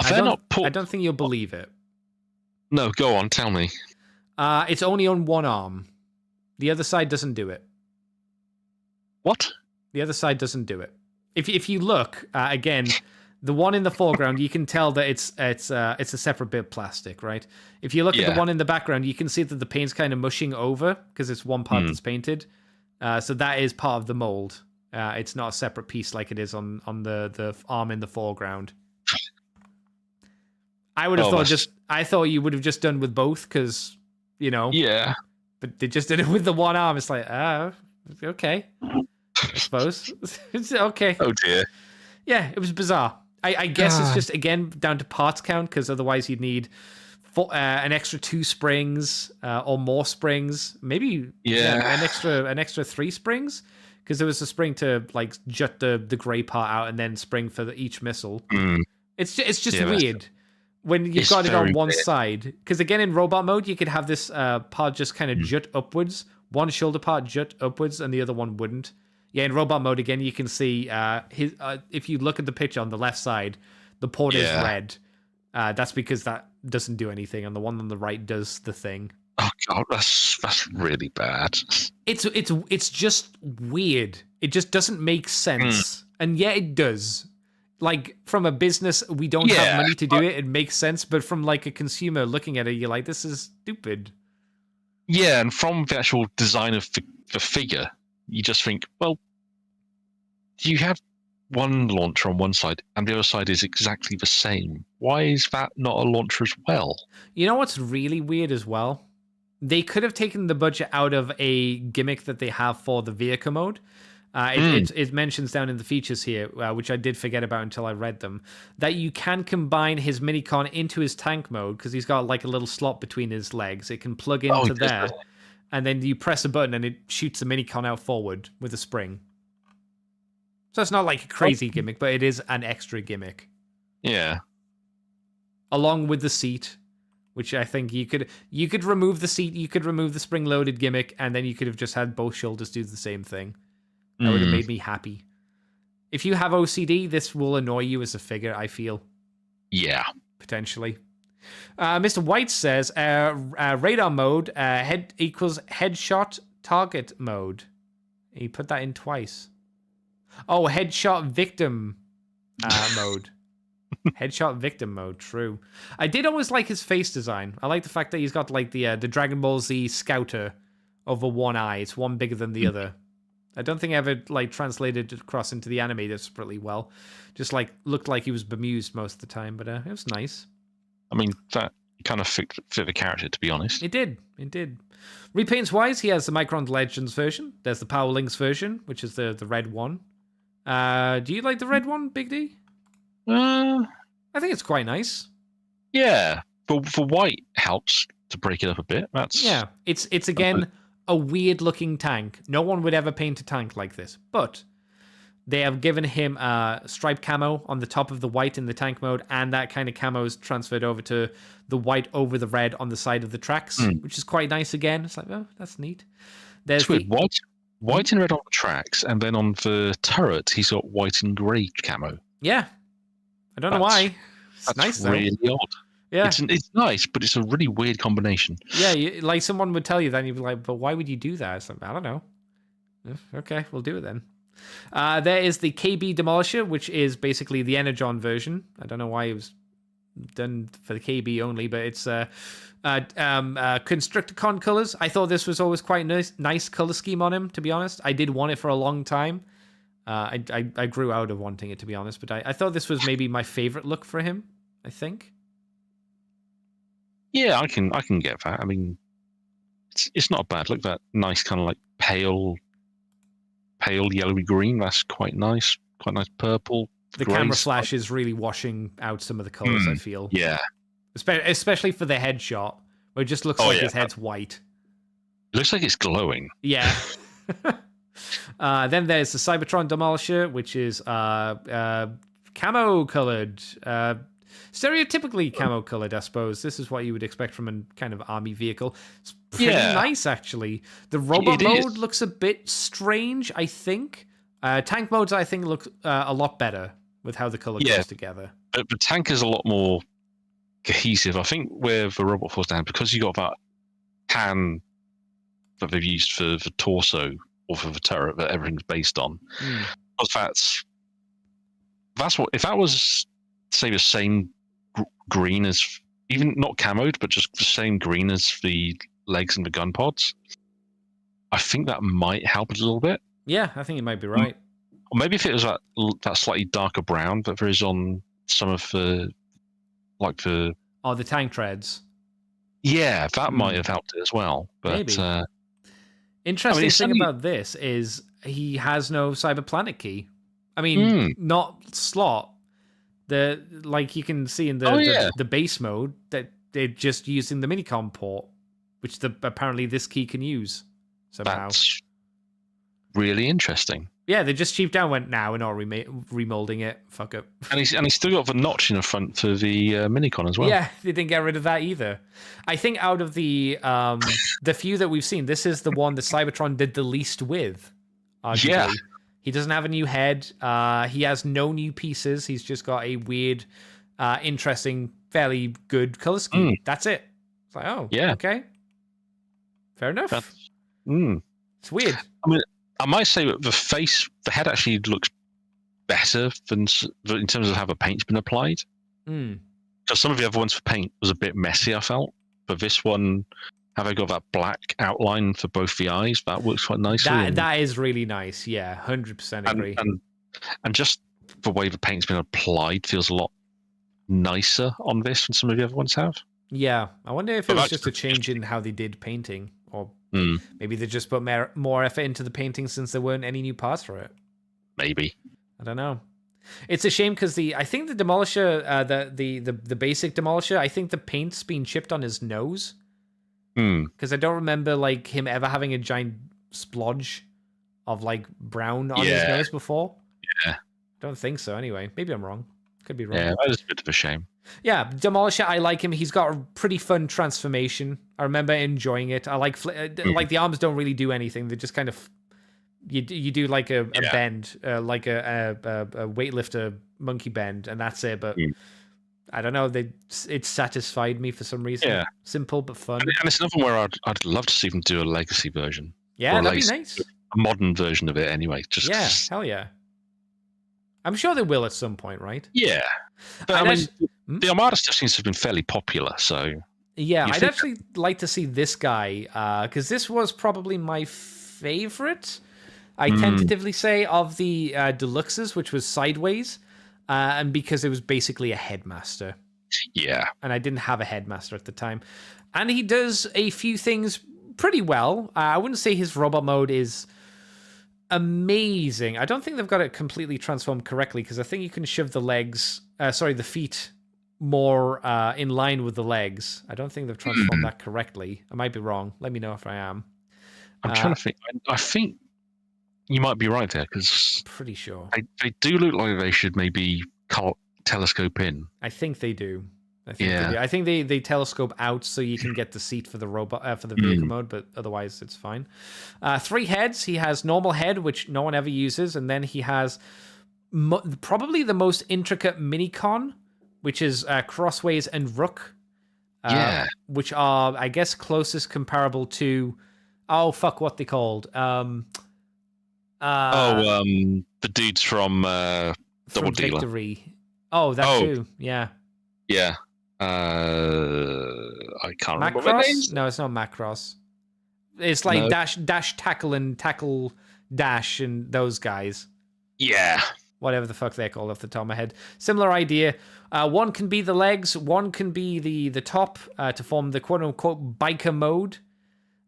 I don't think you'll believe it. No, go on, tell me. It's only on one arm. The other side doesn't do it. What? The other side doesn't do it. If you look again, the one in the foreground, you can tell that it's a separate bit of plastic, right? If you look at the one in the background, you can see that the paint's kind of mushing over because it's one part that's painted. So that is part of the mold. It's not a separate piece like it is on the arm in the foreground. I would have I thought you would have just done with both because, Yeah. But they just did it with the one arm. It's like, okay. I suppose. It's okay. Oh, dear. Yeah, it was bizarre. I guess it's just, again, down to parts count because otherwise you'd need an extra 2 springs or more springs. Maybe an extra 3 springs because there was a spring to like jut the gray part out and then spring for each missile. It's just weird. When you've got it on one side. Because again, in robot mode, you could have this part just kind of jut upwards. One shoulder part jut upwards and the other one wouldn't. Yeah, in robot mode, again, you can see if you look at the picture on the left side, the port is red. That's because that doesn't do anything, and the one on the right does the thing. Oh, God, that's really bad. It's just weird. It just doesn't make sense. And yet it does. Like, from a business, we don't have money to do it. It makes sense. But from, like, a consumer looking at it, you're like, this is stupid. Yeah, and from the actual design of the figure, you just think, well, you have one launcher on one side, and the other side is exactly the same. Why is that not a launcher as well? You know what's really weird as well? They could have taken the budget out of a gimmick that they have for the vehicle mode. It mentions down in the features here, which I did forget about until I read them, that you can combine his Minicon into his tank mode because he's got like a little slot between his legs. It can plug into there, and then you press a button and it shoots the Minicon out forward with a spring. So it's not like a crazy gimmick, but it is an extra gimmick. Yeah. Along with the seat, which I think you could remove the seat, you could remove the spring-loaded gimmick, and then you could have just had both shoulders do the same thing. That would have made me happy. If you have OCD, this will annoy you as a figure, I feel. Yeah. Potentially. Mr. White says, radar mode, head equals headshot target mode. He put that in twice. Oh, headshot victim mode. Headshot victim mode, true. I did always like his face design. I like the fact that he's got like the Dragon Ball Z scouter over one eye. It's one bigger than the other. I don't think I ever like translated across into the anime desperately well. Just like looked like he was bemused most of the time, but it was nice. I mean, that kind of fit the character, to be honest. It did. Repaints wise, he has the Micron Legends version. There's the Power Links version, which is the red one. Do you like the red one, Big D? I think it's quite nice. Yeah, for white helps to break it up a bit. Yeah, it's again a weird looking tank. No one would ever paint a tank like this, but they have given him a striped camo on the top of the white in the tank mode, and that kind of camo is transferred over to the white over the red on the side of the tracks, which is quite nice again. It's like, oh, that's neat. There's weird. White and red on the tracks, and then on the turret, he's got white and grey camo. Yeah. I don't know why. It's nice, though. Really odd. Yeah. It's nice, but it's a really weird combination. Yeah, like someone would tell you that, and you'd be like, but why would you do that? It's like, I don't know. Okay, we'll do it then. There is the KB Demolisher, which is basically the Energon version. I don't know why it was done for the KB only, but it's Constricticon colors. I thought this was always quite nice color scheme on him, to be honest. I did want it for a long time. I grew out of wanting it, to be honest, but I thought this was maybe my favorite look for him, I think. Yeah, I can get that. I mean, it's not a bad look. That nice kind of like pale yellowy green. That's quite nice. Quite nice purple. The camera flash is really washing out some of the colors, I feel. Yeah. Especially for the headshot, where it just looks like his head's white. It looks like it's glowing. Yeah. Then there's the Cybertron Demolisher, which is camo colored. Stereotypically camo colored, I suppose. This is what you would expect from a kind of army vehicle. It's pretty nice, actually. The robot mode looks a bit strange, I think. Tank modes, I think, look a lot better with how the color goes together. But the tank is a lot more cohesive. I think where the robot falls down, because you got that pan that they've used for the torso or for the turret that everything's based on. Because that's what, if that was, say, the same green as, even not camoed, but just the same green as the legs and the gun pods, I think that might help a little bit. Yeah, I think you might be right. Or maybe if it was that slightly darker brown that there is on some of the, like the... Oh, the tank treads. Yeah, that might have helped it as well. But, maybe. Interesting thing about this is he has no Cyber Planet key. I mean, not slot. Like you can see in the base mode that they're just using the Minicom port, which apparently this key can use somehow. That's really interesting. Yeah, they just cheaped down, went, we're not remolding it. Fuck it. And he's still got the notch in the front for the Minicon as well. Yeah, they didn't get rid of that either. I think out of the few that we've seen, this is the one that Cybertron did the least with, arguably. Yeah. He doesn't have a new head. He has no new pieces. He's just got a weird, interesting, fairly good color scheme. That's it. It's like, oh, yeah, okay. Fair enough. It's weird. I mean, I might say that the head actually looks better than in terms of how the paint's been applied. Because some of the other ones for paint was a bit messy, I felt. But this one, how they got that black outline for both the eyes, that works quite nicely. That is really nice. Yeah, 100% agree. And just the way the paint's been applied feels a lot nicer on this than some of the other ones have. Yeah, I wonder if it was just a change in how they did painting, or maybe they just put more effort into the painting since there weren't any new parts for it. Maybe. I don't know. It's a shame because I think the Demolisher, the basic Demolisher, I think the paint's been chipped on his nose. Because I don't remember like him ever having a giant splodge of like brown on his nose before. Yeah. Don't think so. Anyway, maybe I'm wrong. Could be wrong. Yeah, that is a bit of a shame. Yeah, Demolisher, I like him. He's got a pretty fun transformation. I remember enjoying it. I like like the arms don't really do anything. They just kind of you do like a bend, like a weightlifter monkey bend, and that's it. But I don't know. It satisfied me for some reason. Yeah, simple but fun. And it's another one where I'd love to see them do a legacy version. Yeah, that'd be nice. A modern version of it, anyway. Just hell yeah. I'm sure they will at some point, right? Yeah, but I mean, the Armada stuff seems to have been fairly popular. So yeah, I'd actually like to see this guy because this was probably my favorite. I tentatively say of the deluxes, which was Sideways, and because it was basically a headmaster. Yeah, and I didn't have a headmaster at the time, and he does a few things pretty well. I wouldn't say his robot mode is amazing. I don't think they've got it completely transformed correctly because I think you can shove the feet more in line with the legs. I don't think they've transformed that correctly. I might be wrong. Let me know if I am. I'm trying to think. I think you might be right there because pretty sure they do look like they should maybe telescope in. I think they do. I think they telescope out so you can get the seat for the robot for the vehicle mode, but otherwise it's fine. 3 heads. He has normal head, which no one ever uses, and then he has probably the most intricate minicon, which is Crossways and Rook. Which are, I guess, closest comparable to what they called. The dudes from Double Dealer. Victory. Oh, that too. Yeah. Yeah. I can't remember Macross? their names. No, it's not Macross. It's like dash, tackle, and tackle, dash, and those guys. Yeah. Whatever the fuck they're called off the top of my head. Similar idea. One can be the legs, one can be the top to form the quote-unquote biker mode.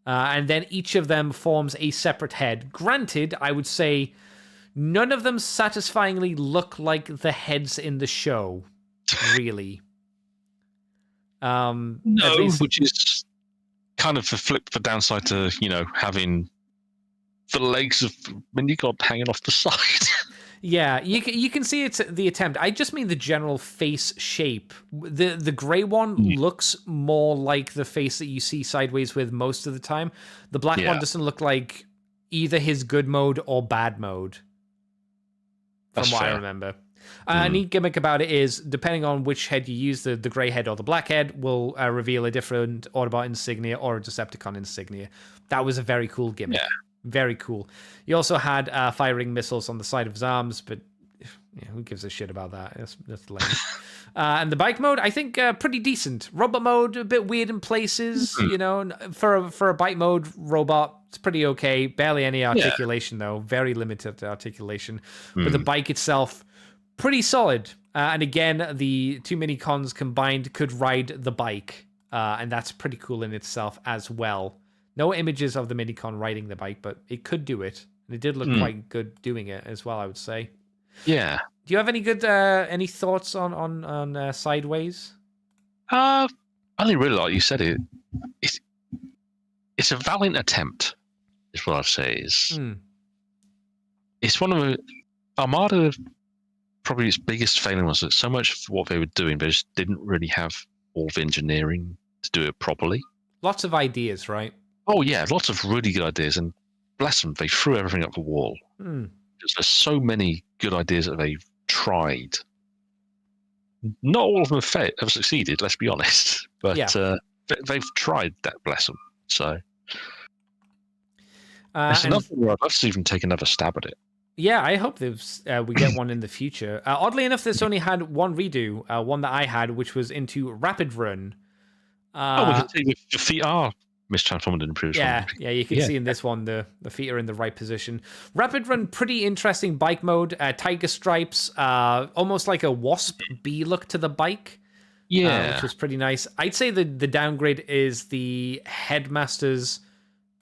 And then each of them forms a separate head. Granted, I would say none of them satisfyingly look like the heads in the show, really. No, which is kind of the downside to, having the legs of Minigod hanging off the side. Yeah, you can see it's the attempt. I just mean the general face shape. The gray one looks more like the face that you see Sideways with most of the time. The black one doesn't look like either his good mode or bad mode, from what I remember. A neat gimmick about it is, depending on which head you use, the gray head or the black head will reveal a different Autobot insignia or a Decepticon insignia. That was a very cool gimmick. Yeah. Very cool. He also had firing missiles on the side of his arms, but who gives a shit about that? That's lame. And the bike mode, I think, pretty decent. Robot mode, a bit weird in places. For a bike mode robot, it's pretty okay. Barely any articulation though. Very limited articulation. But the bike itself, pretty solid. And again, the 2 mini-cons combined could ride the bike, and that's pretty cool in itself as well. No images of the Minicon riding the bike, but it could do it. And it did look quite good doing it as well, I would say. Yeah. Do you have any thoughts on Sideways? I only really like you said it. It's a valiant attempt, is what I'd say. It's one of the Armada. Probably its biggest failing was that so much of what they were doing, they just didn't really have all the engineering to do it properly. Lots of ideas, right? Oh yeah, lots of really good ideas, and bless them, they threw everything up the wall. There's so many good ideas that they've tried. Not all of them have succeeded, let's be honest. But they've tried that, bless them. So it's another where I'd love to even take another stab at it. Yeah, I hope we get one in the future. Oddly enough, this only had one redo, one that I had, which was into Rapid Run. We can see the feet are mistransformed in the previous one. Yeah, you can see in this one the feet are in the right position. Rapid Run, pretty interesting bike mode. Tiger stripes, almost like a Wasp B look to the bike. Yeah, which was pretty nice. I'd say the downgrade is the headmasters,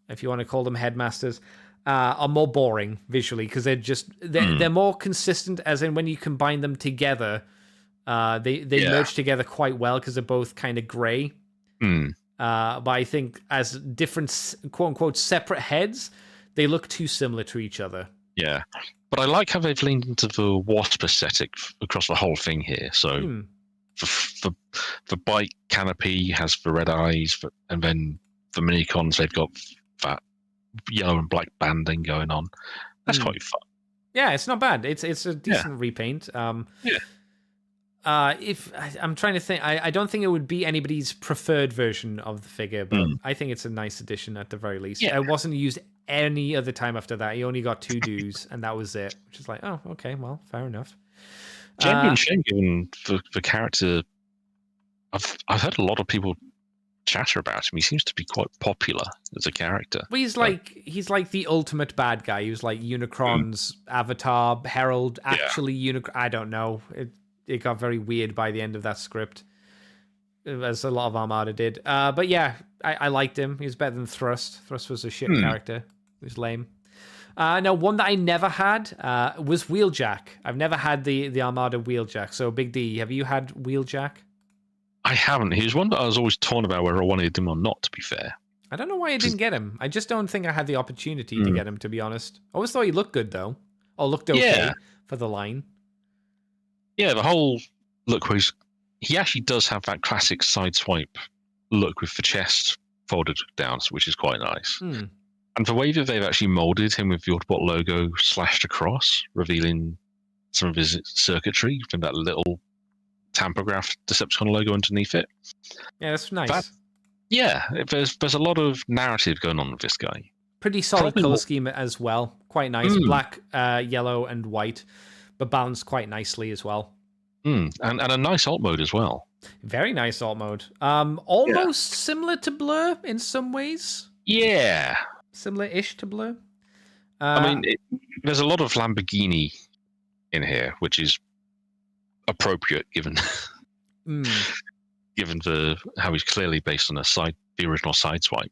if you want to call them headmasters, are more boring visually because they're more consistent. As in, when you combine them together, they merge together quite well because they're both kind of gray. But I think as different quote unquote separate heads, they look too similar to each other. Yeah, But I like how they've leaned into the wasp aesthetic across the whole thing here. So the bike canopy has the red eyes, and then the minicons, they've got that yellow and black banding going on. That's quite fun. Yeah, it's not bad. It's a decent repaint. If I'm trying to think, I don't think it would be anybody's preferred version of the figure, but I think it's a nice addition at the very least. It wasn't used any other time after that. He only got 2 dues, and that was it. Which is like, oh, okay, well, fair enough. Genuine shame, given the character. I've heard a lot of people chatter about him. He seems to be quite popular as a character. Well, he's like the ultimate bad guy. He was like Unicron's avatar, Herald, actually Unicron. I don't know. It got very weird by the end of that script, as a lot of Armada did. But yeah, I liked him. He was better than Thrust. Thrust was a shit character. He was lame. Now, one that I never had was Wheeljack. I've never had the Armada Wheeljack. So, Big D, have you had Wheeljack? I haven't. He was one that I was always torn about whether I wanted him or not, to be fair. I don't know why I didn't get him. I just don't think I had the opportunity to get him, to be honest. I always thought he looked good, though. Or looked okay for the line. Yeah, the whole look where he actually does have that classic sideswipe look with the chest folded down, which is quite nice. And the way that they've actually molded him with the Autobot logo slashed across, revealing some of his circuitry from that little tampograph Decepticon logo underneath it. Yeah, that's nice. There's a lot of narrative going on with this guy. Pretty solid color scheme as well. Quite nice. Black, yellow, and white, but balanced quite nicely as well. And a nice alt mode as well. Very nice alt mode. Almost similar to Blur in some ways. Yeah. Similar-ish to Blur. I mean, there's a lot of Lamborghini in here, which is appropriate given given how he's clearly based on the original Sideswipe.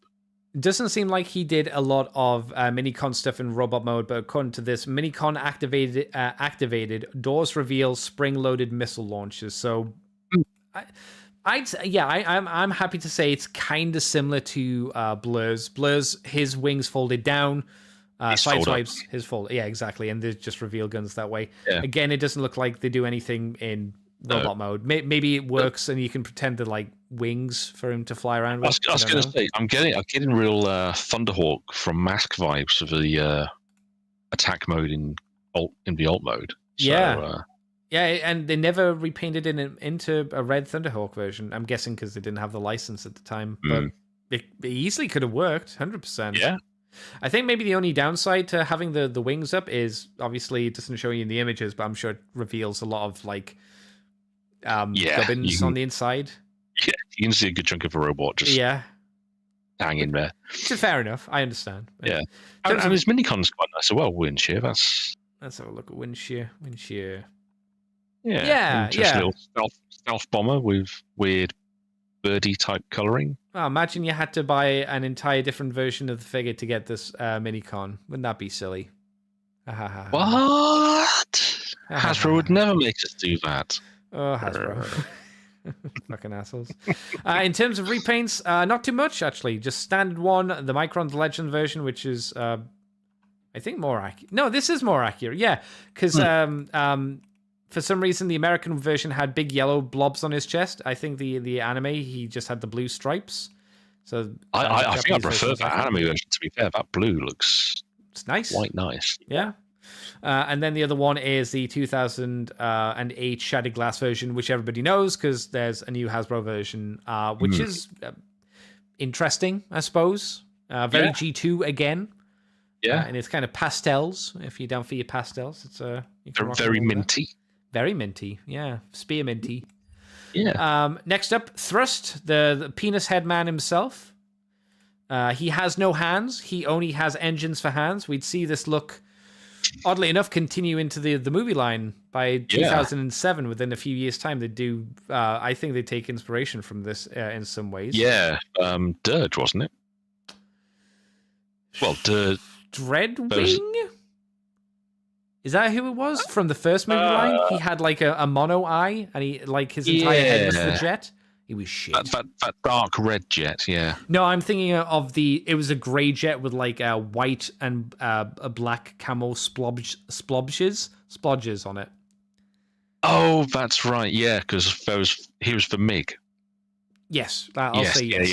It doesn't seem like he did a lot of Minicon stuff in robot mode, but according to this, Minicon activated doors reveal spring-loaded missile launchers. So, I'm happy to say it's kind of similar to Blur's. Blur's, his wings folded down. Sideswipes, his fold. Yeah, exactly. And they just reveal guns that way. Yeah. Again, it doesn't look like they do anything in robot mode. Maybe it works and you can pretend to like wings for him to fly around with. I was going to say, I'm getting real Thunderhawk from Mask vibes of the attack mode in the alt mode. So, yeah, and they never repainted it into a red Thunderhawk version. I'm guessing because they didn't have the license at the time. But it easily could have worked, 100%. Yeah. I think maybe the only downside to having the wings up is obviously it doesn't show you in the images, but I'm sure it reveals a lot of like gubbins on the inside. Yeah, you can see a good chunk of a robot just hanging there. Which is fair enough. I understand. Yeah. And his minicon's quite nice as well, Windshear. Let's have a look at Windshear. Yeah. Just a little stealth bomber with weird birdie type colouring. Well, imagine you had to buy an entire different version of the figure to get this Minicon. Wouldn't that be silly? What? Hasbro would never make us do that. Oh, Hasbro. Fucking assholes. In terms of repaints, not too much, actually. Just standard one, the Micron's Legend version, which is, I think, more accurate. No, this is more accurate, yeah. Because for some reason, the American version had big yellow blobs on his chest. I think the anime, he just had the blue stripes. So I think I prefer that anime version, to be fair. That blue looks nice. Quite nice. Yeah. And then the other one is the 2008 Shattered Glass version, which everybody knows because there's a new Hasbro version, which is interesting, I suppose. Very G2 again. Yeah. And it's kind of pastels. If you're down for your pastels, it's very minty. Very minty, yeah. Spear minty. Yeah. Next up, Thrust, the penis head man himself. He has no hands. He only has engines for hands. We'd see this look, oddly enough, continue into the movie line by 2007. Within a few years' time, they do. I think they take inspiration from this in some ways. Yeah. Dirge, wasn't it? Well, Dreadwing? Is that who it was from the first movie line? He had like a mono eye, and he like his entire head was the jet. He was shit. That dark red jet, yeah. No, I'm thinking of it was a grey jet with like a white and a black camo splodges on it. Oh, that's right, yeah, because he was the MiG. Yes, I'll say yes.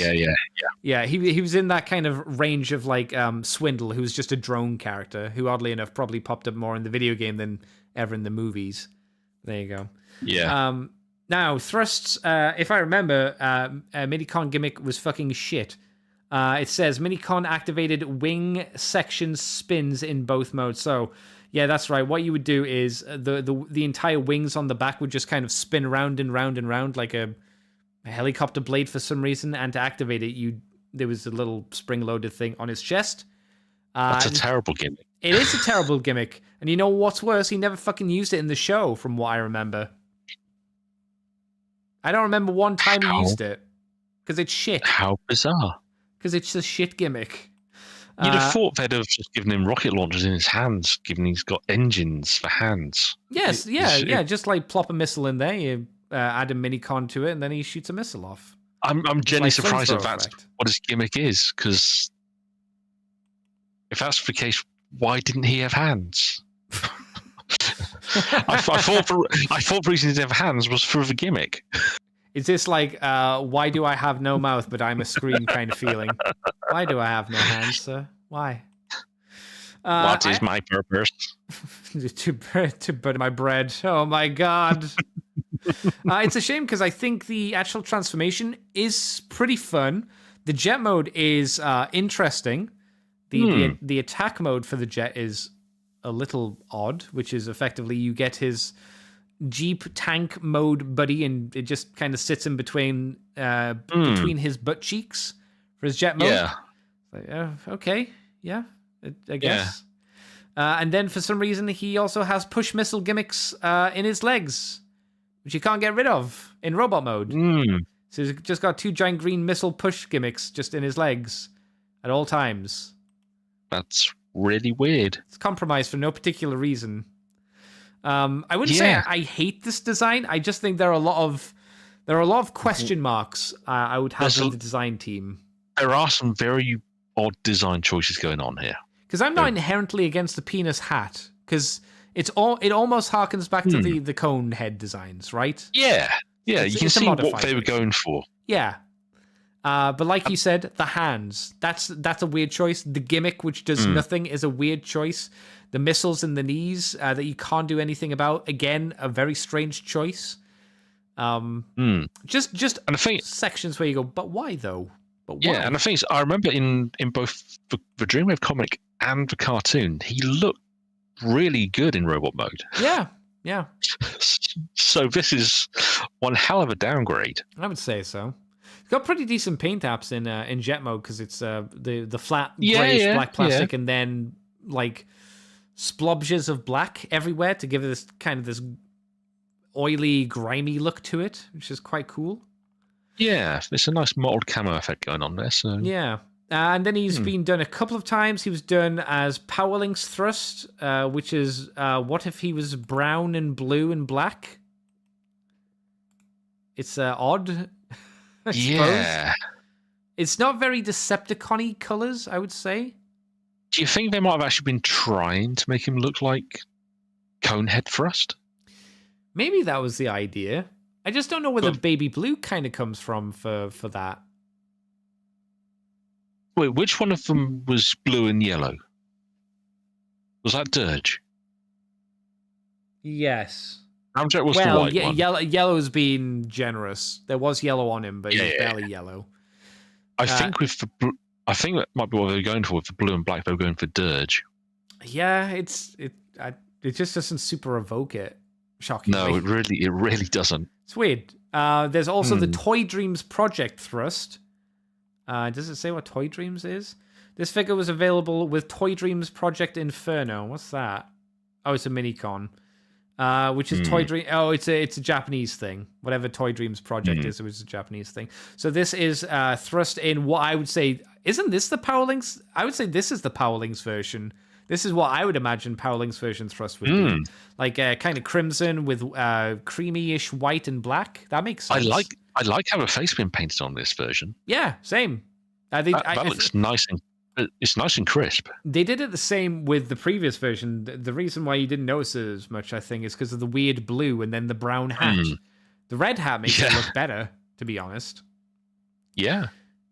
Yeah. He was in that kind of range of like Swindle, who was just a drone character, who oddly enough probably popped up more in the video game than ever in the movies. There you go. Yeah. Now, thrusts, if I remember, Minicon gimmick was fucking shit. It says Minicon activated wing section spins in both modes. So, yeah, that's right. What you would do is the entire wings on the back would just kind of spin round and round and round like a helicopter blade for some reason. And to activate it, there was a little spring-loaded thing on his chest. That's a terrible gimmick. It is a terrible gimmick. And you know what's worse? He never fucking used it in the show, from what I remember. I don't remember one time he used it. Because it's shit. How bizarre. Because it's a shit gimmick. You'd have thought they'd have just given him rocket launchers in his hands, given he's got engines for hands. Yes, yeah. Just like plop a missile in there, you add a minicon to it, and then he shoots a missile off. I'm genuinely surprised if that's what his gimmick is, because if that's the case, why didn't he have hands? I thought the reason he didn't have hands was for the gimmick. Is this like, why do I have no mouth but I'm a screen kind of feeling? Why do I have no hands, sir? Why? What is my purpose? to butter my bread. Oh my god. It's a shame because I think the actual transformation is pretty fun. The jet mode is interesting. The attack mode for the jet is a little odd, which is effectively you get his Jeep tank mode buddy, and it just kind of sits in between his butt cheeks for his jet mode. Yeah. Like, okay. Yeah, I guess. Yeah. And then for some reason, he also has push missile gimmicks in his legs, which you can't get rid of in robot mode. So he's just got 2 giant green missile push gimmicks just in his legs at all times. That's really weird. It's compromised for no particular reason. I wouldn't say I hate this design. I just think there are a lot of question marks I would have for the design team. There are some very odd design choices going on here. Because I'm not inherently against the penis hat, because it almost harkens back to the cone head designs, right? Yeah. Yeah, you can see what they were going for. Yeah. But like you said, the hands, that's a weird choice. The gimmick, which does nothing, is a weird choice. The missiles in the knees that you can't do anything about, again, a very strange choice. Just and I think, sections where you go, but why though? But why? Yeah, and I think I remember in both the Dreamwave comic and the cartoon, he looked really good in robot mode. Yeah. So this is one hell of a downgrade. I would say so. It's got pretty decent paint apps in jet mode because it's the flat grayish black plastic and then like splodges of black everywhere to give it this oily, grimy look to it, which is quite cool. Yeah, it's a nice mottled camo effect going on there. So yeah. And then he's been done a couple of times. He was done as Powerlinks Thrust, which is what if he was brown and blue and black? It's odd, I suppose. It's not very Decepticon-y colours, I would say. Do you think they might have actually been trying to make him look like Conehead Thrust? Maybe that was the idea. I just don't know where the baby blue kind of comes from for that. Wait, which one of them was blue and yellow? Was that Dirge? Yes. Ramjet was the white one. Yellow's been generous. There was yellow on him, but he's barely yellow. I think that might be what they were going for with the blue and black. They were going for Dirge. Yeah, it just doesn't super evoke it. Shockingly. No, it really doesn't. It's weird. There's also the Toy Dreams Project Thrust. Does it say what Toy Dreams is? This figure was available with Toy Dreams Project Inferno. What's that? Oh, it's a minicon. Which is Toy Dream. Oh, it's a Japanese thing. Whatever Toy Dreams Project is, it was a Japanese thing. So this is thrust in what I would say. Isn't this the Powerlinks? I would say this is the Powerlinks version. This is what I would imagine Powerlinks version thrust would be. Like kind of crimson with creamy-ish white and black. That makes sense. I like how a face been painted on this version. Yeah, same. That looks nice and it's nice and crisp. They did it the same with the previous version. The reason why you didn't notice it as much, I think, is because of the weird blue and then the brown hat. The red hat makes it look better, to be honest. Yeah.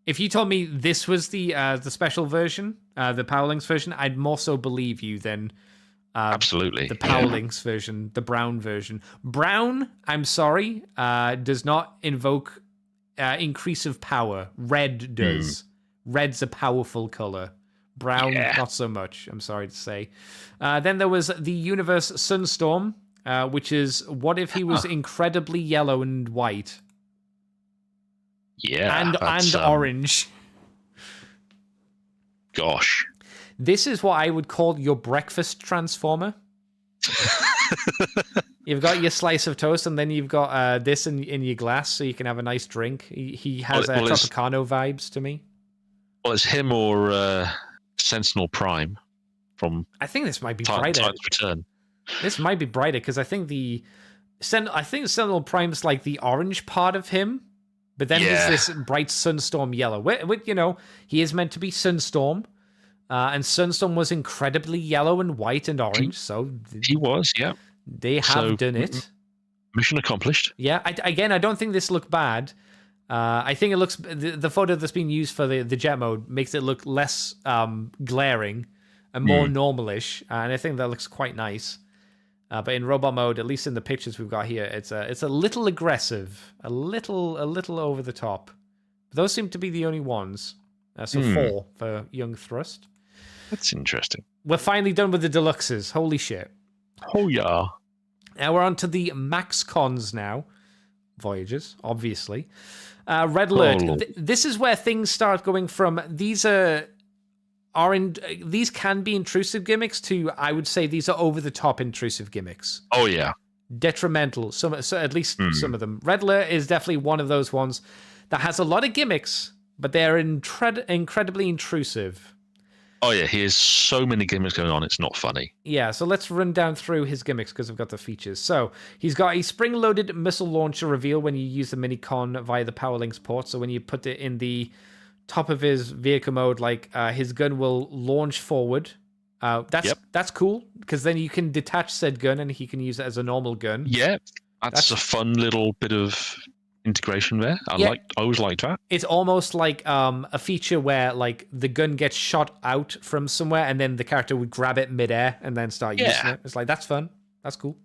If you told me this was the special version, the Powerlinks version, I'd more so believe you than absolutely the Powerlinks version, the brown version. Brown, I'm sorry, does not invoke increase of power. Red does. Red's a powerful color. Brown, not so much, I'm sorry to say. Then there was the Universe Sunstorm, which is what if he was incredibly yellow and white? Yeah. And orange. Gosh. This is what I would call your breakfast transformer. You've got your slice of toast, and then you've got this in your glass, so you can have a nice drink. He has Tropicano vibes to me. Well, it's him or Sentinel Prime from. I think this might be brighter. Titan's Return. This might be brighter because I think Sentinel Prime's like the orange part of him, but then there's this bright Sunstorm yellow. He is meant to be Sunstorm. And Sunstorm was incredibly yellow and white and orange, so he was, yeah. They have done it. Mission accomplished. Yeah, I don't think this looked bad. I think it looks the photo that's being used for the jet mode makes it look less glaring and more normalish, and I think that looks quite nice. But in robot mode, at least in the pictures we've got here, it's a little aggressive, a little over the top. But those seem to be the only ones. So 4 for Young Thrust. That's interesting. We're finally done with the deluxes. Holy shit. Oh, yeah. Now we're on to the Max Cons now. Voyages, obviously. Red Alert. This is where things start going from these can be intrusive gimmicks to, I would say, these are over-the-top intrusive gimmicks. Oh, yeah. Detrimental. So at least some of them. Red Alert is definitely one of those ones that has a lot of gimmicks, but they're incredibly intrusive. Oh, yeah, he has so many gimmicks going on, it's not funny. Yeah, so let's run down through his gimmicks because I've got the features. So, he's got a spring-loaded missile launcher reveal when you use the Minicon via the Powerlinks port. So when you put it in the top of his vehicle mode, his gun will launch forward. That's cool, because then you can detach said gun and he can use it as a normal gun. Yeah, that's a fun little bit of integration there. I always liked that. It's almost like a feature where the gun gets shot out from somewhere and then the character would grab it midair and then start using it. It's like, that's fun. That's cool.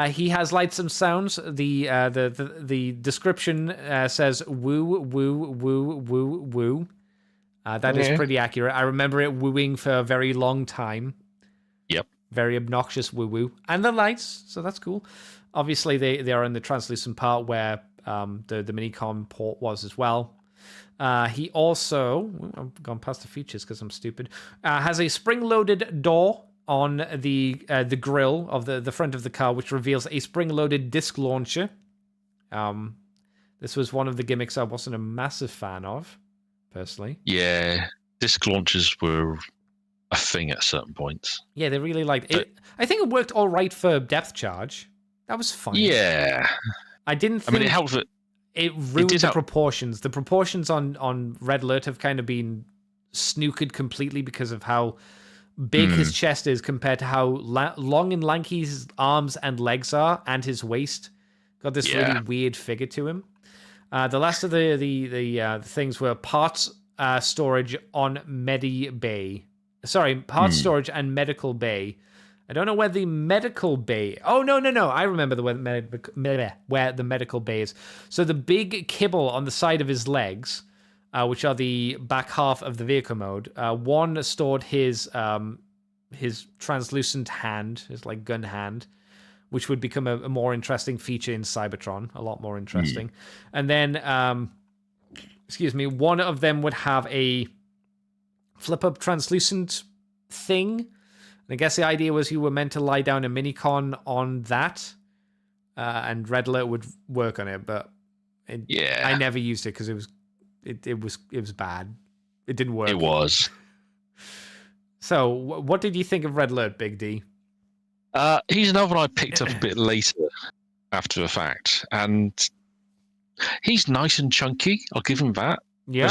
He has lights and sounds. The description says woo woo woo woo woo. That is pretty accurate. I remember it wooing for a very long time. Yep. Very obnoxious woo woo. And the lights, so that's cool. Obviously, they are in the translucent part where the Minicon port was as well. He also, I've gone past the features because I'm stupid, has a spring-loaded door on the grill of the front of the car, which reveals a spring-loaded disc launcher. This was one of the gimmicks I wasn't a massive fan of, personally. Yeah, disc launchers were a thing at certain points. Yeah, they really liked it. I think it worked all right for depth charge. That was fine. Yeah. I didn't think... it helped it. It ruined the proportions. The proportions on Red Alert have kind of been snookered completely because of how big his chest is compared to how long and lanky his arms and legs are, and his waist. Got this really weird figure to him. The last of the things were parts storage on Medi Bay. Sorry, parts storage and medical bay. I don't know where the medical bay... Oh, no. I remember where the medical bay is. So the big kibble on the side of his legs, which are the back half of the vehicle mode, one stored his translucent hand, his gun hand, which would become a more interesting feature in Cybertron, a lot more interesting. And then, one of them would have a flip-up translucent thing. I guess the idea was you were meant to lie down a Minicon on that, and Red Alert would work on it, but I never used it because it was bad. It didn't work. It was. So, what did you think of Red Alert, Big D? He's another one I picked up a bit later after the fact, and He's nice and chunky. I'll give him that. Yeah.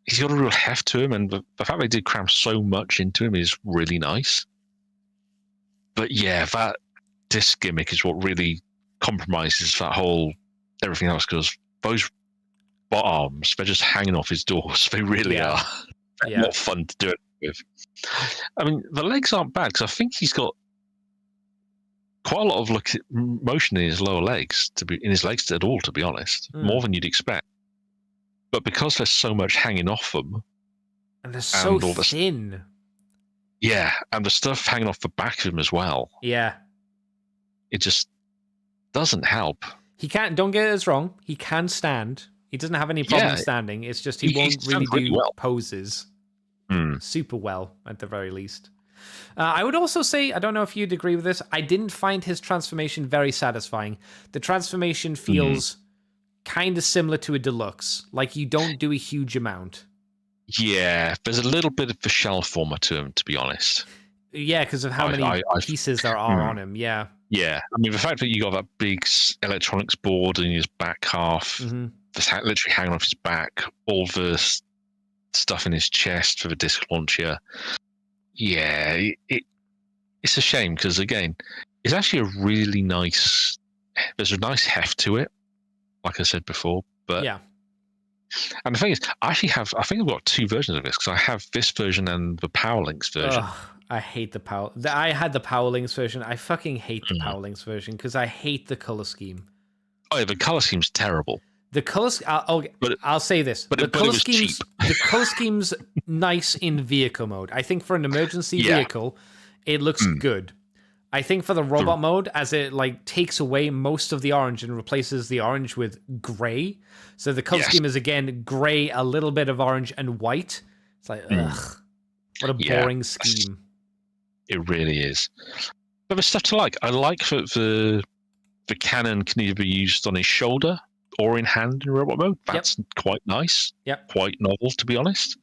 He's got a real heft to him, and the fact they did cram so much into him is really nice. But yeah, that disc gimmick is what really compromises that whole everything else, because those arms, they're just hanging off his doors. They really are. They're not fun to do it with. I mean, the legs aren't bad, because I think he's got quite a lot of motion in his lower legs, to be honest, more than you'd expect. But because there's so much hanging off them, and they're so thin. Yeah, and the stuff hanging off the back of him as well. Yeah, it just doesn't help. He can't. Don't get us wrong. He can stand. He doesn't have any problem standing. It's just he won't really do poses super well, at the very least. I would also say, I don't know if you'd agree with this, I didn't find his transformation very satisfying. The transformation feels kind of similar to a deluxe. Like, you don't do a huge amount. Yeah, there's a little bit of the shell former to him, to be honest. Yeah, because of how many pieces there are on him, yeah. Yeah, I mean, the fact that you got that big electronics board in his back half, that's literally hanging off his back, all the stuff in his chest for the disc launcher. Yeah, it's a shame, because, again, it's actually a really nice... There's a nice heft to it, like I said before, but... Yeah. And the thing is, I think I've got two versions of this, because I have this version and the Power Links version. Ugh, I hate the Power... I had the Power Links version. I fucking hate the Power Links version, because I hate the color scheme. Oh, yeah, the color scheme's terrible. The color... I'll say this. But the color scheme's cheap. The color scheme's nice in vehicle mode. I think for an emergency vehicle, it looks good. I think for the robot mode, as it takes away most of the orange and replaces the orange with gray. So the color scheme is, again, gray, a little bit of orange, and white. It's like, ugh. What a boring scheme. It really is. But there's stuff to like. I like that the cannon can either be used on his shoulder or in hand in robot mode. That's quite nice. Quite novel, to be honest.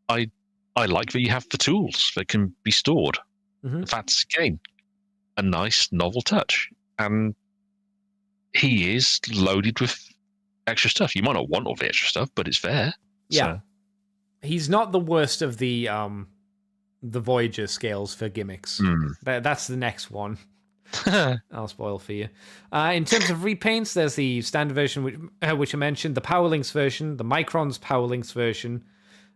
I like that you have the tools that can be stored. That's, again, a nice novel touch. And he is loaded with extra stuff. You might not want all the extra stuff, but it's there. Yeah. So. He's not the worst of the Voyager scales for gimmicks. That's the next one. I'll spoil for you. In terms of repaints, there's the standard version, which I mentioned, the Power Links version, the Micron's Power Links version,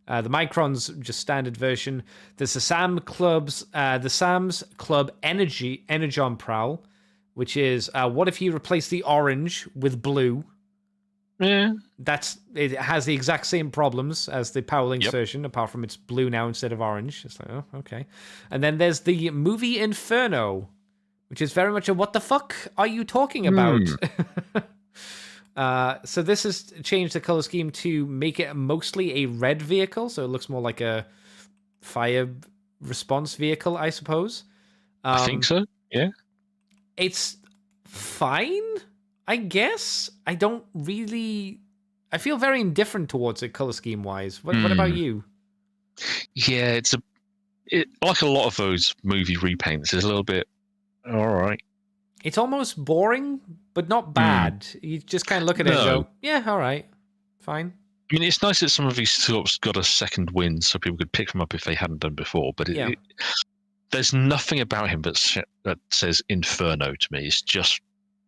the Micron's just standard version. There's the Sam's Club Energon Prowl, which is what if you replace the orange with blue? Yeah, it has the exact same problems as the Power Links version, apart from it's blue now instead of orange. It's like, oh, okay. And then there's the Movie Inferno, which is very much a what the fuck are you talking about? So this has changed the color scheme to make it mostly a red vehicle, so it looks more like a fire response vehicle, I suppose. I think so, yeah. It's fine, I guess. I feel very indifferent towards it color scheme wise. What about you? Yeah, it's like a lot of those movie repaints. It's a little bit all right. It's almost boring, but not bad. You just kind of look at it and go, yeah, all right, fine. I mean, it's nice that some of these sorts got a second win so people could pick them up if they hadn't done before, but there's nothing about him that says Inferno to me. It's just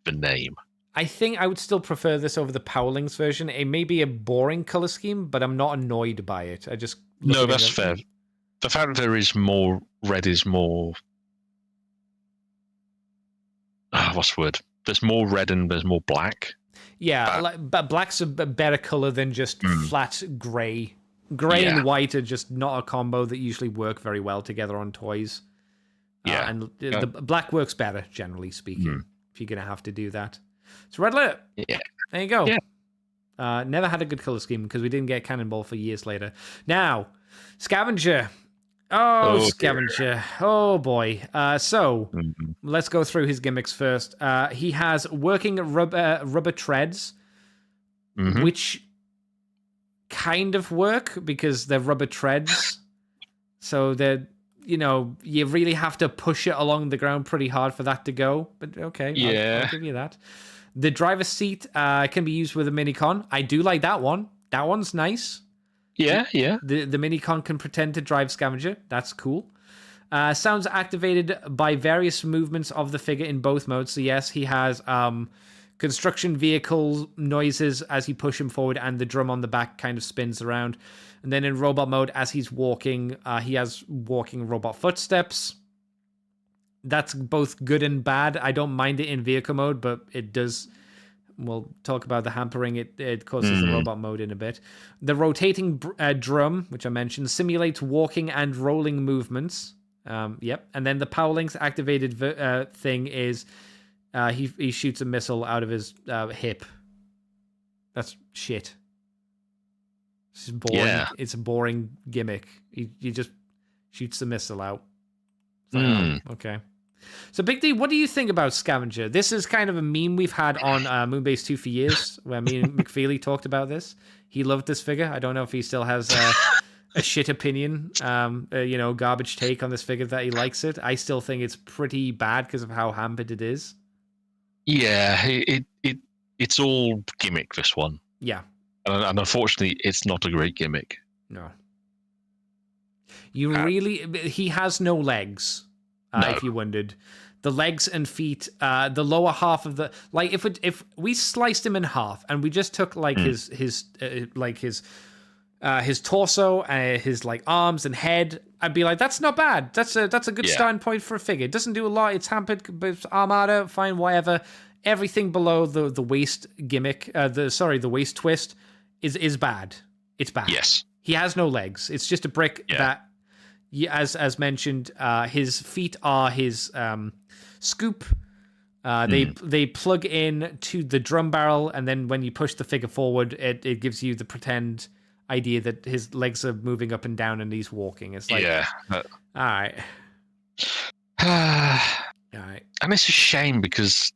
the name. I think I would still prefer this over the Power Links version. It may be a boring color scheme, but I'm not annoyed by it. I just... No, that's fair. The fact that there is more red is more... what's the word? There's more red and there's more black. Yeah, but black's a better color than just flat gray. Gray and white are just not a combo that usually work very well together on toys. And the black works better, generally speaking, if you're going to have to do that. So Red Alert. Yeah. There you go. Yeah. Never had a good color scheme because we didn't get Cannonball for years later. Now, Scavenger. Oh, Scavenger. Dear. Oh, boy. So let's go through his gimmicks first. He has working rubber treads, which kind of work because they're rubber treads. So they're, you really have to push it along the ground pretty hard for that to go. But okay, I'll give you that. The driver's seat can be used with a minicon. I do like that one. That one's nice. Yeah. The minicon can pretend to drive Scavenger. That's cool. Sounds activated by various movements of the figure in both modes. So yes, he has construction vehicle noises as you push him forward, and the drum on the back kind of spins around. And then in robot mode, as he's walking, he has walking robot footsteps. That's both good and bad. I don't mind it in vehicle mode, but it does... We'll talk about the hampering it causes the robot mode in a bit. The rotating drum, which I mentioned, simulates walking and rolling movements. Yep. And then the power links activated thing is he shoots a missile out of his hip. That's shit. It's boring. Yeah. It's a boring gimmick. He just shoots the missile out. Like, oh, okay. So, Big D, what do you think about Scavenger? This is kind of a meme we've had on Moonbase 2 for years, where me and McFeely talked about this. He loved this figure. I don't know if he still has a shit opinion, garbage take on this figure that he likes it. I still think it's pretty bad because of how hampered it is. Yeah, it's all gimmick, this one. Yeah. And unfortunately, it's not a great gimmick. No. He has no legs. No. If you wondered, the legs and feet, the lower half of the if we sliced him in half and we just took his torso, his arms and head, I'd be like, that's not bad. That's a good starting point for a figure. It doesn't do a lot. It's hampered, but it's armada, fine, whatever. Everything below the waist gimmick, the waist twist is bad. It's bad. Yes, he has no legs. It's just a brick that. As mentioned, his feet are his scoop. They plug in to the drum barrel, and then when you push the figure forward, it gives you the pretend idea that his legs are moving up and down and he's walking. It's like, all right. All right. And it's a shame because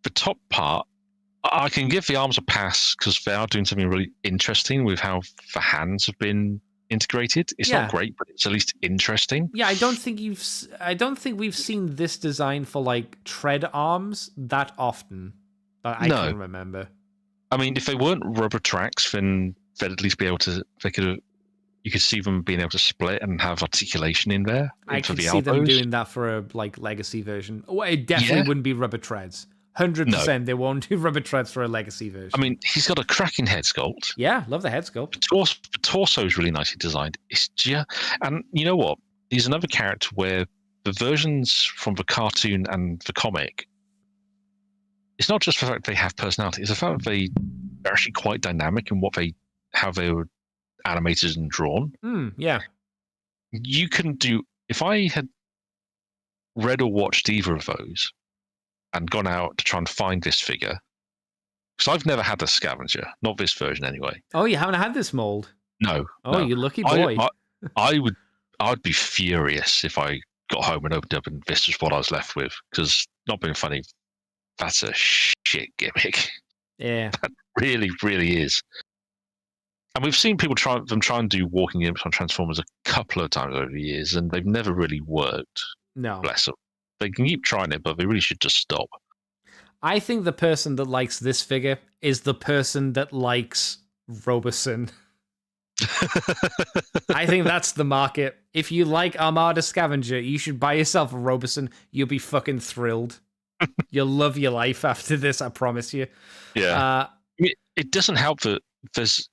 the top part, I can give the arms a pass because they are doing something really interesting with how the hands have been integrated. It's not great, but it's at least interesting. Yeah, I don't think we've seen this design for tread arms that often. But I can remember. I mean, if they weren't rubber tracks, then they'd at least be able to. You could see them being able to split and have articulation in there. I could see them doing that for a legacy version. Oh, it definitely wouldn't be rubber treads. 100%, they won't do rubber treads for a legacy version. I mean, he's got a cracking head sculpt. Yeah, love the head sculpt. The torso is really nicely designed. It's just, and you know what? He's another character where the versions from the cartoon and the comic, it's not just the fact they have personality, it's the fact that they are actually quite dynamic in how they were animated and drawn. Yeah. You can do, if I had read or watched either of those, and gone out to try and find this figure. Because I've never had the Scavenger, not this version anyway. Oh, you haven't had this mold? No. Oh, you lucky boy. I'd be furious if I got home and opened up and this was what I was left with. Because, not being funny, that's a shit gimmick. Yeah. That really, really is. And we've seen people try and do walking gimmicks on Transformers a couple of times over the years, and they've never really worked. No. Bless them. They can keep trying it, but they really should just stop. I think the person that likes this figure is the person that likes Roboson. I think that's the market. If you like Armada Scavenger, you should buy yourself a Roboson. You'll be fucking thrilled. You'll love your life after this, I promise you. Yeah. It doesn't help that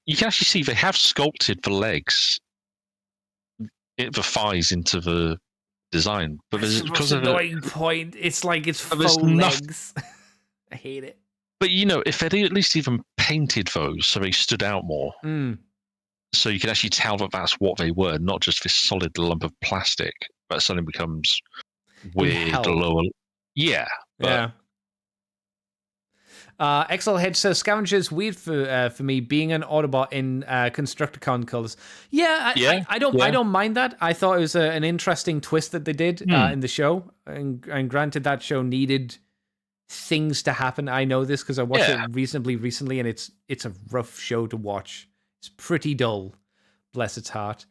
you can actually see they have sculpted the legs, the thighs into the design, but there's because of annoying point. It's like it's faux legs. I hate it. But if they'd at least even painted those so they stood out more, so you could actually tell that that's what they were, not just this solid lump of plastic that suddenly becomes weird lower. Yeah. XL Hedge says Scavenger is weird for me being an Autobot in Constructicon colors. I don't mind that. I thought it was an interesting twist that they did in the show, and granted that show needed things to happen. I know this because I watched it reasonably recently, and it's a rough show to watch. It's pretty dull. Bless its heart.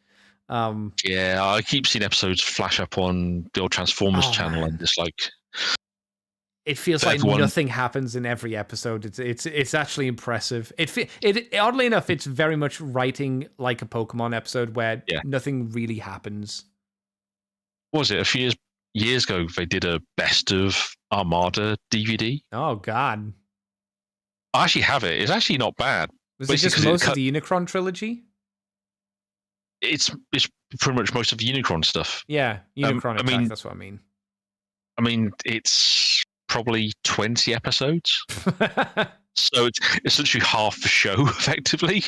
I keep seeing episodes flash up on the old Transformers channel, and it's like, it feels For like everyone- nothing happens in every episode. It's actually impressive. It oddly enough, it's very much writing like a Pokemon episode where nothing really happens. What was it a few years ago? They did a best of Armada DVD. Oh God, I actually have it. It's actually not bad. was it just most of the Unicron trilogy? It's pretty much most of the Unicron stuff. Yeah, Unicron I Attack. mean- That's what I mean. I mean, it's probably 20 episodes, so it's literally half the show effectively,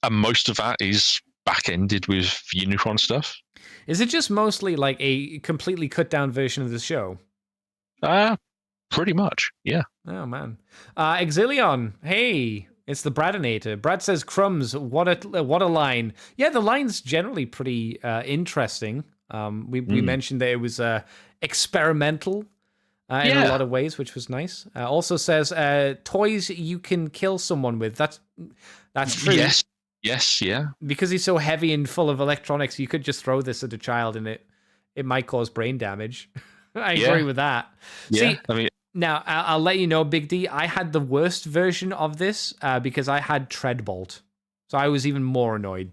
and most of that is back-ended with Unicron stuff. Is it just mostly like a completely cut down version of the show? Pretty much, yeah. Oh man, Exilion. Hey, it's the Bradinator. Brad says, "Crumbs, what a line." Yeah, the line's generally pretty interesting. We mentioned that it was experimental in a lot of ways, which was nice. Also says, "Toys you can kill someone with." That's true. Yes, yeah. Because he's so heavy and full of electronics, you could just throw this at a child and it might cause brain damage. I agree with that. Yeah, See, I mean, now, I'll let you know, Big D, I had the worst version of this because I had Treadbolt. So I was even more annoyed.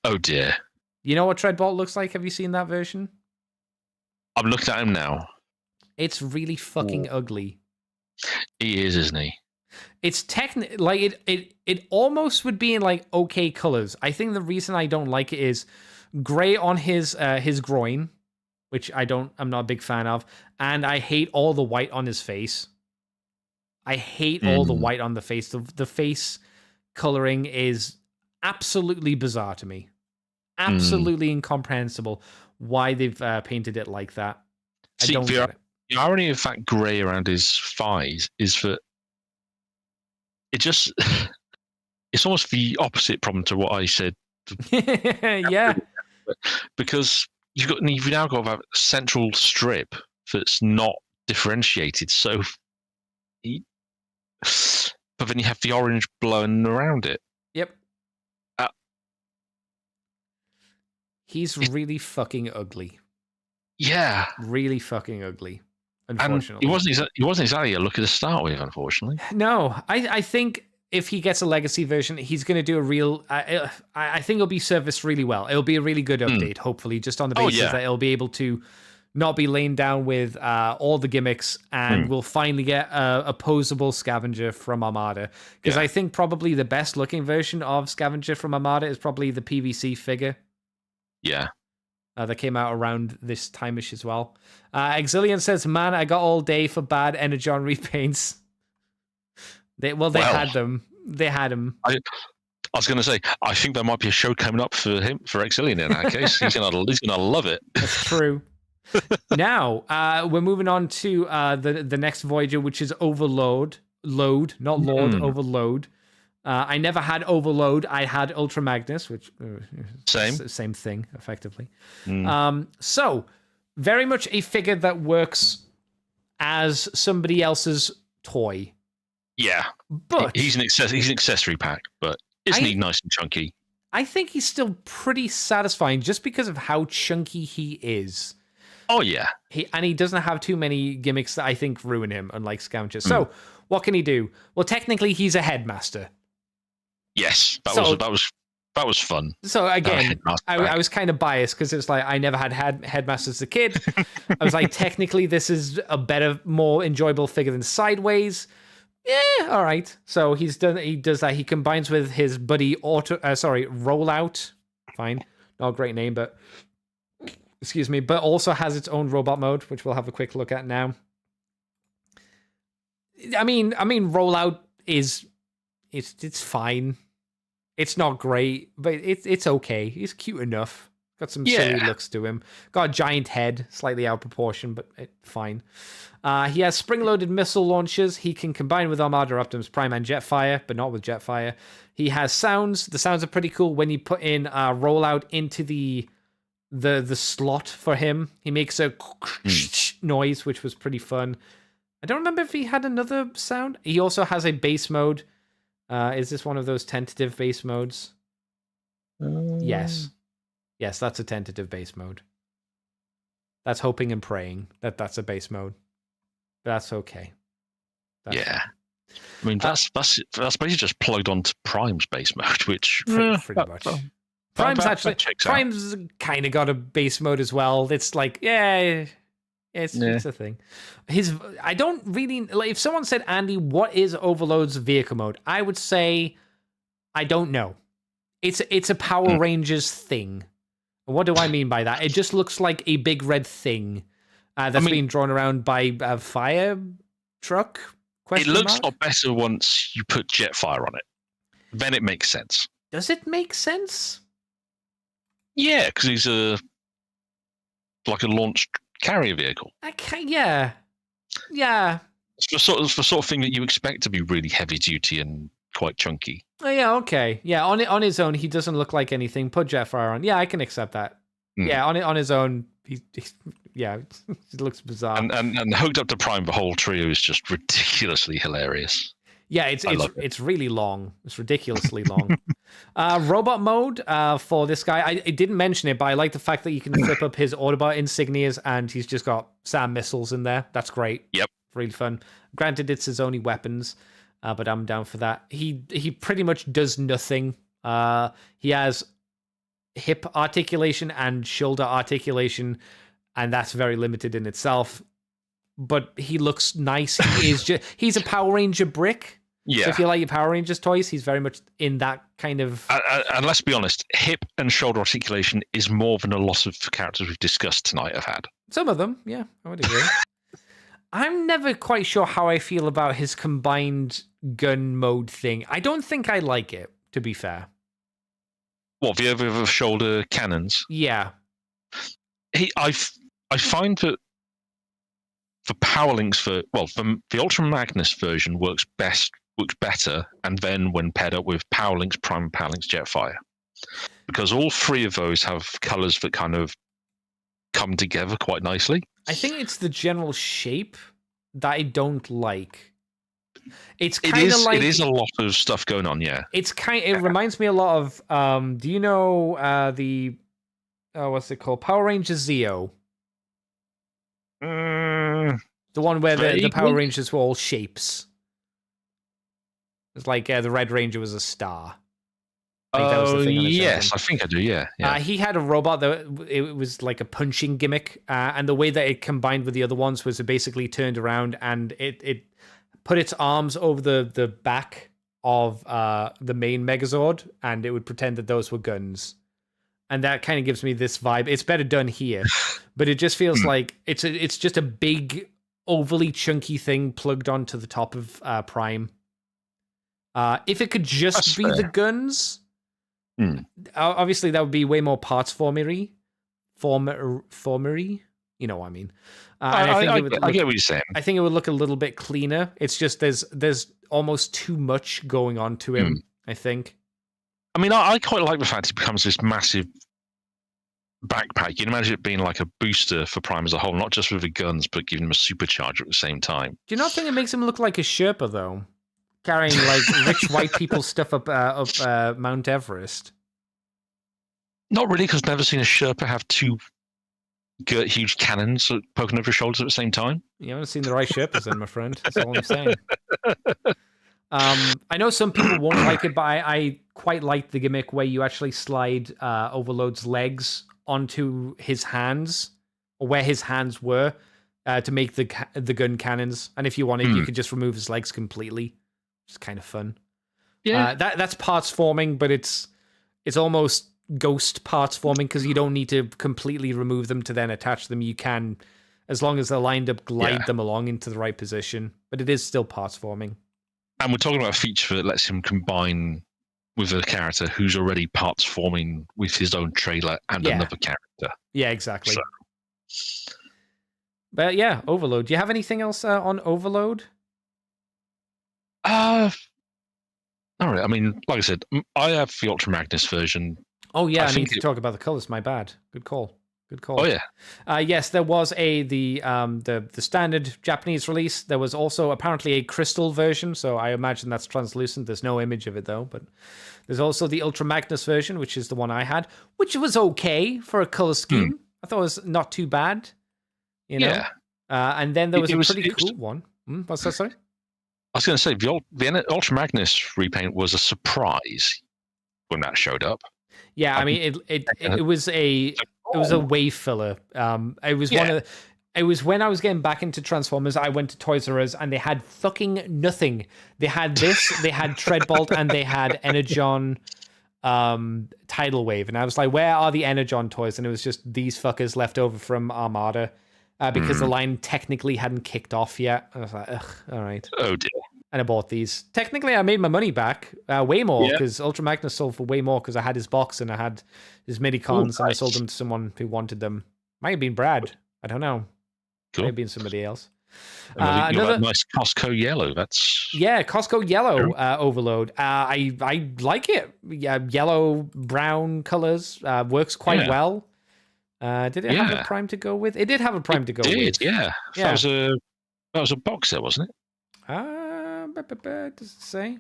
oh dear. You know what Treadbolt looks like? Have you seen that version? I'm looking at him now. It's really fucking ugly. He is, isn't he? It's like it almost would be in like okay colors. I think the reason I don't like it is gray on his groin, which I'm not a big fan of, and I hate all the white on his face. I hate all the white on the face. The face coloring is absolutely bizarre to me. Absolutely incomprehensible why they've painted it like that. See, I don't get it. the irony of that grey around his thighs is that it's almost the opposite problem to what I said. Yeah. Because you've now got that central strip that's not differentiated. So, but then you have the orange blowing around it. Yep. He's really fucking ugly. Yeah. Really fucking ugly. Unfortunately, and he wasn't exactly a look to start with, unfortunately. No, I think if he gets a legacy version, he's going to do a real. I think it'll be serviced really well. It'll be a really good update, hopefully, just on the basis that it'll be able to not be laying down with all the gimmicks, and we'll finally get a posable Scavenger from Armada. Because I think probably the best looking version of Scavenger from Armada is probably the PVC figure. Yeah. That came out around this time-ish as well. Exilion says, "Man, I got all day for bad Energon repaints." They had them. They had them. I was going to say, I think there might be a show coming up for Exilion in that case. He's gonna love it. That's true. Now we're moving on to the next Voyager, which is Overload. Overload. I never had Overload. I had Ultra Magnus, which same thing, effectively. So very much a figure that works as somebody else's toy. Yeah, but he's an accessory pack, but isn't he nice and chunky? I think he's still pretty satisfying just because of how chunky he is. Oh yeah, he doesn't have too many gimmicks that I think ruin him, unlike Scavenger. So what can he do? Well, technically he's a headmaster. Yes, that was fun. So again, I was kind of biased because it was like I never had headmasters as a kid. I was like, technically this is a better, more enjoyable figure than Sideways. Yeah, all right. So he does that. He combines with his buddy Rollout. Fine, not a great name, but excuse me. But also has its own robot mode, which we'll have a quick look at now. I mean, Rollout is it's fine. It's not great, but it's okay. He's cute enough. Got some silly looks to him. Got a giant head, slightly out of proportion, but fine. He has spring-loaded missile launchers. He can combine with Armada Optimus Prime and Jetfire, but not with Jetfire. He has sounds. The sounds are pretty cool when you put in Rollout into the slot for him. He makes a noise, which was pretty fun. I don't remember if he had another sound. He also has a bass mode. Is this one of those tentative base modes? Yes, that's a tentative base mode. That's hoping and praying that that's a base mode. That's okay. Yeah. I mean, that's basically just plugged onto Prime's base mode, which pretty much. Prime's kind of got a base mode as well. It's like, it's a thing. I don't really like. If someone said, Andy, what is Overload's vehicle mode? I would say, I don't know. It's a Power Rangers thing. And what do I mean by that? It just looks like a big red thing that's being drawn around by a fire truck. It looks a lot better once you put Jetfire on it. Then it makes sense. Does it make sense? Yeah, because he's like a launched carrier vehicle. Okay, yeah. It's the sort of thing that you expect to be really heavy duty and quite chunky. Oh yeah, okay. Yeah, on his own, he doesn't look like anything. Put Jetfire on. Yeah, I can accept that. Yeah, on his own, he it looks bizarre. And hooked up to Prime, the whole trio is just ridiculously hilarious. Yeah, it's really long. It's ridiculously long. Robot mode for this guy. I didn't mention it, but I like the fact that you can flip up his Autobot insignias and he's just got SAM missiles in there. That's great. Yep. Really fun. Granted, it's his only weapons, but I'm down for that. He pretty much does nothing. He has hip articulation and shoulder articulation, and that's very limited in itself. But he looks nice. He's a Power Ranger brick. Yeah. So if you like your Power Rangers toys, he's very much in that kind of... And let's be honest, hip and shoulder articulation is more than a lot of characters we've discussed tonight have had. Some of them, yeah, I would agree. I'm never quite sure how I feel about his combined gun mode thing. I don't think I like it, to be fair. What, the over shoulder cannons? Yeah. I find that the Power Links the Ultra Magnus version works better, and then when paired up with Power Links Prime and Power Links Jetfire, because all three of those have colors that kind of come together quite nicely. I think it's the general shape that I don't like. It is a lot of stuff going on. Yeah, it reminds me a lot of. Do you know what's it called? Power Rangers Zeo. The one where the Power Rangers were all shapes. It's like the Red Ranger was a star. Yes, I think I do, yeah. He had a robot that it was like a punching gimmick, and the way that it combined with the other ones was it basically turned around and it put its arms over the back of the main Megazord, and it would pretend that those were guns. And that kind of gives me this vibe. It's better done here, but it just feels like it's just a big, overly chunky thing plugged onto the top of Prime. If it could just be the guns, obviously that would be way more parts formery. You know what I mean? I get what you're saying. I think it would look a little bit cleaner. It's just there's almost too much going on to him, I think. I mean, I quite like the fact he becomes this massive backpack. You can imagine it being like a booster for Prime as a whole, not just with the guns, but giving him a supercharger at the same time. Do you not think it makes him look like a Sherpa, though? Carrying, like, rich white people stuff up Mount Everest? Not really, because I've never seen a Sherpa have two huge cannons poking over his shoulders at the same time. You haven't seen the right Sherpas then, my friend. That's all I'm saying. I know some people won't like it, but I quite like the gimmick where you actually slide Overload's legs onto his hands, or where his hands were, to make the gun cannons. And if you wanted, you could just remove his legs completely. It's kind of fun. Yeah, that's parts forming, but it's almost ghost parts forming because you don't need to completely remove them to then attach them. You can, as long as they're lined up, glide them along into the right position. But it is still parts forming. And we're talking about a feature that lets him combine with a character who's already parts forming with his own trailer and another character. Yeah, exactly. So. But yeah, Overload. Do you have anything else on Overload? All right. I mean, like I said, I have the Ultra Magnus version. Oh yeah, I need to talk about the colors. My bad. Good call. Oh yeah. Yes, there was the standard Japanese release. There was also apparently a crystal version, so I imagine that's translucent. There's no image of it though, but there's also the Ultra Magnus version, which is the one I had, which was okay for a color scheme. I thought it was not too bad. You know? And then there was It a was- pretty it was- cool one. What's that, sorry? I was going to say the Ultra Magnus repaint was a surprise when that showed up. Yeah, I mean it was a wave filler. It was one of it was when I was getting back into Transformers. I went to Toys R Us and they had fucking nothing. They had this, they had Treadbolt, and they had Energon Tidal Wave, and I was like, where are the Energon toys? And it was just these fuckers left over from Armada. Because the line technically hadn't kicked off yet. I was like, ugh, all right. Oh dear. And I bought these. Technically, I made my money back way more because Ultra Magnus sold for way more because I had his box and I had his mini-cons and I sold them to someone who wanted them. Might have been Brad. I don't know. Cool. Might have been somebody else. Another nice Costco yellow. That's Costco yellow overload. I like it. Yeah, yellow brown colors works quite well. Did it have a prime to go with? It did have a prime to go with. Yeah. That was a box there, wasn't it? Does it say?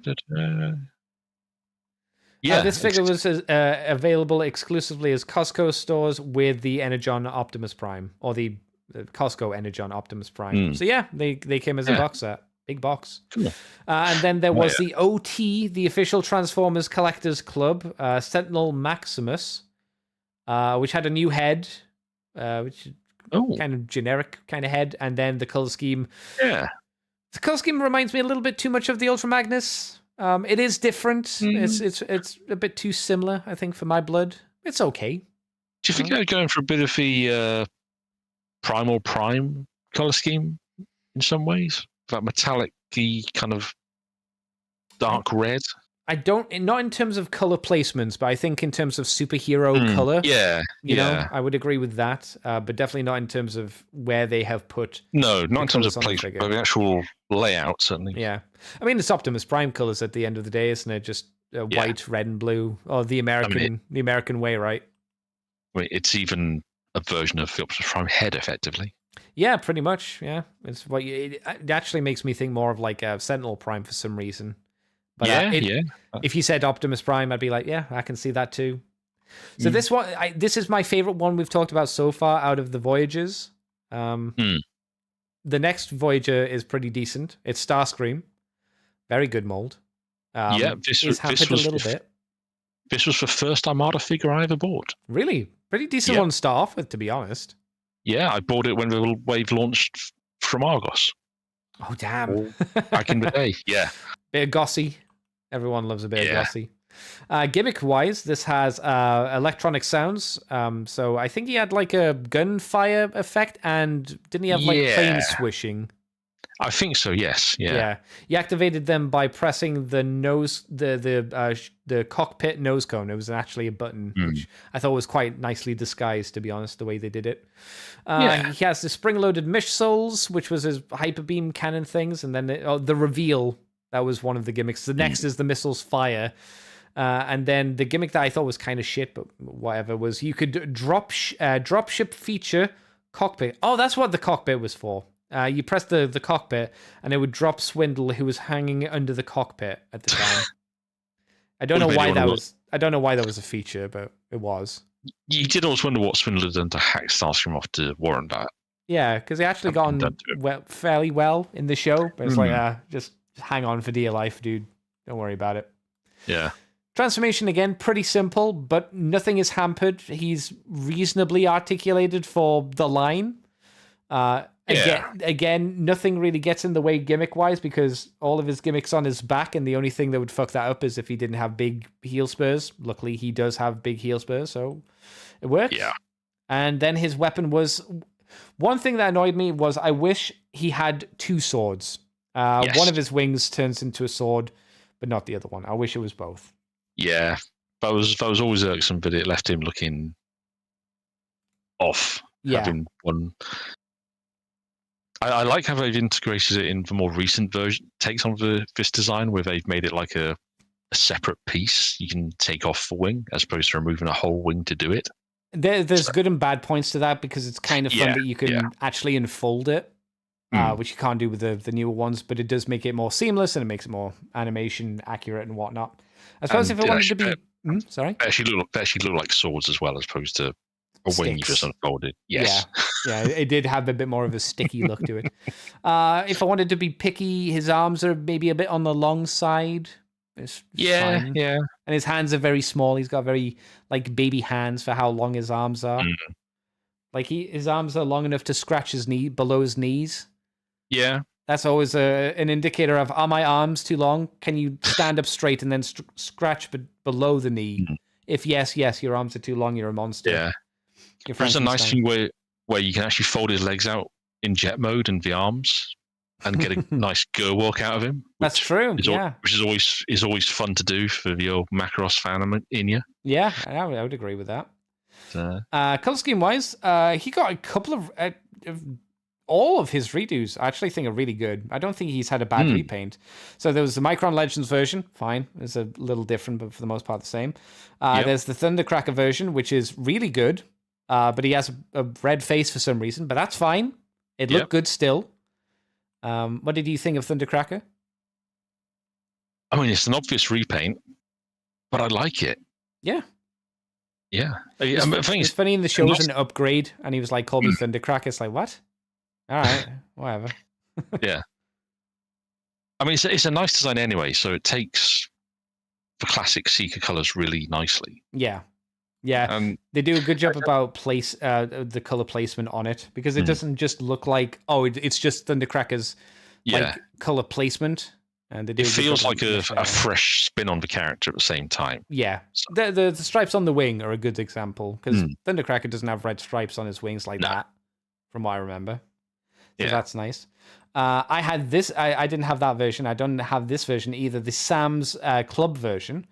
Yeah. This figure was available exclusively as Costco stores with the Energon Optimus Prime, or the Costco Energon Optimus Prime. So yeah, they came as a box set. Big box. Cool. And then there was the OT, the official Transformers Collectors Club, Sentinel Maximus, which had a new head, which kind of generic kind of head, and then the color scheme. Yeah. The color scheme reminds me a little bit too much of the Ultra Magnus. It is different. It's a bit too similar, I think, for my blood. It's okay. Do you think they're going for a bit of the Primal Prime color scheme in some ways? That metallic-y kind of dark red? I don't, not in terms of color placements, but I think in terms of superhero color. Yeah, you know, I would agree with that, but definitely not in terms of where they have put. No, not in terms of placement, but the actual layout, certainly. Yeah, I mean it's Optimus Prime colors at the end of the day, isn't it? Just white, red, and blue, or the American way, right? I mean, it's even a version of the Optimus Prime head, effectively. Yeah, pretty much. Yeah, it's what it actually makes me think more of like a Sentinel Prime for some reason. But if you said Optimus Prime, I'd be like, yeah, I can see that too. So this one, this is my favorite one we've talked about so far out of the Voyagers. The next Voyager is pretty decent. It's Starscream, very good mold. This was a little bit. This was the first Armada figure I ever bought. Really, pretty decent one to start off with, to be honest. Yeah, I bought it when the wave launched from Argos. Oh damn! Back in the day, yeah. Bit of gossy. Everyone loves a bit of gossy. Gimmick-wise, this has electronic sounds. So I think he had like a gunfire effect, and didn't he have like plane swishing? I think so. Yes. Yeah. You activated them by pressing the nose, the cockpit nose cone. It was actually a button, which I thought was quite nicely disguised, to be honest, the way they did it. He has the spring-loaded missiles, which was his hyper beam cannon things, and then the reveal. That was one of the gimmicks. The next is the missiles fire. And then the gimmick that I thought was kind of shit, but whatever, was you could drop ship feature cockpit. Oh, that's what the cockpit was for. You press the cockpit, and it would drop Swindle, who was hanging under the cockpit at the time. I don't know why that was. I don't know why that was a feature, but it was. You did always wonder what Swindle had done to hack Starscream off to warrant that. Yeah, because it actually got on fairly well in the show. But it's like, just hang on for dear life, dude. Don't worry about it. Yeah. Transformation, again, pretty simple, but nothing is hampered. He's reasonably articulated for the line. Again, nothing really gets in the way gimmick-wise because all of his gimmicks on his back, and the only thing that would fuck that up is if he didn't have big heel spurs. Luckily, he does have big heel spurs, so it works. Yeah. And then his weapon was... One thing that annoyed me was I wish he had two swords. One of his wings turns into a sword, but not the other one. I wish it was both. Yeah, that was always irksome, but it left him looking off. Yeah. Having one. I like how they've integrated it in the more recent version takes on this design, where they've made it like a separate piece you can take off the wing, as opposed to removing a whole wing to do it. There's good and bad points to that, because it's kind of fun that you can actually unfold it. Which you can't do with the newer ones, but it does make it more seamless and it makes it more animation accurate and whatnot. I suppose if it wanted to be, sorry, they actually look like swords as well, as opposed to A wing sticks. just unfolded. Yes. Yeah, it did have a bit more of a sticky look to it. If I wanted to be picky, his arms are maybe a bit on the long side. It's fine. Yeah. And his hands are very small. He's got very like baby hands for how long his arms are. Like his arms are long enough to scratch his knee below his knees. Yeah. That's always an indicator of, are my arms too long? Can you stand up straight and then scratch below the knee? If yes, your arms are too long. You're a monster. Yeah. There's a nice thing where you can actually fold his legs out in jet mode and the arms and get a nice girl walk out of him. That's true. Which is always fun to do for your Macross fan in you. Yeah, I would agree with that. Color scheme wise, he got a couple of all of his redos. I actually think are really good. I don't think he's had a bad repaint. So there was the Micron Legends version, fine. It's a little different, but for the most part the same. There's the Thundercracker version, which is really good. But he has a red face for some reason, but that's fine. It looked good still. What did you think of Thundercracker? I mean, it's an obvious repaint, but I like it. Yeah. Yeah. It's funny in the show was an upgrade, and he was like, call me Thundercracker. It's like, what? All right, whatever. Yeah. I mean, it's a nice design anyway, so it takes the classic Seeker colors really nicely. Yeah. They do a good job about the color placement on it, because it doesn't just look like, it's just Thundercracker's color placement. And it feels like a fresh spin on the character at the same time. Yeah. So. The stripes on the wing are a good example, because Thundercracker doesn't have red stripes on his wings like that, from what I remember. So that's nice. I had this. I didn't have that version. I don't have this version either. The Sam's Club version,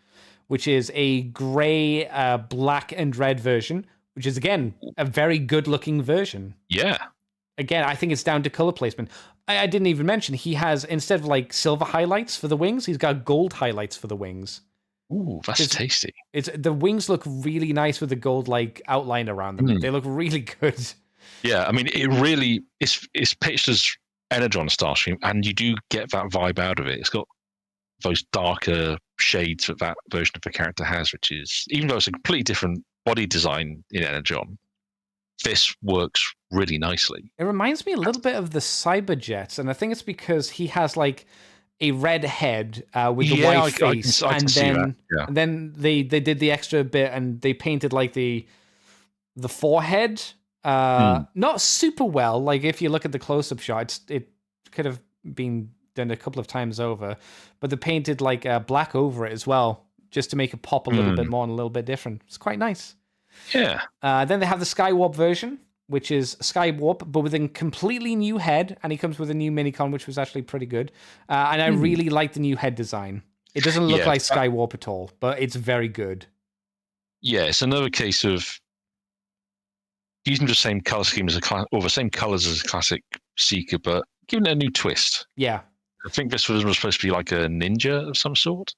which is a gray, black, and red version, which is, again, a very good-looking version. Yeah. Again, I think it's down to color placement. I didn't even mention, he has, instead of like silver highlights for the wings, he's got gold highlights for the wings. Ooh, that's tasty. The wings look really nice with the gold like outline around them. They look really good. Yeah, I mean, it really it's pitched as Energon Starscream, and you do get that vibe out of it. It's got those darker shades that version of the character has, which is, even though it's a completely different body design in Energon, this works really nicely. It reminds me a little bit of the Cyberjets, and I think it's because he has like a red head with the white face, and then they did the extra bit and they painted like the forehead. Not super well. Like if you look at the close-up shot, it could have been done a couple of times over, but they painted like black over it as well, just to make it pop a little bit more and a little bit different. It's quite nice. Yeah. Then they have the Skywarp version, which is Skywarp, but with a completely new head, and he comes with a new minicon, which was actually pretty good. And I really like the new head design. It doesn't look like Skywarp at all, but it's very good. Yeah, it's another case of using the same color scheme or the same colors as a classic Seeker, but giving it a new twist. Yeah. I think this was supposed to be like a ninja of some sort.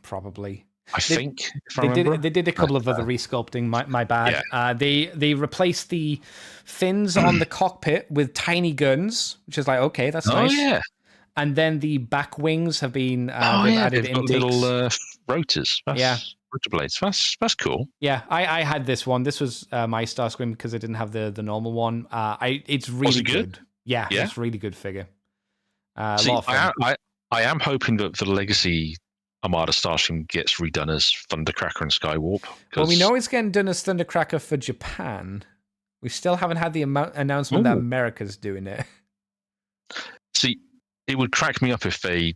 Probably. I think. They did a couple of other resculpting. My bad. Yeah. They replaced the fins on the cockpit with tiny guns, which is like, okay, that's nice. Oh yeah. And then the back wings have been added they've got little rotors. Rotor blades. That's cool. Yeah, I had this one. This was my Starscream because I didn't have the normal one. It's really good. Yeah, it's a really good figure. A lot of fun. I am hoping that the Legacy Armada Starscream gets redone as Thundercracker and Skywarp. Well, we know it's getting done as Thundercracker for Japan. We still haven't had the announcement that America's doing it. See, it would crack me up if they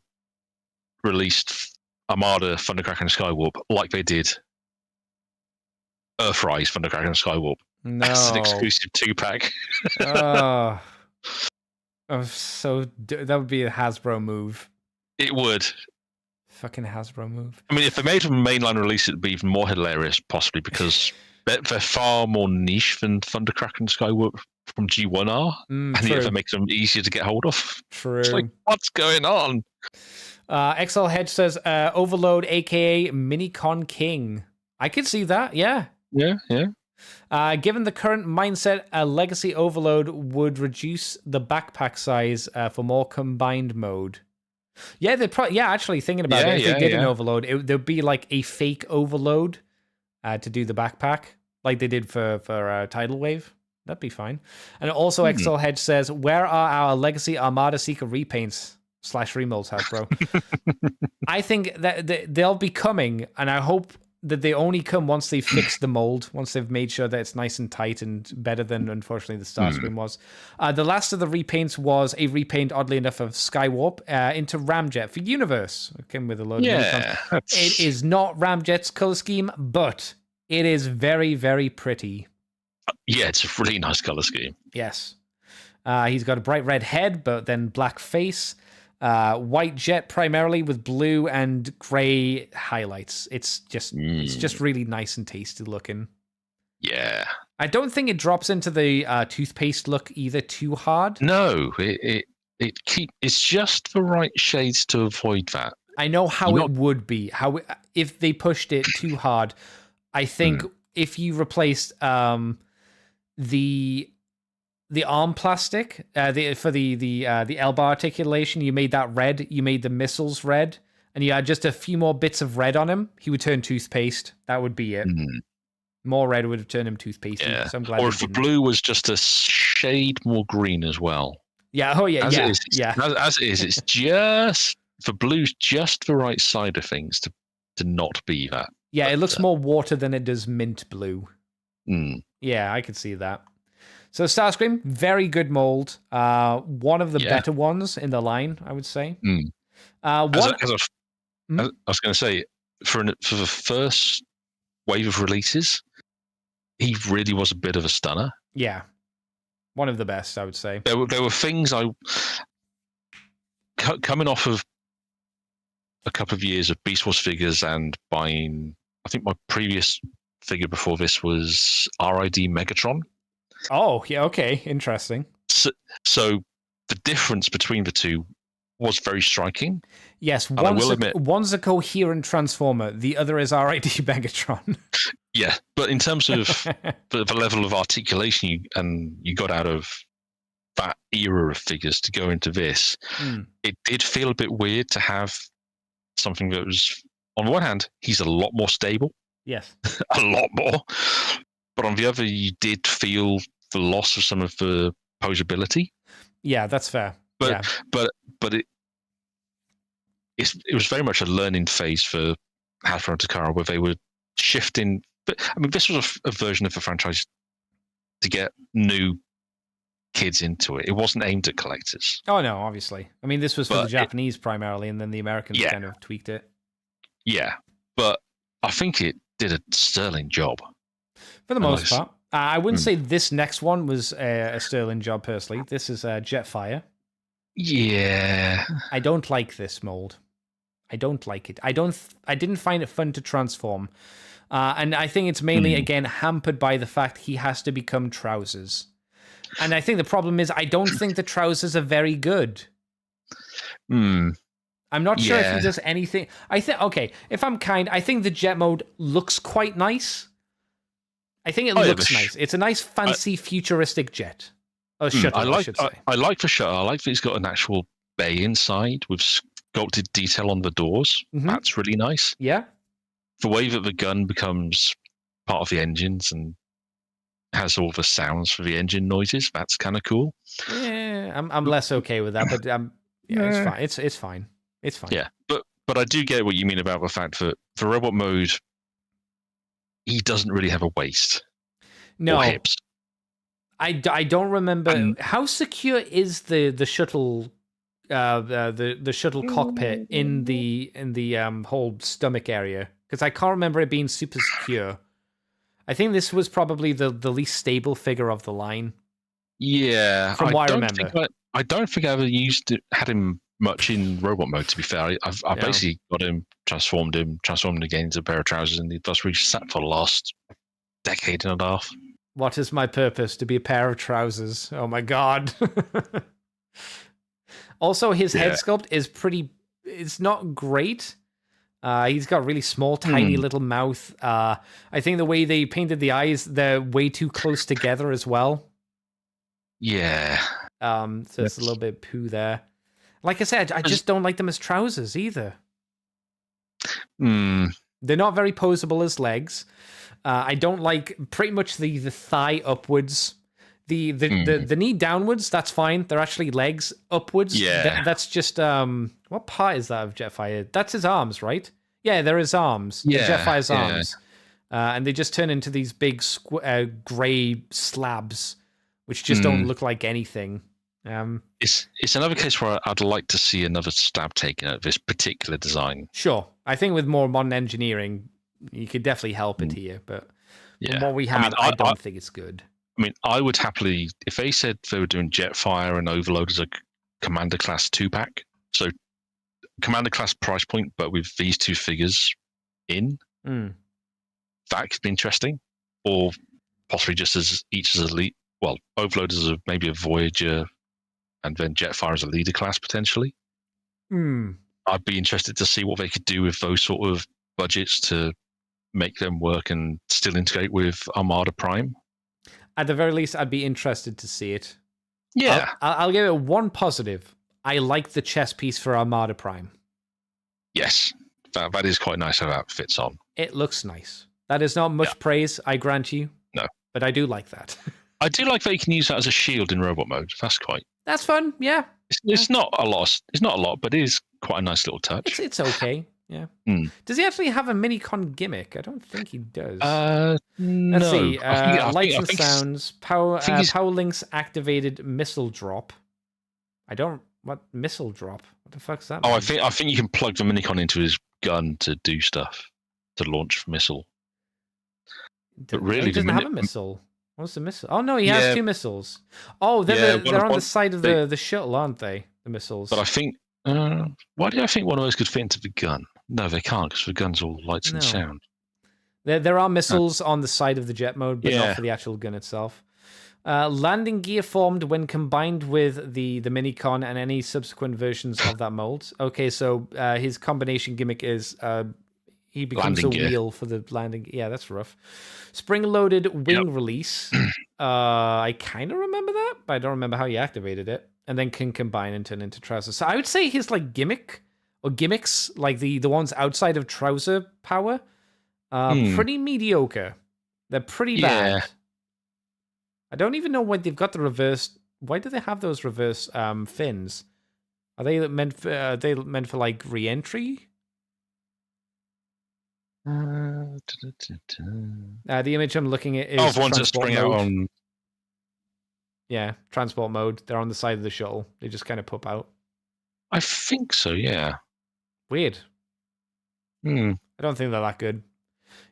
released Armada, Thundercracker, and Skywarp like they did Earthrise, Thundercracker, and Skywarp. No. That's an exclusive 2-pack. That would be a Hasbro move. It would. Fucking Hasbro move. I mean, if they made a mainline release, it'd be even more hilarious, possibly, because they're far more niche than Thundercracker and Skywarp from G1 are, and it makes them easier to get hold of. True. It's like, what's going on? XL Hedge says, Overload, aka Minicon King. I could see that, yeah. Yeah. Given the current mindset, a Legacy Overload would reduce the backpack size for more combined mode. Yeah, actually thinking about it, if they did an Overload, there'd be like a fake Overload to do the backpack. like they did for Tidal Wave. That'd be fine. And also, XL Hedge says, "Where are our Legacy Armada Seeker repaints / remolds, Hasbro?" I think that they'll be coming, and I hope that they only come once they fix the mold, once they've made sure that it's nice and tight and better than, unfortunately, the Starscream was. The last of the repaints was a repaint, oddly enough, of Skywarp into Ramjet for Universe. It came with a load of new It is not Ramjet's color scheme, but it is very, very pretty. Yeah, it's a really nice color scheme. Yes. He's got a bright red head, but then black face. White jet primarily with blue and gray highlights. It's just really nice and tasty looking. Yeah. I don't think it drops into the toothpaste look either too hard. No, it's just the right shades to avoid that. I know how it would be. If they pushed it too hard. I think if you replaced the arm plastic for the elbow articulation, you made that red. You made the missiles red, and you had just a few more bits of red on him. He would turn toothpaste. That would be it. More red would have turned him toothpaste. Yeah. So I'm glad. Or if the blue was just a shade more green as well. Yeah. Oh yeah. As it is, it's just the blue's just the right side of things to not be that. Yeah, it looks more water than it does mint blue. Mm. Yeah, I could see that. So Starscream, very good mold. One of the better ones in the line, I would say. I was going to say, for the first wave of releases, he really was a bit of a stunner. Yeah, one of the best, I would say. There were things coming off of a couple of years of Beast Wars figures and buying. I think my previous figure before this was RID Megatron. Oh, yeah, okay, interesting. So the difference between the two was very striking. Yes, one's a coherent transformer, the other is RID Megatron. Yeah, but in terms of the level of articulation you got out of that era of figures to go into this, it did feel a bit weird to have something that was, on the one hand, he's a lot more stable. Yes. A lot more. But on the other, you did feel the loss of some of the posability. Yeah, that's fair. But it was very much a learning phase for Hasbro and Takara, where they were shifting. But I mean, this was a version of the franchise to get new kids into it. It wasn't aimed at collectors. Oh no, obviously. I mean, this was for the Japanese primarily, and then the Americans kind of tweaked it. Yeah, but I think it did a sterling job. For the most part. I wouldn't say this next one was a sterling job, personally. This is Jetfire. Yeah. I don't like this mold. I don't like it. I didn't find it fun to transform. And I think it's mainly, again, hampered by the fact he has to become trousers. And I think the problem is I don't think the trousers are very good. I'm not sure if he does anything. If I'm kind, I think the jet mode looks quite nice. I think it looks nice. It's a nice, fancy, futuristic jet. Oh, shuttle, I should say. I like the shuttle. I like that he's got an actual bay inside with sculpted detail on the doors. That's really nice. Yeah. The way that the gun becomes part of the engines and has all the sounds for the engine noises, that's kind of cool. Yeah, I'm less okay with that, but it's fine. It's fine. It's fine. Yeah, but I do get what you mean about the fact that for robot mode, he doesn't really have a waist. No. Or hips. I don't remember how secure is the shuttle the shuttle cockpit in the whole stomach area, because I can't remember it being super secure. I think this was probably the least stable figure of the line. Yeah, from what I remember. I don't think I ever had him much in robot mode. To be fair, I basically got him, transformed him again into a pair of trousers, and that's where he sat for the last decade and a half. What is my purpose? To be a pair of trousers. Oh my god. Also, his head sculpt is it's not great. He's got really small, tiny little mouth. I think the way they painted the eyes, they're way too close together as well. Yeah. So it's a little bit poo there. Like I said, I just don't like them as trousers either. They're not very posable as legs. I don't like pretty much the thigh upwards. The knee downwards, that's fine. They're actually legs upwards. Yeah. That's just what part is that of Jetfire? That's his arms, right? Yeah, they're his arms. Yeah, Jetfire's yeah. arms. And they just turn into these big grey slabs, which just don't look like anything. It's another case where I'd like to see another stab taken at this particular design. Sure. I think with more modern engineering, you could definitely help it here, but from what we have, I don't think it's good. I mean, I would happily, if they said they were doing Jetfire and Overload as a Commander Class 2-pack, so Commander Class price point, but with these two figures in, that could be interesting. Or possibly just as each as elite, well, Overload as maybe a Voyager, and then Jetfire as a leader class potentially. I'd be interested to see what they could do with those sort of budgets to make them work and still integrate with Armada Prime. At the very least, I'd be interested to see it. Yeah. I'll give it one positive. I like the chess piece for Armada Prime. Yes, that is quite nice how that fits on. It looks nice. That is not much praise, I grant you. No. But I do like that. I do like that you can use that as a shield in robot mode. That's fun, yeah. It's not a lot. It's not a lot, but it is quite a nice little touch. It's okay, yeah. Does he actually have a mini-con gimmick? I don't think he does. No. Let's see. Lights and sounds. Power links activated missile drop. What missile drop? What the fuck's that? Oh, I think you can plug the minicon into his gun to do stuff, to launch missile. But really, he doesn't have a missile. What's the missile? Oh no, he has two missiles. Oh, they're on the side of the shuttle, aren't they? The missiles. But I think. Why do I think one of those could fit into the gun? No, they can't because the gun's all lights and sound. There are missiles on the side of the jet mode, but not for the actual gun itself. Landing gear formed when combined with the minicon and any subsequent versions of that mold. Okay, so his combination gimmick is he becomes landing a wheel for the landing. Yeah, that's rough. Spring-loaded wing release. I kind of remember that, but I don't remember how he activated it. And then can combine and turn into trousers. So I would say his like gimmick or gimmicks, like the ones outside of trouser power, pretty mediocre. They're pretty bad. I don't even know why they've got the reverse. Why do they have those reverse fins? Are they meant for like re-entry? The image I'm looking at is ones that spring out on. Yeah, transport mode. They're on the side of the shuttle. They just kind of pop out. I think so. Yeah. Weird. I don't think they're that good.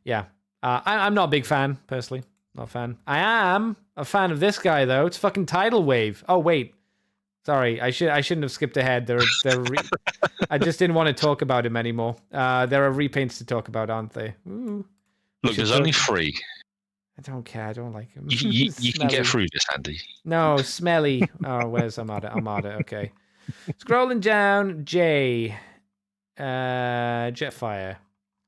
Yeah, I'm not a big fan personally. Not a fan. I am a fan of this guy though. It's fucking Tidal Wave. Oh wait, sorry. I shouldn't have skipped ahead. I just didn't want to talk about him anymore. There are repaints to talk about, aren't they? Ooh. Look, there's only 3. I don't care. I don't like him. You can get through this, Andy. No, smelly. Oh, where's Armada? Armada. Okay. Scrolling down. J. Jetfire.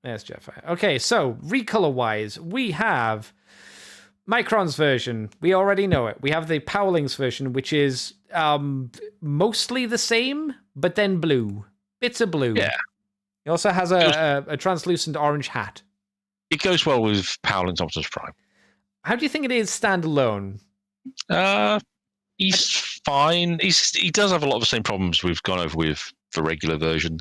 There's Jetfire. Okay, so recolor-wise, we have Micron's version. We already know it. We have the Powlings version, which is mostly the same, but then blue. Bits of blue. Yeah. It also has a translucent orange hat. It goes well with Powlings Optimus Prime. How do you think it is standalone? He's fine. He does have a lot of the same problems we've gone over with the regular version.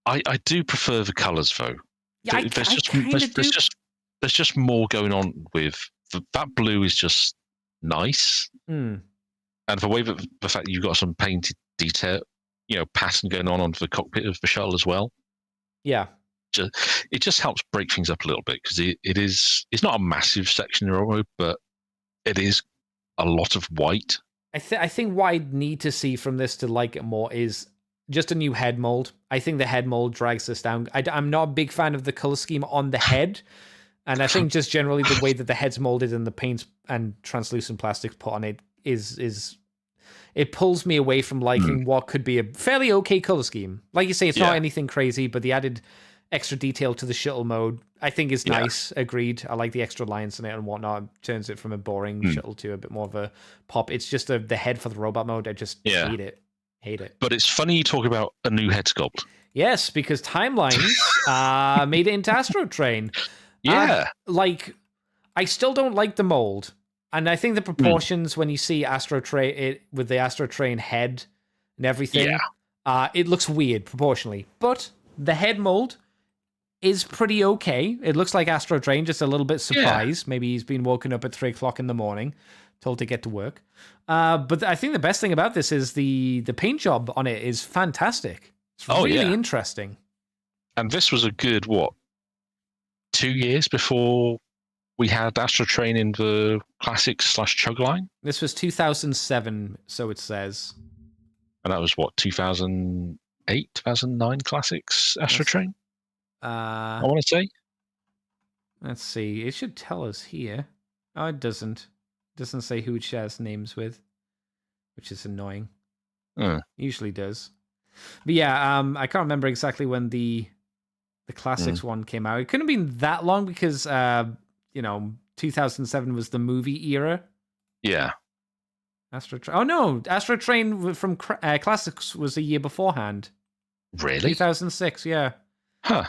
I do prefer the colours though. Yeah, there's just more going on with that blue is just nice, and the way that the fact that you've got some painted detail, pattern going on the cockpit of the shuttle as well. Yeah. It just helps break things up a little bit because it's not a massive section in railroad, but it is a lot of white. I think what I need to see from this to like it more is just a new head mold. I think the head mold drags this down. I'm not a big fan of the color scheme on the head, and I think just generally the way that the head's molded and the paints and translucent plastics put on it is it pulls me away from liking what could be a fairly okay color scheme. Like you say, it's not anything crazy, but the added extra detail to the shuttle mode I think is nice. Agreed. I like the extra lines in it and whatnot. It turns it from a boring shuttle to a bit more of a pop. It's just the head for the robot mode. I just hate it. Hate it. But it's funny you talk about a new head sculpt. Yes, because Timelines made it into Astro Train. Yeah. I still don't like the mold. And I think the proportions when you see Astro Train with the Astro Train head and everything, it looks weird proportionally. But the head mold is pretty okay. It looks like Astro Train, just a little bit surprised. Maybe he's been woken up at 3 o'clock in the morning, told to get to work. But I think the best thing about this is the paint job on it is fantastic. It's really interesting. And this was a good, 2 years before we had Astro Train in the Classics / Chug line? This was 2007, so it says. And that was 2008, 2009 Classics Astro Train? I want to say. Let's see. It should tell us here. Oh, it doesn't. It doesn't say who it shares names with, which is annoying. Usually does. But yeah, I can't remember exactly when the Classics one came out. It couldn't have been that long because 2007 was the movie era. Yeah. Astro Train. Oh no, Astro Train from Classics was a year beforehand. Really? 2006, yeah. Huh.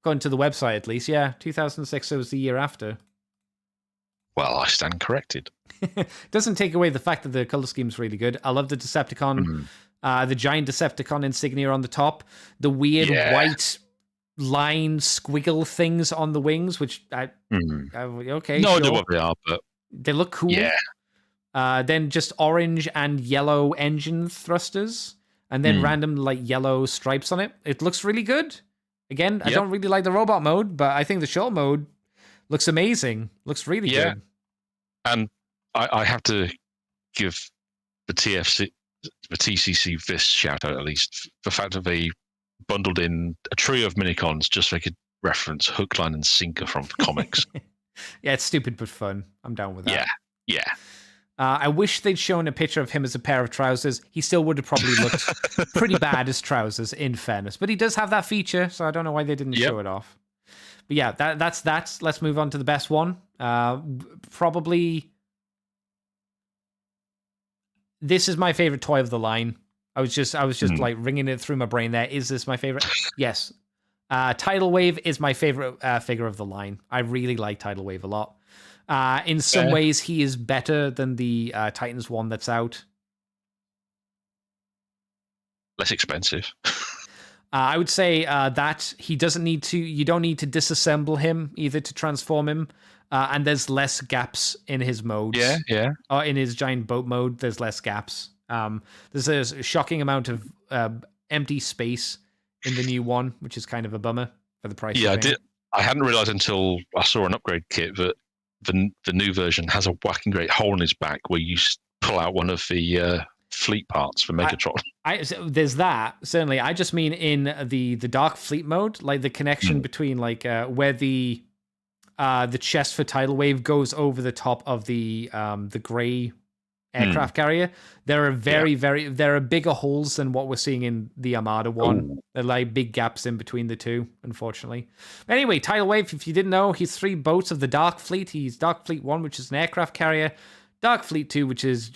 According to the website, at least, yeah. 2006, so it was the year after. Well, I stand corrected. Doesn't take away the fact that the color scheme's really good. I love the Decepticon, the giant Decepticon insignia on the top, the weird white line squiggle things on the wings, which okay, no idea what they are, but they look cool. Yeah. Then just orange and yellow engine thrusters, and then random yellow stripes on it. It looks really good. Again, I don't really like the robot mode, but I think the shuttle mode looks amazing. Looks really good. And I have to give the TCC this shout out, at least the fact that they bundled in a trio of minicons just so they could reference hook, line, and sinker from the comics. Yeah, it's stupid but fun. I'm down with that. Yeah. I wish they'd shown a picture of him as a pair of trousers. He still would have probably looked pretty bad as trousers, in fairness. But he does have that feature, so I don't know why they didn't show it off. But yeah, that's that. Let's move on to the best one. Probably, this is my favorite toy of the line. I was just like ringing it through my brain there. Is this my favorite? Yes. Tidal Wave is my favorite figure of the line. I really like Tidal Wave a lot. In some ways, he is better than the Titans one that's out. Less expensive. I would say that he doesn't need to. You don't need to disassemble him either to transform him. And there's less gaps in his modes. Yeah. In his giant boat mode, there's less gaps. There's a shocking amount of empty space in the new one, which is kind of a bummer for the price. Yeah, I hadn't realized until I saw an upgrade kit that the new version has a whacking great hole in his back where you pull out one of the fleet parts for Megatron. There's that, certainly. I just mean in the Dark Fleet mode, like the connection between where the chest for Tidal Wave goes over the top of the gray aircraft carrier. There are there are bigger holes than what we're seeing in the Armada one. There are like big gaps in between the two, unfortunately. Anyway, Tidal Wave, if you didn't know, he's 3 boats of the Dark Fleet. He's Dark Fleet 1, which is an aircraft carrier. Dark Fleet 2, which is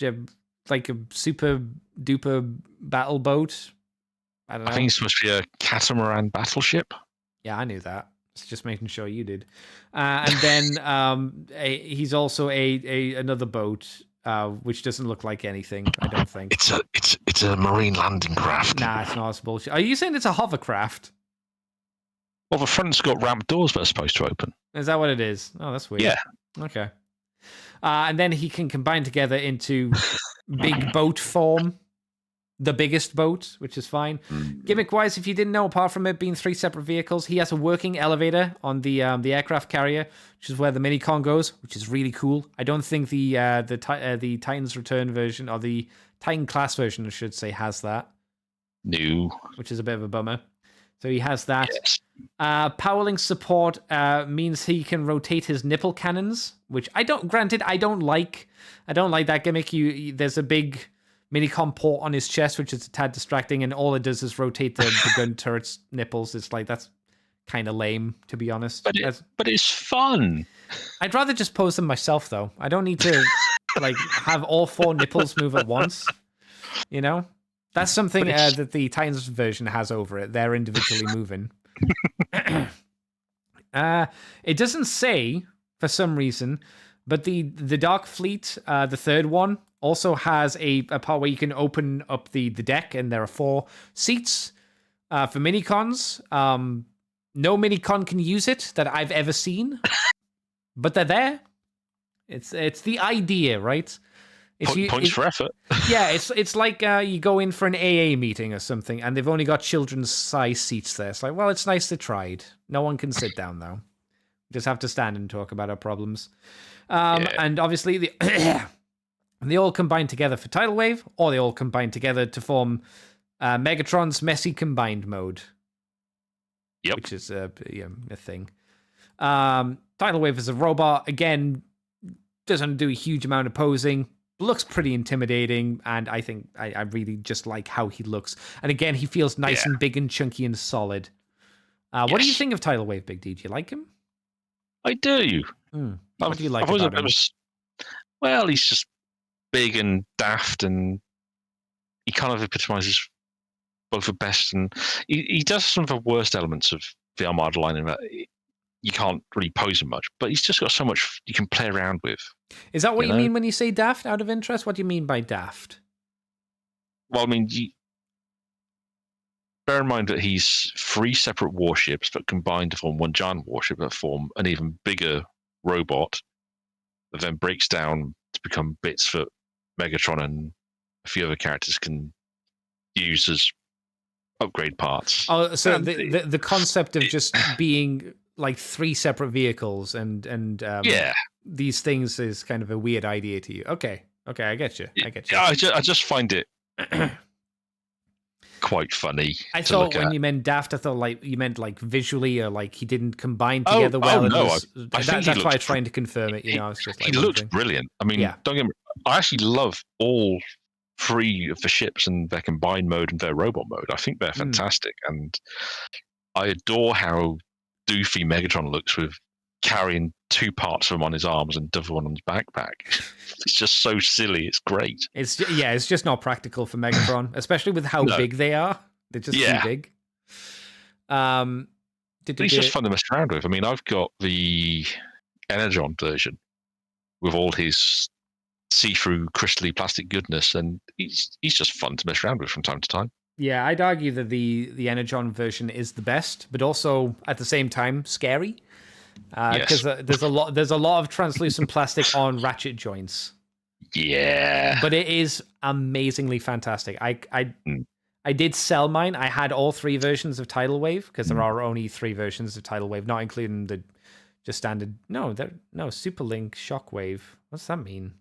like a super duper battle boat. I don't know. I think it's supposed to be a catamaran battleship. Yeah, I knew that. It's just making sure you did. And then he's also another boat, which doesn't look like anything, I don't think. It's a marine landing craft. Nah, it's not. It's bullshit. Are you saying it's a hovercraft? Well, the front's got ramp doors that are supposed to open. Is that what it is? Oh, that's weird. Yeah. Okay. And then he can combine together into big boat form. The biggest boat, which is fine. Gimmick-wise, if you didn't know, apart from it being 3 separate vehicles, he has a working elevator on the aircraft carrier, which is where the Minicon goes, which is really cool. I don't think the Titans Return version, or the Titan Class version, I should say, has that. No. Which is a bit of a bummer. So he has that. Yes. Powerlink support means he can rotate his nipple cannons, which I don't like that gimmick. There's a big Minicon port on his chest, which is a tad distracting, and all it does is rotate the gun turret's nipples. It's like, that's kind of lame, to be honest. But it's fun. I'd rather just pose them myself, though. I don't need to have all 4 nipples move at once. You know? That's something that the Titans version has over it. They're individually moving. It doesn't say, for some reason, but the Dark Fleet, the third one, also has a part where you can open up the deck, and there are 4 seats for minicons. No minicon can use it that I've ever seen, but they're there. It's the idea, right? Points for effort. Yeah, it's like you go in for an AA meeting or something, and they've only got children's size seats there. It's like, well, it's nice they tried. No one can sit down though. Just have to stand and talk about our problems. And obviously, they all combine together for Tidal Wave, or they all combine together to form Megatron's Messy Combined Mode. Yep. Which is a thing. Tidal Wave is a robot. Again, doesn't do a huge amount of posing. Looks pretty intimidating, and I think I really just like how he looks. And again, he feels nice and big and chunky and solid. What do you think of Tidal Wave, Big D? Do you like him? I do. What do you like about him? Well, he's just big and daft, and he kind of epitomizes both the best and he does some of the worst elements of the Armada line in that you can't really pose him much, but he's just got so much you can play around with. Is that what you mean when you say daft, out of interest? What do you mean by daft? Well, I mean, bear in mind that he's 3 separate warships that combine to form one giant warship that form an even bigger robot that then breaks down to become bits that Megatron and a few other characters can use as upgrade parts. Oh, so the concept of just being like 3 separate vehicles and these things is kind of a weird idea to you. Okay, I get you. I just find it quite funny. I thought when you meant daft, I thought like you meant like visually, or like he didn't combine together well. No, that's why I'm trying to confirm it. I was just like, he looks brilliant. I mean, don't get me. I actually love all 3 of the ships and their combined mode and their robot mode. I think they're fantastic, and I adore how doofy Megatron looks with carrying 2 parts of him on his arms and the other one on his backpack. It's just so silly. It's great. It's just not practical for Megatron, especially with how big they are. They're just too big. He's just fun to mess around with. I mean, I've got the Energon version with all his see-through crystally plastic goodness, and he's just fun to mess around with from time to time. Yeah, I'd argue that the Energon version is the best, but also at the same time scary, because there's a lot of translucent plastic on ratchet joints. Yeah, but it is amazingly fantastic. I did sell mine. I had all 3 versions of Tidal Wave because there are only 3 versions of Tidal Wave, not including the just standard. No, Superlink Shockwave. What's that mean?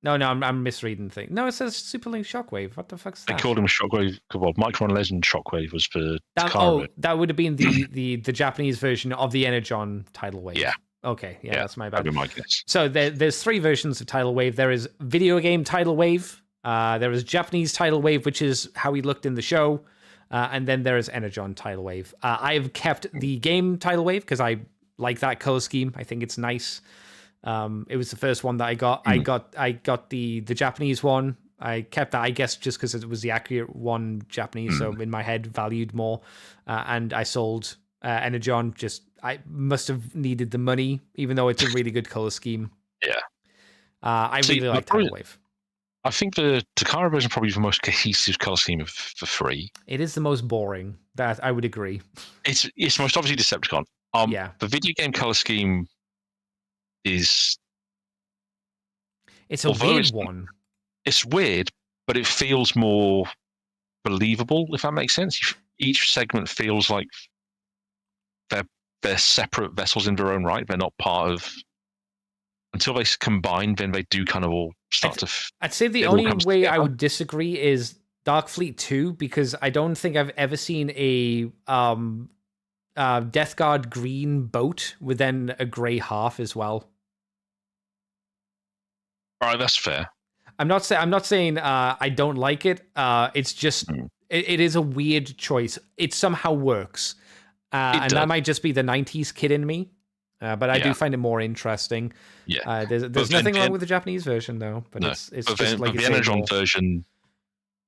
No, I'm misreading things. No, it says Superlink Shockwave. What the fuck's that? They called him Shockwave. Well, Micron Legend Shockwave was for Takara. That would have been the Japanese version of the Energon Tidal Wave. Yeah. Okay, that's my bad. That'd be my guess. So there's 3 versions of Tidal Wave. There is video game Tidal Wave. There is Japanese Tidal Wave, which is how he looked in the show. And then there is Energon Tidal Wave. I have kept the game Tidal Wave because I like that color scheme. I think it's nice. It was the first one that I got. I got the Japanese one. I kept that, I guess, just because it was the accurate one, Japanese. So in my head, valued more. And I sold Energon. I must have needed the money, even though it's a really good color scheme. Yeah. I really like Tidal Wave. I think the Takara version is probably the most cohesive color scheme of the 3. It is the most boring. That I would agree. It's most obviously Decepticon. The video game color scheme is it's a weird one. It's weird, but it feels more believable, if that makes sense. Each segment feels like they're separate vessels in their own right. They're not part of, until they combine, then they do kind of all start I'd say the only way I would disagree is Dark Fleet 2, because I don't think I've ever seen a Death Guard green boat with then a grey half as well. All right, that's fair. I'm not saying I don't like it. It's just it is a weird choice. It somehow works, and that might just be the 90s kid in me. But I do find it more interesting. Yeah, there's nothing wrong with the Japanese version though. But it's just like the Energon version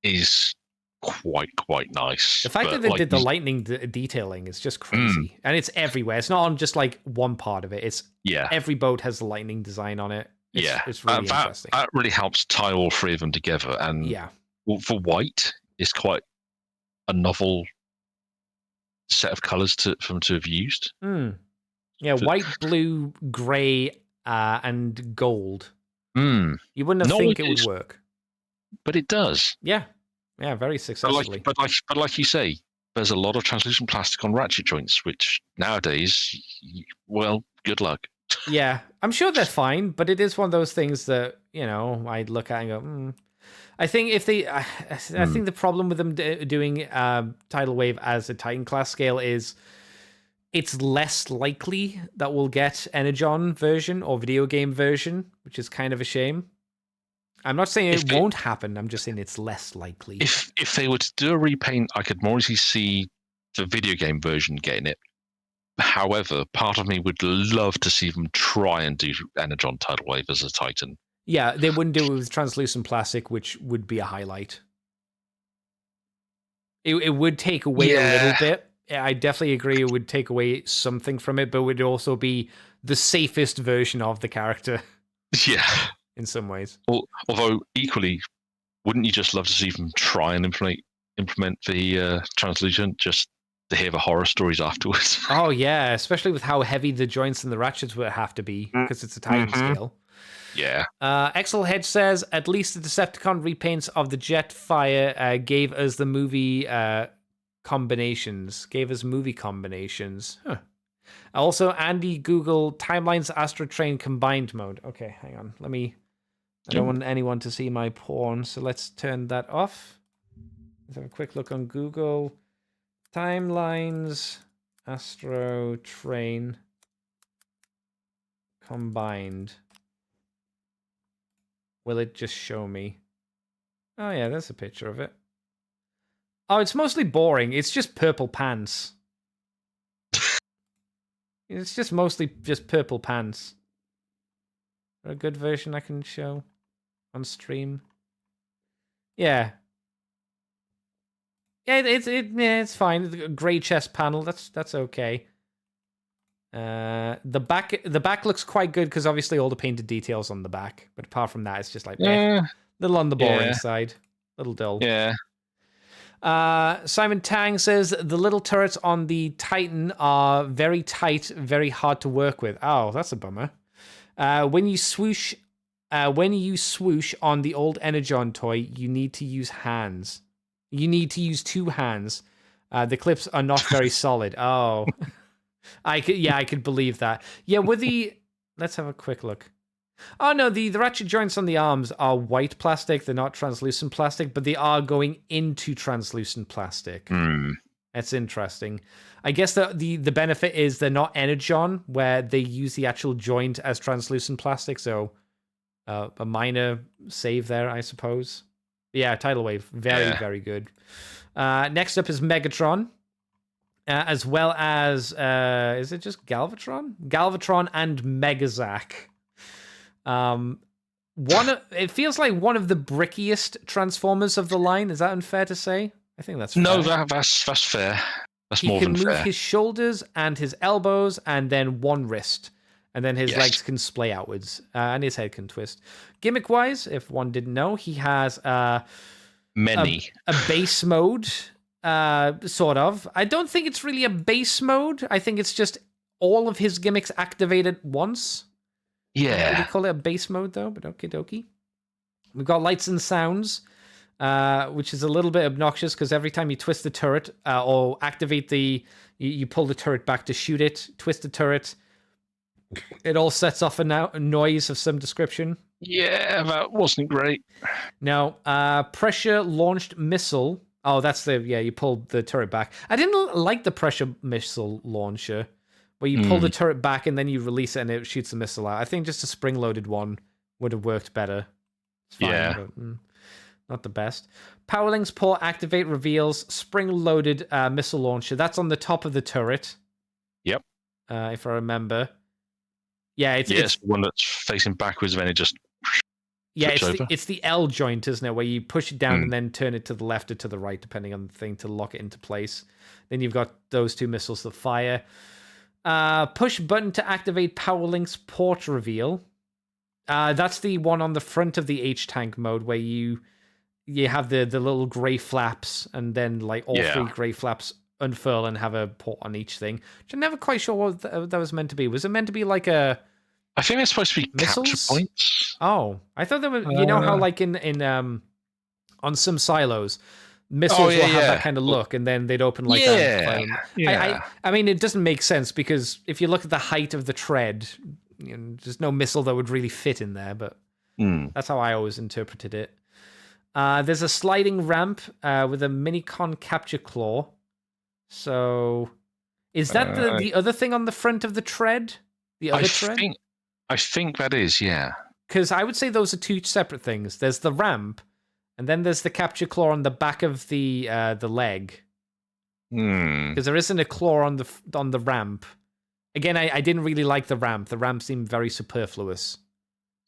is quite nice. The fact that they did the lightning detailing is just crazy. And it's everywhere. It's not on just like one part of it. It's every boat has the lightning design on it. It's really interesting. That really helps tie all three of them together. And for white, it's quite a novel set of colors for them to have used. Yeah, white, blue, gray, and gold. You wouldn't have think it would work. But it does. Yeah, very successfully. But like you say, there's a lot of translucent plastic on ratchet joints, which nowadays, well, good luck. Yeah, I'm sure they're fine, but it is one of those things that, I'd look at and go, I think if they, I think the problem with them doing Tidal Wave as a Titan class scale is it's less likely that we'll get Energon version or video game version, which is kind of a shame. I'm not saying it won't happen. I'm just saying it's less likely. If they were to do a repaint, I could more easily see the video game version getting it. However, part of me would love to see them try and do Energon Tidal Wave as a Titan. Yeah, they wouldn't do it with translucent plastic, which would be a highlight. It would take away a little bit. I definitely agree it would take away something from it, but it would also be the safest version of the character. Yeah. In some ways. Although, equally, wouldn't you just love to see them try and implement the translucent just to hear the horror stories afterwards? Oh, yeah, especially with how heavy the joints and the ratchets would have to be, because it's a Titan scale. Yeah. Excel Hedge says, at least the Decepticon repaints of the Jetfire gave us the movie combinations. Huh. Also, Andy Google Timelines Astro Train combined mode. Okay, hang on. I don't want anyone to see my porn, so let's turn that off. Let's have a quick look on Google. Timelines Astro Train combined. Will it just show me? Oh yeah, there's a picture of it. Oh, it's mostly boring. It's just purple pants. It's just mostly just purple pants. Is there a good version I can show on stream? Yeah. Yeah, it's fine. The gray chest panel, that's okay. The back looks quite good because obviously all the painted details on the back. But apart from that, it's just like little on the boring side, little dull. Yeah. Simon Tang says the little turrets on the Titan are very tight, very hard to work with. Oh, that's a bummer. When you swoosh on the old Energon toy, you need to use hands. You need to use two hands. The clips are not very solid. Oh, I could believe that. Yeah, let's have a quick look. Oh no, the ratchet joints on the arms are white plastic. They're not translucent plastic, but they are going into translucent plastic. That's interesting. I guess the benefit is they're not Energon, where they use the actual joint as translucent plastic. So a minor save there, I suppose. Yeah, Tidal Wave, very good. Next up is Megatron. As well as, is it just Galvatron? Galvatron and Megazak. It feels like one of the brickiest Transformers of the line. Is that unfair to say? I think that's fair. No, that's fair. That's more than fair. He can move his shoulders and his elbows and then one wrist. And then his legs can splay outwards. And his head can twist. Gimmick-wise, if one didn't know, he has many. A base mode, sort of. I don't think it's really a base mode. I think it's just all of his gimmicks activated once. Yeah. We call it a base mode, though, but okie dokie. We've got lights and sounds, which is a little bit obnoxious because every time you twist the turret or activate you pull the turret back to shoot it, twist the turret, it all sets off a noise of some description. Yeah, that wasn't great. Now, pressure-launched missile. Oh, that's you pulled the turret back. I didn't like the pressure missile launcher, where you pull the turret back and then you release it and it shoots the missile out. I think just a spring-loaded one would have worked better. It's fine, but not the best. Powerlink's port activate reveals spring-loaded missile launcher. That's on the top of the turret. Yep. If I remember. Yeah, it's one that's facing backwards, then it just... Yeah, switch over? it's the L joint, isn't it? Where you push it down and then turn it to the left or to the right, depending on the thing, to lock it into place. Then you've got those 2 missiles that fire. Push button to activate power link's port reveal. That's the one on the front of the H-tank mode where you have the little grey flaps, and then like all 3 grey flaps unfurl and have a port on each thing. Which I'm never quite sure what that was meant to be. Was it meant to be like a... I think it's supposed to be missiles? capture points. Oh, I thought there were... You know how like in on some silos, missiles will have that kind of look, and then they'd open like that. I mean, it doesn't make sense, because if you look at the height of the tread, there's no missile that would really fit in there, but that's how I always interpreted it. There's a sliding ramp with a Minicon capture claw. So, is that the other thing on the front of the tread? The other tread? I think that is, yeah. Because I would say those are 2 separate things. There's the ramp, and then there's the capture claw on the back of the leg. Because there isn't a claw on the ramp. Again, I didn't really like the ramp. The ramp seemed very superfluous.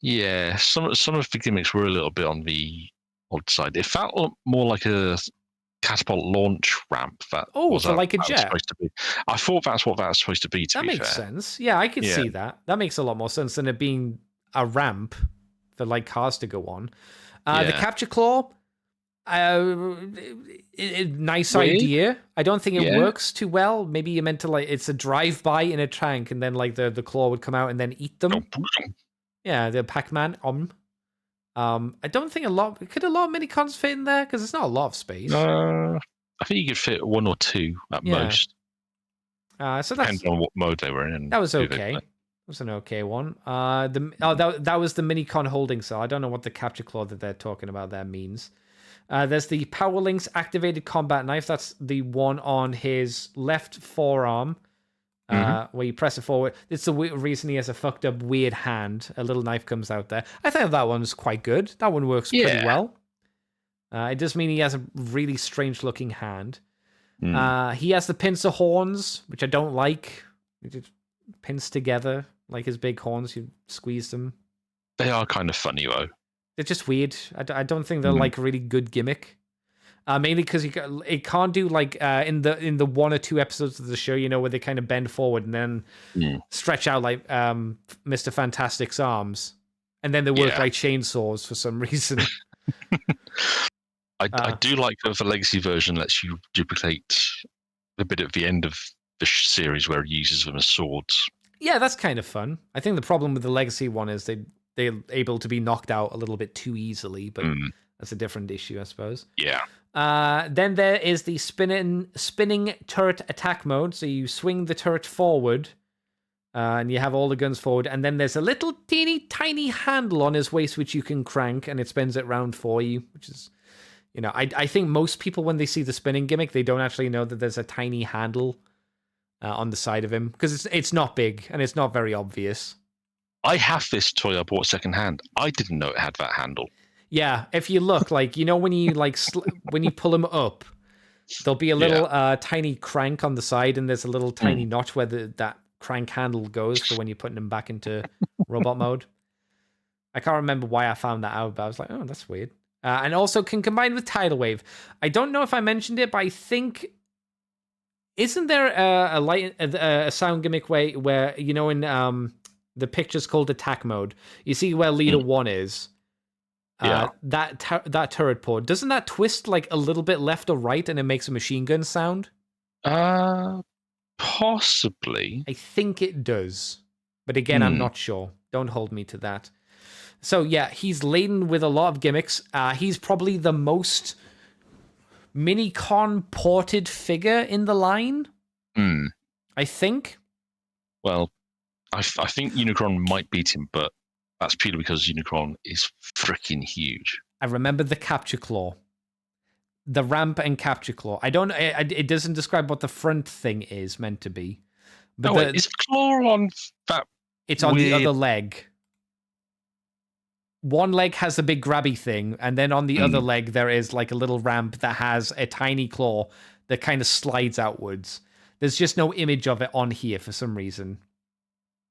Yeah, some of the gimmicks were a little bit on the odd side. It felt more like a catapult launch ramp. Like a jet. Supposed to be. I thought that's what that's supposed to be. That makes sense. Yeah, I could see that. That makes a lot more sense than it being a ramp for like cars to go on. The capture claw, nice idea. I don't think it works too well. Maybe you meant to like it's a drive-by in a tank, and then like the claw would come out and then eat them. Yeah, the Pac-Man. I don't think could a lot of minicons fit in there, because it's not a lot of space. I think you could fit 1 or 2 at most. So depends on what mode they were in. That was okay. It was an okay one. That was the minicon holding cell. I don't know what the capture claw that they're talking about there means. There's the Power Link's activated combat knife. That's the one on his left forearm. Where you press it forward. It's the reason he has a fucked up weird hand. A little knife comes out there. I think that one's quite good. That one works pretty well. It does mean he has a really strange looking hand. He has the pincer horns, which I don't like. He just pins together like his big horns. You squeeze them. They are kind of funny though. They're just weird. I don't think they're like a really good gimmick. Mainly because it can't do like in the 1 or 2 episodes of the show, where they kind of bend forward and then stretch out like Mr. Fantastic's arms, and then they work like chainsaws for some reason. I do like that the legacy version lets you duplicate the bit at the end of the series where he uses them as swords. Yeah, that's kind of fun. I think the problem with the legacy one is they're able to be knocked out a little bit too easily, but that's a different issue, I suppose. Yeah. Then there is the spinning turret attack mode. So you swing the turret forward, and you have all the guns forward. And then there's a little teeny tiny handle on his waist which you can crank, and it spins it round for you. Which is, I think most people, when they see the spinning gimmick, they don't actually know that there's a tiny handle on the side of him, because it's not big and it's not very obvious. I have this toy I bought secondhand. I didn't know it had that handle. Yeah, if you look, like, when you like when you pull them up, there'll be a little tiny crank on the side, and there's a little tiny notch where that crank handle goes for when you're putting them back into robot mode. I can't remember why I found that out, but I was like, oh, that's weird. And also can combine with tidal wave. I don't know if I mentioned it, but I think isn't there a sound gimmick where in the picture's called attack mode, you see where leader 1 is. That turret port, doesn't that twist like a little bit left or right and it makes a machine gun sound? Possibly. I think it does, but again, I'm not sure. Don't hold me to that. So yeah, he's laden with a lot of gimmicks. He's probably the most Minicon ported figure in the line. I think. Well, I think Unicron might beat him, but that's purely because Unicron is freaking huge. I remember the capture claw. The ramp and capture claw. I don't. It doesn't describe what the front thing is meant to be. But is a claw on that? It's on the other leg. One leg has a big grabby thing, and then on the other leg there is like a little ramp that has a tiny claw that kind of slides outwards. There's just no image of it on here for some reason.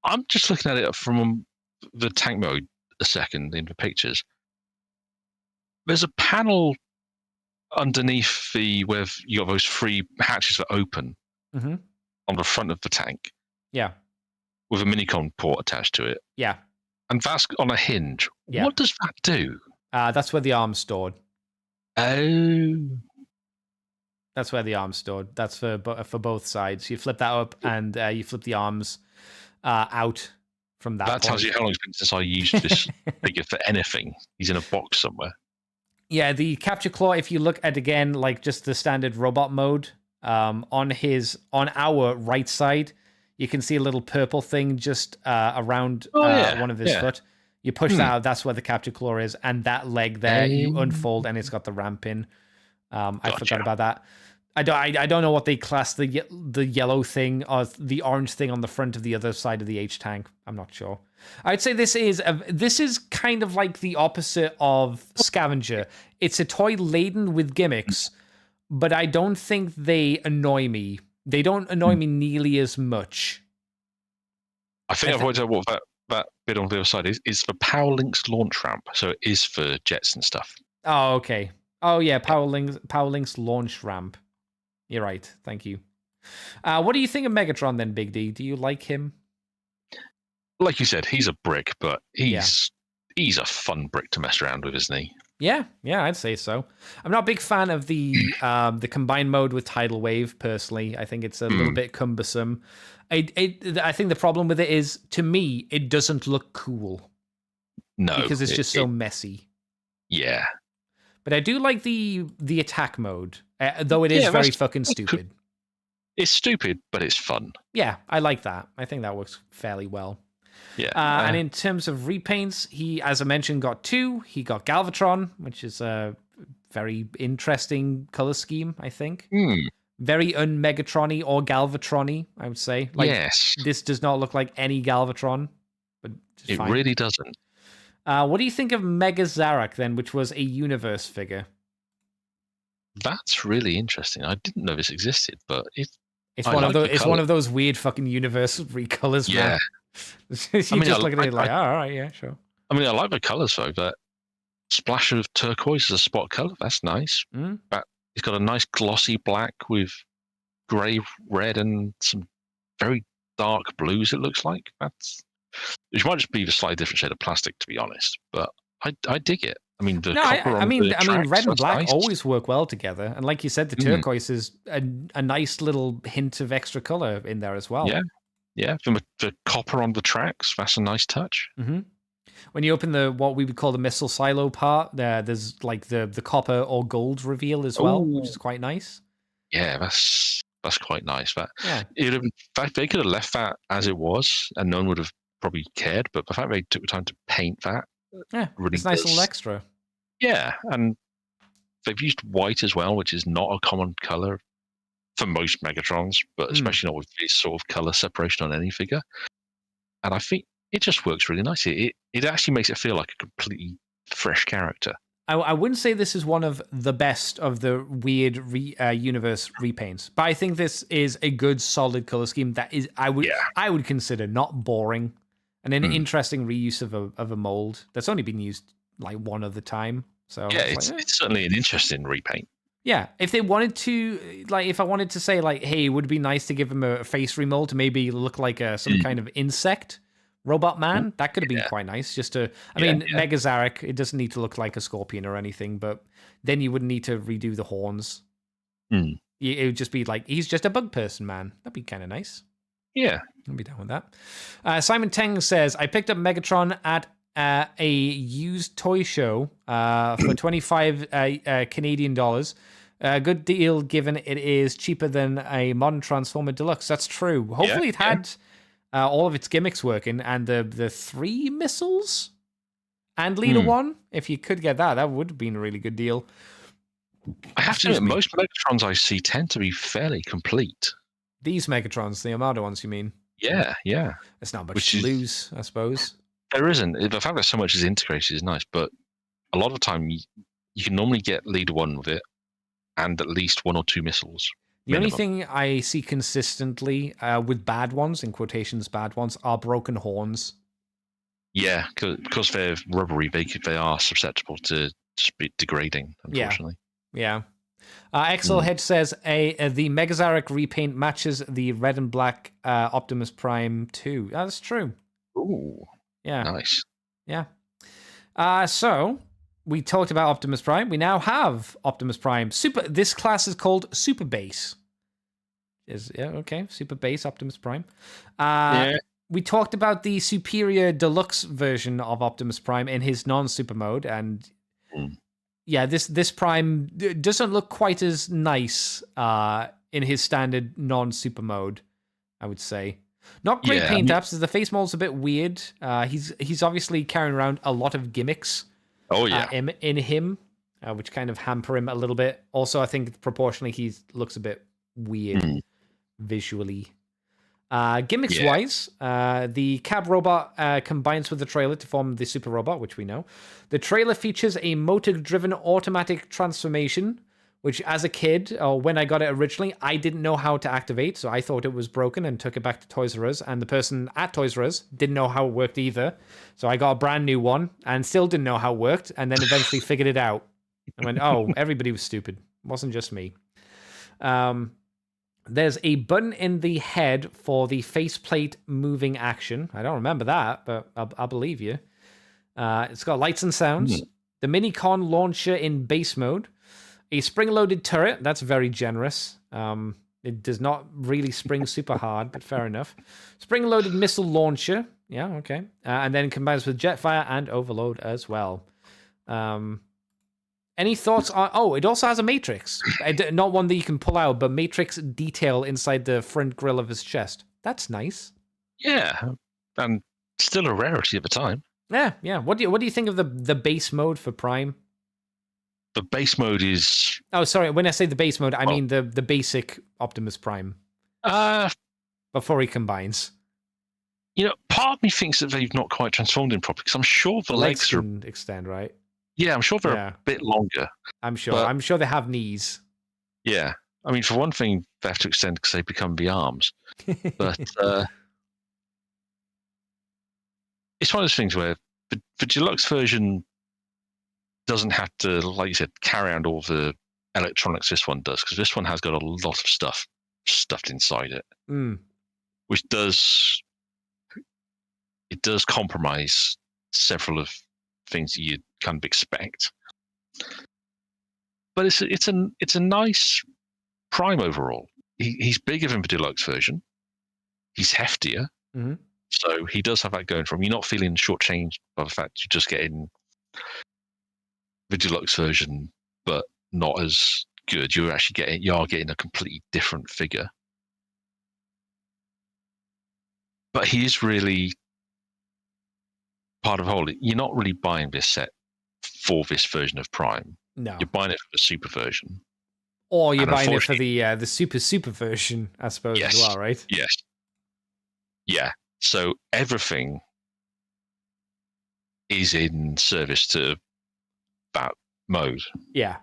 I'm just looking at it from the tank mode a second in the pictures. There's a panel underneath where you got those 3 hatches that open on the front of the tank. Yeah. With a minicon port attached to it. Yeah. And that's on a hinge. Yeah. What does that do? That's where the arm's stored. Oh. That's where the arm's stored. That's for both sides. You flip that up and you flip the arms out from that. That tells you how long it's been since I used this figure for anything. He's in a box somewhere. Yeah, the capture claw, if you look at, again, like just the standard robot mode, on our right side, you can see a little purple thing just around one of his foot. You push that out, that's where the capture claw is, and that leg there, you unfold, and it's got the ramp in. I forgot about that. I don't know what they class the yellow thing or the orange thing on the front of the other side of the H tank. I'm not sure. I'd say this is kind of like the opposite of Scavenger. It's a toy laden with gimmicks, but I don't think they annoy me. They don't annoy me nearly as much. I think I've worked out what that bit on the other side is. It's the Power Links launch ramp, so it is for jets and stuff. Oh, okay. Oh yeah, Power Links launch ramp. You're right. Thank you. What do you think of Megatron then, Big D? Do you like him? Like you said, he's a brick, but he's a fun brick to mess around with, isn't he? Yeah, I'd say so. I'm not a big fan of the combined mode with Tidal Wave, personally. I think it's a little bit cumbersome. I think the problem with it is, to me, it doesn't look cool. No. Because it's just so messy. Yeah. But I do like the attack mode, though it is very fucking stupid. It's stupid, but it's fun. Yeah, I like that. I think that works fairly well. Yeah. And in terms of repaints, he, as I mentioned, got 2. He got Galvatron, which is a very interesting color scheme, I think. Very un-Megatron-y or Galvatron-y, I would say. Like, yes. This does not look like any Galvatron. But it really doesn't. What do you think of Mega Zarak, then, which was a Universe figure? That's really interesting. I didn't know this existed, but it's one of those weird fucking Universe recolors. Yeah. You just look at it like, all right, yeah, sure. I mean, I like the colors though. That splash of turquoise as a spot color, that's nice. But it's got a nice glossy black with grey, red, and some very dark blues. It looks like which might just be the slightly different shade of plastic, to be honest. But I dig it. I mean, I mean, red and black always work well together, and like you said, the turquoise is a nice little hint of extra color in there as well. Yeah. The copper on the tracks, that's a nice touch. When you open what we would call the missile silo part, there's like the copper or gold reveal as well, which is quite nice. Yeah, that's quite nice. In fact, they could have left that as it was, and no one would have probably cared. But the fact they took the time to paint that, really, it's a nice little extra. Yeah, and they've used white as well, which is not a common color for most Megatrons, but especially not with this sort of color separation on any figure. And I think it just works really nicely. It actually makes it feel like a completely fresh character. I wouldn't say this is one of the best of the weird universe repaints, but I think this is a good, solid color scheme that is I would consider not boring and an interesting reuse of a mold that's only been used like one other time. So yeah, it's certainly an interesting repaint. Yeah, if they wanted to, like, if I wanted to say, like, hey, it would be nice to give him a face remold to maybe look like some kind of insect robot man, that could have been quite nice. Just to, Mega Zarak, it doesn't need to look like a scorpion or anything, but then you wouldn't need to redo the horns. It would just be like, he's just a bug person, man. That'd be kind of nice. Yeah. I'll be down with that. Simon Teng says, I picked up Megatron at a used toy show for 25 Canadian dollars. A good deal given it is cheaper than a modern Transformer Deluxe. That's true. Hopefully it had all of its gimmicks working and the 3 missiles and Leader 1. If you could get that would have been a really good deal. I have to admit, most Megatrons I see tend to be fairly complete. These Megatrons, the Armada ones, you mean? Yeah. There's not much to lose, I suppose. There isn't. The fact that so much is integrated is nice, but a lot of the time you can normally get Leader 1 with it and at least 1 or 2 missiles. The only thing I see consistently with bad ones, in quotations bad ones, are broken horns. Yeah, because they're rubbery, they are susceptible to just a bit degrading, unfortunately. Yeah. Excel Hedge says the Megazarek repaint matches the red and black Optimus Prime 2. That's true. Ooh. Yeah. Nice. Yeah. So we talked about Optimus Prime. We now have Optimus Prime. This class is called Super Base. Super Base Optimus Prime. We talked about the superior deluxe version of Optimus Prime in his non-super mode, and this Prime doesn't look quite as nice in his standard non-super mode, I would say. Not great paint apps, as the face mold's a bit weird. He's obviously carrying around a lot of gimmicks in him, which kind of hamper him a little bit. Also, I think proportionally he looks a bit weird visually. Gimmicks-wise, the cab robot combines with the trailer to form the super robot, which we know. The trailer features a motor-driven automatic transformation, which as a kid, or when I got it originally, I didn't know how to activate, so I thought it was broken and took it back to Toys R Us, and the person at Toys R Us didn't know how it worked either, so I got a brand new one, and still didn't know how it worked, and then eventually figured it out. I went, oh, everybody was stupid. It wasn't just me. There's a button in the head for the faceplate moving action. I don't remember that, but I'll believe you. It's got lights and sounds. The Minicon launcher in base mode. A spring-loaded turret. That's very generous. It does not really spring super hard, but fair enough. Spring-loaded missile launcher. Yeah, okay. And then combines with Jetfire and Overload as well. Any thoughts on... Oh, it also has a Matrix. Not one that you can pull out, but Matrix detail inside the front grille of his chest. That's nice. Yeah, and still a rarity at the time. Yeah. What do you think of the base mode for Prime? The base mode is... Oh, sorry. When I say the base mode, I mean the basic Optimus Prime. Before he combines. Part of me thinks that they've not quite transformed him properly, because I'm sure the legs can extend, right? Yeah, I'm sure they're a bit longer. I'm sure they have knees. Yeah. I mean, for one thing, they have to extend because they become the arms. But it's one of those things where the deluxe version doesn't have to, like you said, carry around all the electronics this one does, because this one has got a lot of stuff stuffed inside it, which does compromise several of things that you'd kind of expect. But it's a nice Prime overall. He's bigger than the deluxe version. He's heftier, so he does have that going for him. You're not feeling shortchanged by the fact you're just getting the deluxe version, but not as good. You are getting a completely different figure. But he is really part of the whole. You're not really buying this set for this version of Prime. No, you're buying it for the super version, or you're buying it for the super version, I suppose, as well, right? Yes. Yeah. So everything is in service to that mode. Yeah.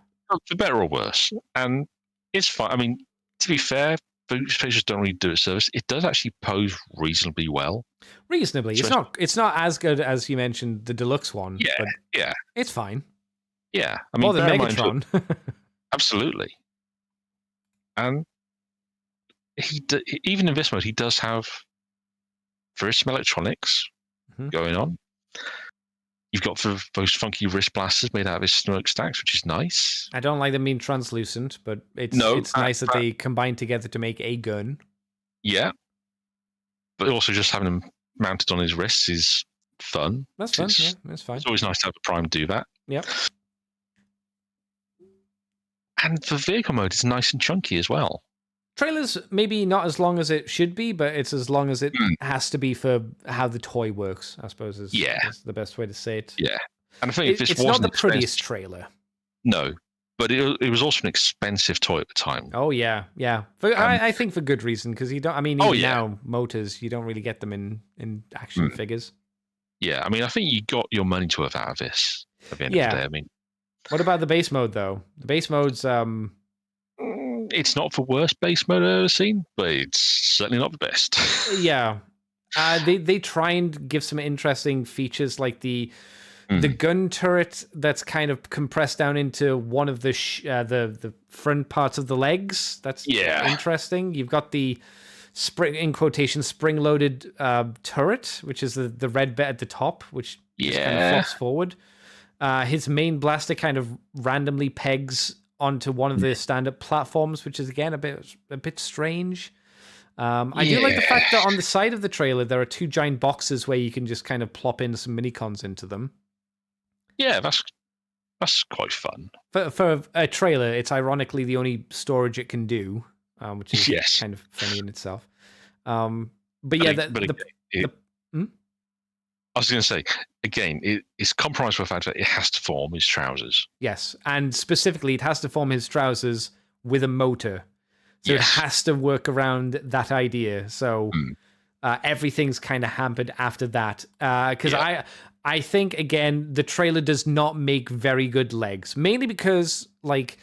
For better or worse, and it's fine. I mean, to be fair, those features don't really do it service. It does actually pose reasonably well. Reasonably, it's not as good as you mentioned the deluxe one. Yeah, but yeah, it's fine. Yeah, I mean, more than Megatron. Absolutely, and even in this mode, he does have some electronics going on. You've got those funky wrist blasters made out of his smokestacks, which is nice. I don't like them being translucent, but it's nice that they combine together to make a gun. Yeah. But also just having them mounted on his wrists is fun. That's fun, yeah, that's fine. It's always nice to have a Prime do that. Yep. And the vehicle mode is nice and chunky as well. Trailer's maybe not as long as it should be, but it's as long as it has to be for how the toy works, I suppose is the best way to say it. Yeah. And I think it's not the prettiest trailer. No, but it was also an expensive toy at the time. Oh, yeah, yeah. I think for good reason, because you don't, I mean, now, motors, you don't really get them in action figures. Yeah, I mean, I think you got your money to have out of this at the end of the day. I mean, what about the base mode, though? The base mode's... It's not the worst base mode I've ever seen, but it's certainly not the best. Yeah. They try and give some interesting features, like the The gun turret that's kind of compressed down into one of the front parts of the legs. That's interesting. You've got the spring-loaded turret, which is the red bit at the top, which just kind of flops forward. His main blaster kind of randomly pegs onto one of the stand-up platforms, which is again a bit strange. I do like the fact that on the side of the trailer there are two giant boxes where you can just kind of plop in some minicons into them. Yeah, that's quite fun. For a trailer, it's ironically the only storage it can do, which is kind of funny in itself. I was going to say, again, it's compromised for the fact that it has to form his trousers. Yes, and specifically, it has to form his trousers with a motor. So it has to work around that idea. So everything's kind of hampered after that. Because I think, again, the trailer does not make very good legs. Mainly because, like,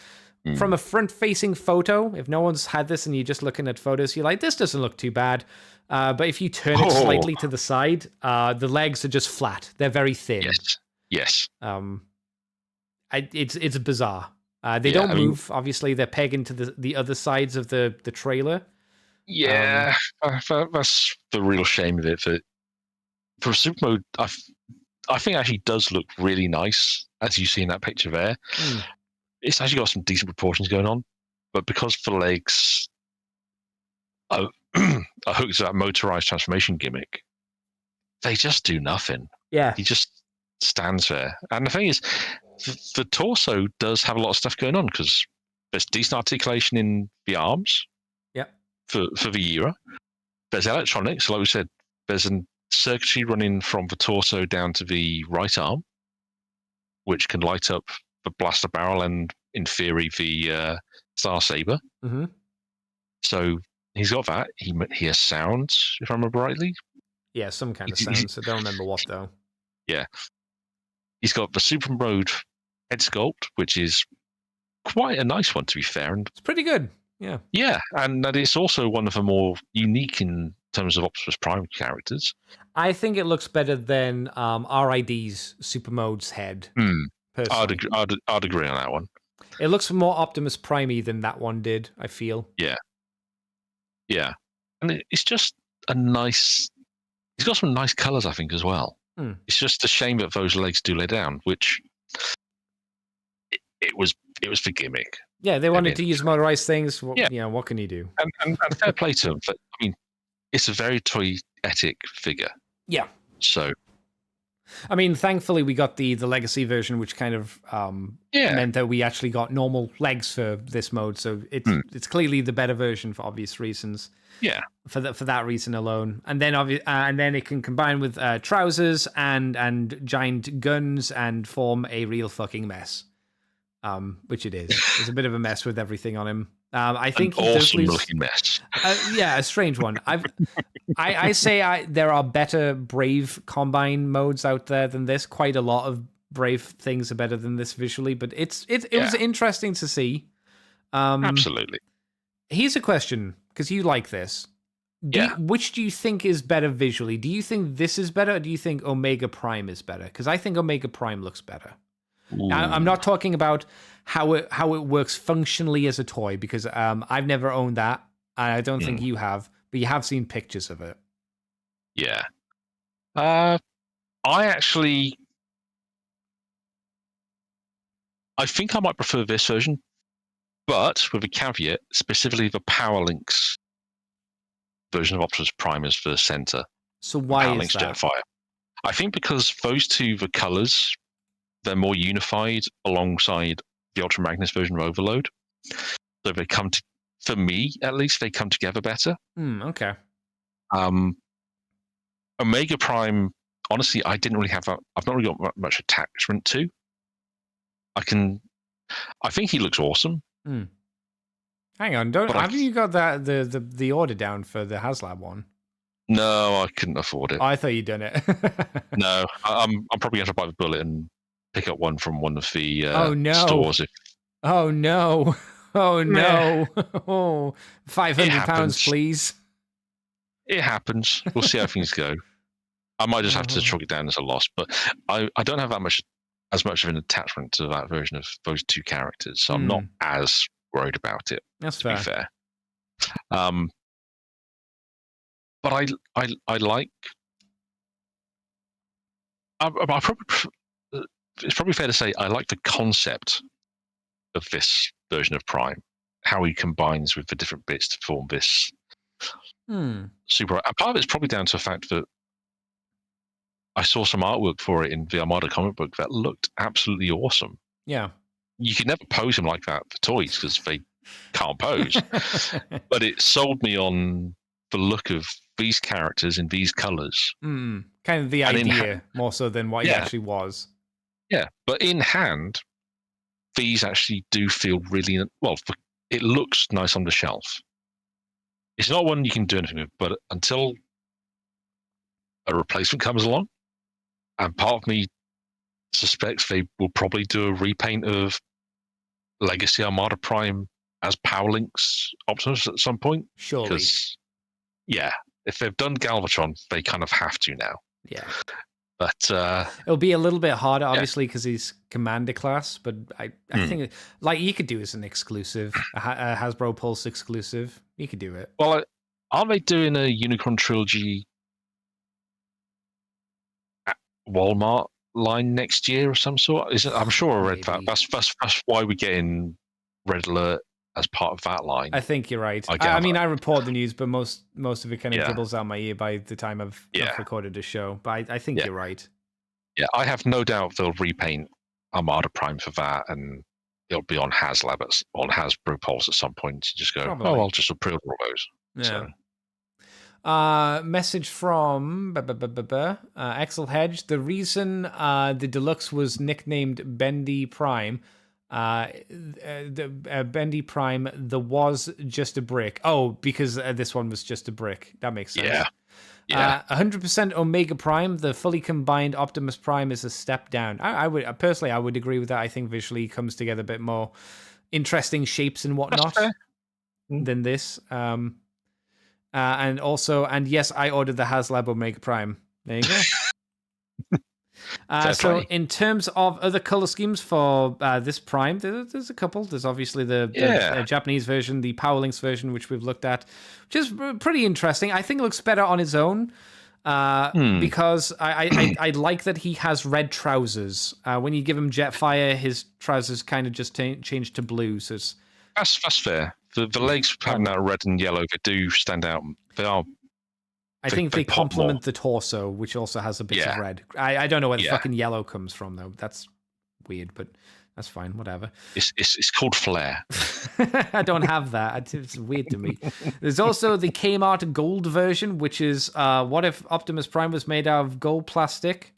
from a front-facing photo, if no one's had this and you're just looking at photos, you're like, this doesn't look too bad. But if you turn it slightly to the side, the legs are just flat. They're very thin. Yes. It's bizarre. They don't move. Obviously, they're pegged into the other sides of the trailer. Yeah, that's the real shame of it. For super mode, I think it actually does look really nice, as you see in that picture there. It's actually got some decent proportions going on, but because the legs are hooked to that motorized transformation gimmick, they just do nothing. Yeah. He just stands there. And the thing is, the torso does have a lot of stuff going on because there's decent articulation in the arms. Yep. For the era. There's electronics. Like we said, there's a circuitry running from the torso down to the right arm, which can light up the blaster barrel and, in theory, the Star Saber. Mm-hmm. So he's got that. He has sounds, if I remember rightly. Yeah, some kind of sounds. I don't remember what, though. Yeah. He's got the Super Mode head sculpt, which is quite a nice one, to be fair. And it's pretty good. Yeah. Yeah, and that is also one of the more unique in terms of Optimus Prime characters. I think it looks better than RID's Super Mode's head. I'd agree on that one. It looks more Optimus Prime-y than that one did, I feel. Yeah. And it's just a nice... He's got some nice colours, I think, as well. It's just a shame that those legs do lay down, which it was for gimmick. Yeah, they wanted to use motorized things. What can you do? And fair play to them. But, I mean, it's a very toyetic figure. Yeah. So, I mean, thankfully we got the legacy version, which kind of meant that we actually got normal legs for this mode. So it's clearly the better version for obvious reasons. Yeah. For that reason alone, and then it can combine with trousers and giant guns and form a real fucking mess. Which it is. It's a bit of a mess with everything on him. I think an awesome looking mess. Yeah, a strange one. I say there are better Brave Combine modes out there than this. Quite a lot of Brave things are better than this visually, but it was interesting to see. Absolutely. Here's a question, because you like this. Which do you think is better visually? Do you think this is better, or do you think Omega Prime is better? Because I think Omega Prime looks better. I'm not talking about how it works functionally as a toy, because I've never owned that, and I don't think you have, but you have seen pictures of it. Yeah. I think I might prefer this version, but with a caveat, specifically the Power Links version of Optimus Prime is the center. So why Power is Links that? Jetfire. I think because those two, the colors, they're more unified alongside the Ultra Magnus version of Overload. So they come to, for me at least, they come together better. Okay. Omega Prime, honestly, I didn't really have that. I've not really got much attachment to. I think he looks awesome. Hang on, haven't you got that the order down for the HasLab one? No, I couldn't afford it. Oh, I thought you'd done it. No, I'm probably going to buy the bullet and pick up one from one of the stores. Oh no! Oh no! Oh, £500, please. It happens. We'll see how things go. I might just have to chalk it down as a loss, but I don't have as much of an attachment to that version of those two characters, so I'm not as worried about it. That's to be fair. But I like. It's probably fair to say I like the concept of this version of Prime, how he combines with the different bits to form this super. And part of it's probably down to the fact that I saw some artwork for it in the Armada comic book that looked absolutely awesome. Yeah. You could never pose them like that for toys because they can't pose. But it sold me on the look of these characters in these colors. Kind of the idea more so than what he actually was. Yeah, but in hand, these actually do feel really well. It looks nice on the shelf. It's not one you can do anything with, but until a replacement comes along, and part of me suspects they will probably do a repaint of Legacy Armada Prime as Power Links Optimus at some point. Surely. Because, if they've done Galvatron, they kind of have to now. Yeah. But it'll be a little bit harder, obviously, because he's Commander class. But I think, like, you could do it as an exclusive, a Hasbro Pulse exclusive. You could do it. Well, aren't they doing a Unicron Trilogy Walmart line next year or some sort? I'm sure I read that. That's why we're getting Red Alert as part of that line. I think you're right. I mean, I report the news, but most of it kind of dribbles out my ear by the time I've recorded a show. But I think you're right. Yeah, I have no doubt they'll repaint Armada Prime for that, and it'll be on Hasbro Pulse at some point. You just go, I'll just approve all those. Yeah. So. Message from Axel Hedge. The reason the deluxe was nicknamed Bendy Prime, Bendy Prime, was just a brick. Oh, because this one was just a brick. That makes sense. Yeah. 100% Omega Prime. The fully combined Optimus Prime is a step down. I would personally, I would agree with that. I think visually it comes together a bit more interesting shapes and whatnot than this. And yes, I ordered the HasLab Omega Prime. There you go. So in terms of other color schemes for this Prime, there's a couple. There's obviously the Japanese version, the Power Links version, which we've looked at, which is pretty interesting. I think it looks better on its own because I like that he has red trousers. When you give him Jetfire, his trousers kind of just change to blue. So that's fair. The legs having that red and yellow, they do stand out. They are. I think they complement the torso, which also has a bit of red. I don't know where the fucking yellow comes from, though. That's weird, but that's fine. Whatever. It's called flair. I don't have that. It's weird to me. There's also the Kmart Gold version, which is what if Optimus Prime was made out of gold plastic?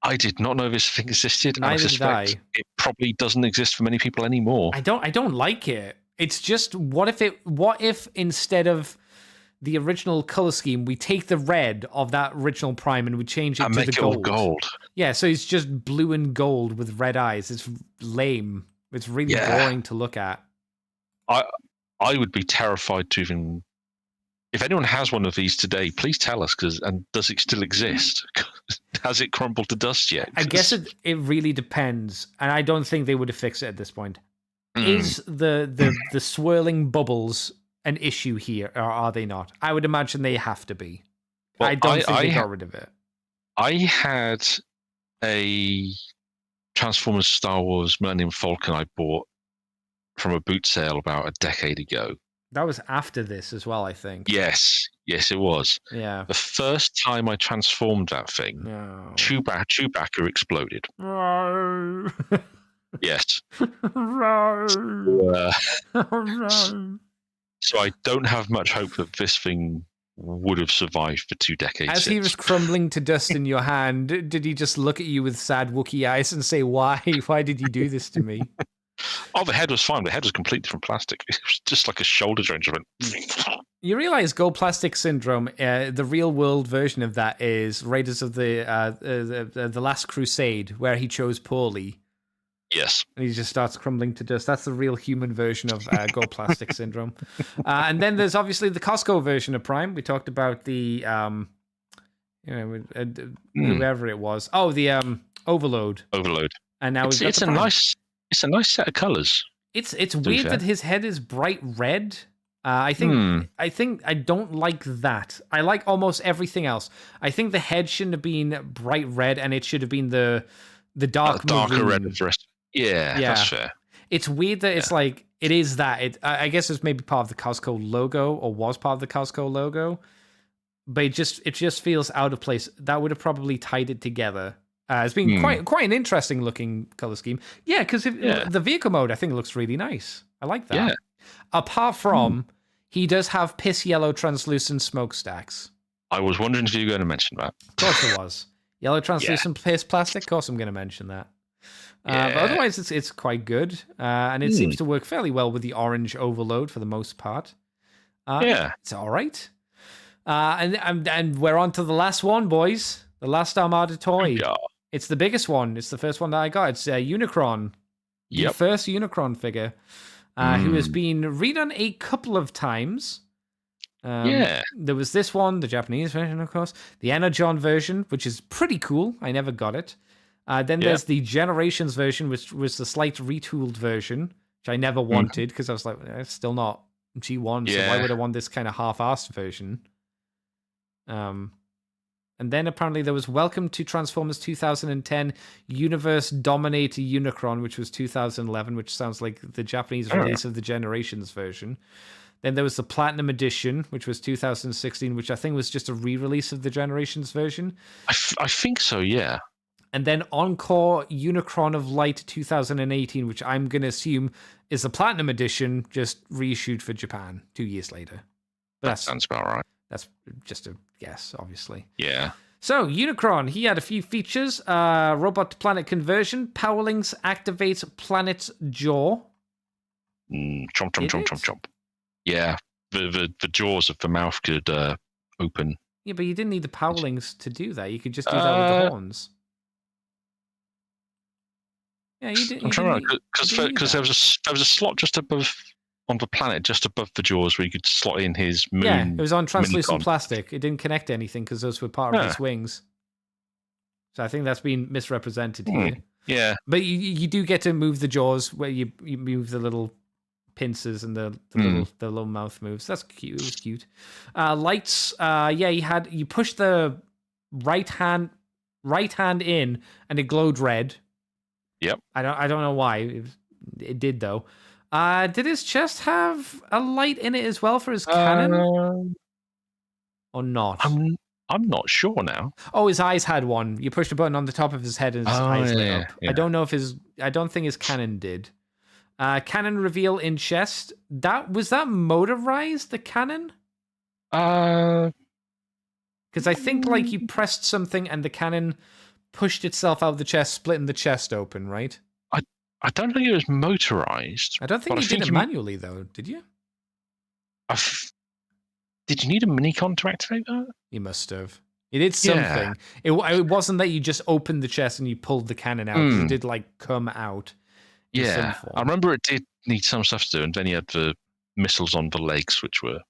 I did not know this thing existed. Neither I suspect did I. It probably doesn't exist for many people anymore. I don't like it. It's just what if instead of the original color scheme, we take the red of that original Prime and we change it to the gold. Gold. Yeah, so it's just blue and gold with red eyes. It's lame. It's really boring to look at. I would be terrified to even. If anyone has one of these today, please tell us. And does it still exist? Has it crumbled to dust yet? I guess it really depends, and I don't think they would have fixed it at this point. Is the swirling bubbles an issue here, or are they not? I would imagine they have to be. Well, I don't think they got rid of it. I had a Transformers Star Wars Millennium Falcon I bought from a boot sale about a decade ago. That was after this as well, I think. Yes, it was. Yeah. The first time I transformed that thing, Chewbacca exploded. Yes. So I don't have much hope that this thing would have survived for 2 decades. As he was crumbling to dust in your hand, did he just look at you with sad Wookiee eyes and say, why did you do this to me? Oh, the head was fine. The head was completely different plastic. It was just like a shoulder joint. You realize gold plastic syndrome, the real world version of that is Raiders of the Last Crusade, where he chose poorly. Yes. And he just starts crumbling to dust. That's the real human version of gold plastic syndrome. And then there's obviously the Costco version of Prime. We talked about the whoever it was. Oh, the Overload. Overload. And now it's a nice set of colors. It's weird that his head is bright red. I think I don't like that. I like almost everything else. I think the head shouldn't have been bright red, and it should have been the darker red as the rest. Yeah, that's fair. It's weird that it's like it is that. I guess it's maybe part of the Costco logo, or was part of the Costco logo, but it just feels out of place. That would have probably tied it together. It's been quite an interesting looking color scheme. Yeah, because the vehicle mode I think looks really nice. I like that. Yeah. Apart from he does have piss yellow translucent smokestacks. I was wondering if you were going to mention that. Of course it was. Yellow translucent piss plastic. Of course I'm going to mention that. But otherwise it's quite good. And it seems to work fairly well with the orange Overload for the most part. It's all right. And we're on to the last one, boys. The last Armada toy. Yeah. It's the biggest one. It's the first one that I got. It's Unicron. Yep. The first Unicron figure. Who has been redone a couple of times. There was this one, the Japanese version, of course. The Energon version, which is pretty cool. I never got it. Then there's the Generations version, which was the slight retooled version, which I never wanted because I was like, it's still not G1, so why would I want this kind of half-assed version? And then apparently there was Welcome to Transformers 2010 Universe Dominator Unicron, which was 2011, which sounds like the Japanese release of the Generations version. Then there was the Platinum Edition, which was 2016, which I think was just a re-release of the Generations version. I think so, yeah. And then Encore Unicron of Light 2018, which I'm going to assume is the Platinum Edition, just reissued for Japan 2 years later. But that sounds about right. That's just a guess, obviously. Yeah. So, Unicron, he had a few features. Robot to planet conversion. Powerlings activates planet's jaw. Chomp. Yeah, the jaws of the mouth could open. Yeah, but you didn't need the Powerlings to do that. You could just do that with the horns. Yeah, you didn't. I'm trying to because there was a slot just above on the planet, just above the jaws, where you could slot in his moon. Yeah, it was on translucent plastic. It didn't connect to anything because those were part of his wings. So I think that's been misrepresented here. Yeah, but you do get to move the jaws where you move the little pincers and the little mouth moves. That's cute. It was cute. Lights. You pushed the right hand in and it glowed red. Yep. I don't know why it did though. Did his chest have a light in it as well for his cannon? Or not? I'm not sure now. Oh, his eyes had one. You pushed a button on the top of his head and his eyes lit up. Yeah. I don't think his cannon did. Cannon reveal in chest. Was that motorized, the cannon? Because I think like you pressed something and the cannon pushed itself out of the chest, splitting the chest open, right? I don't think it was motorized. I don't think you did it manually, though, did you? Did you need a minicon to activate that? You must have. You did something. Yeah. It wasn't that you just opened the chest and you pulled the cannon out. It did, like, come out. Yeah. I remember it did need some stuff to do, and then you had the missiles on the legs, which were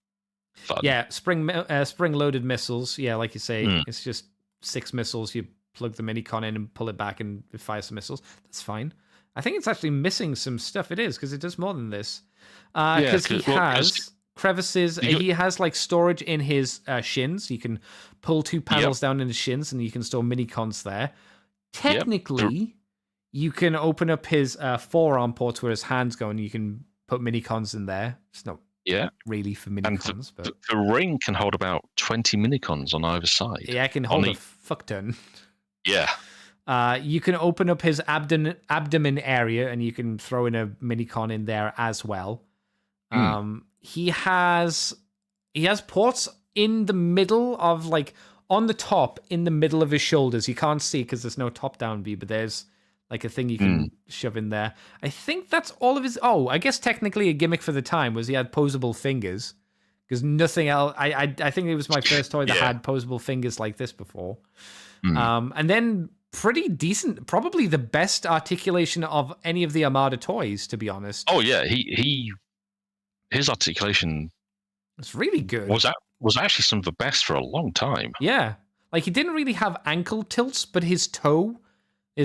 fun. Yeah, spring-loaded missiles. Yeah, like you say, it's just 6 missiles. You plug the minicon in and pull it back and it fires some missiles. That's fine. I think it's actually missing some stuff. It is, because it does more than this. Because he has crevices. He has like storage in his shins. You can pull 2 panels down in his shins and you can store minicons there. Technically, you can open up his forearm ports where his hands go and you can put minicons in there. It's not really for minicons. But the ring can hold about 20 minicons on either side. Yeah, it can hold a fuck ton. Yeah. You can open up his abdomen area and you can throw in a minicon in there as well. He has ports in the middle of, like, on the top, in the middle of his shoulders. You can't see because there's no top-down view, but there's like a thing you can shove in there. I think that's all of his... Oh, I guess technically a gimmick for the time was he had posable fingers, because nothing else... I think it was my first toy that had posable fingers like this before. And then... pretty decent, probably the best articulation of any of the Armada toys, to be honest. Oh yeah, his articulation it's really good. Was actually some of the best for a long time. Yeah, Like, he didn't really have ankle tilts, but his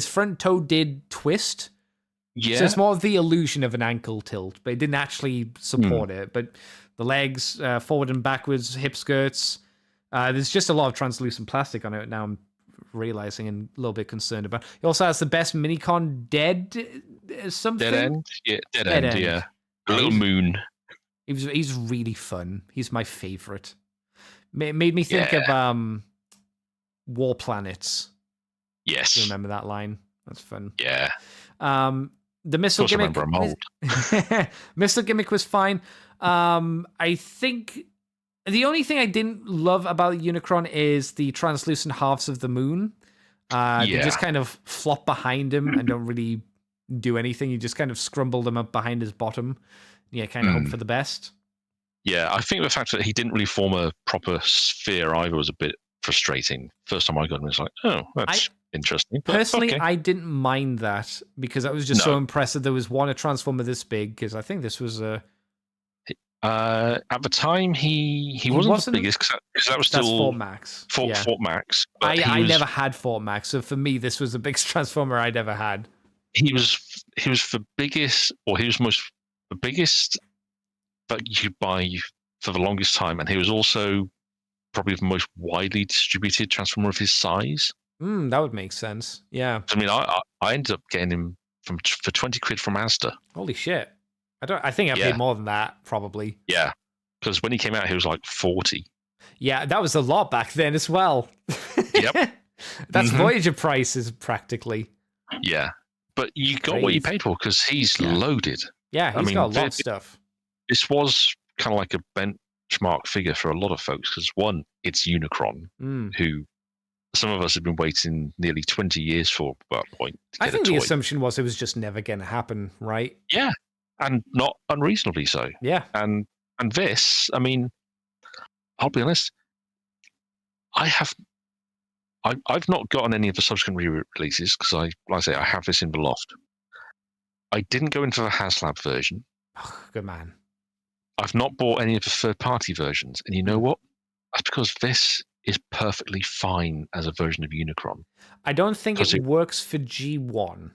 front toe did twist. Yeah. So it's more of the illusion of an ankle tilt, but it didn't actually support it. But the legs, forward and backwards, hip skirts, there's just a lot of translucent plastic on it now. I'm realizing and a little bit concerned about. He also has the best minicon dead something. Dead end? Yeah, dead end, yeah. A little moon. He's really fun. He's my favorite. Made me think of War Planets. Yes. You remember that line? That's fun. Yeah. The missile gimmick. I'm old. Missile gimmick was fine. I think the only thing I didn't love about Unicron is the translucent halves of the moon. They just kind of flop behind him and don't really do anything. You just kind of scrumble them up behind his bottom. Yeah, kind of hope for the best. Yeah, I think the fact that he didn't really form a proper sphere either was a bit frustrating. First time I got him, it was like, oh, that's interesting. But personally, okay. I didn't mind that because I was just so impressed that there was a transformer this big, because I think this was a... at the time, he wasn't the biggest, because that was still... That's Fort Max. Fort Max. I never had Fort Max, so for me, this was the biggest transformer I'd ever had. He was the biggest, or he was the biggest that you could buy for the longest time, and he was also probably the most widely distributed transformer of his size. That would make sense. Yeah. I mean, I ended up getting him for 20 quid from Asda. Holy shit! I think I paid more than that, probably. Yeah, because when he came out, he was like 40. Yeah, that was a lot back then as well. Yep. That's Voyager prices practically. Yeah, but you got what you paid for because he's loaded. Yeah, he's got a lot of stuff. This was kind of like a benchmark figure for a lot of folks because one, it's Unicron, who some of us have been waiting nearly 20 years for at that point. I think the assumption was it was just never going to happen, right? Yeah, and not unreasonably so. Yeah, and this, I mean, I'll be honest, I've not gotten any of the subsequent re-releases because like I say, I have this in the loft. I didn't go into the HasLab version. Oh, good man. I've not bought any of the third-party versions, and you know what? That's because this is perfectly fine as a version of Unicron. I don't think it works for G1.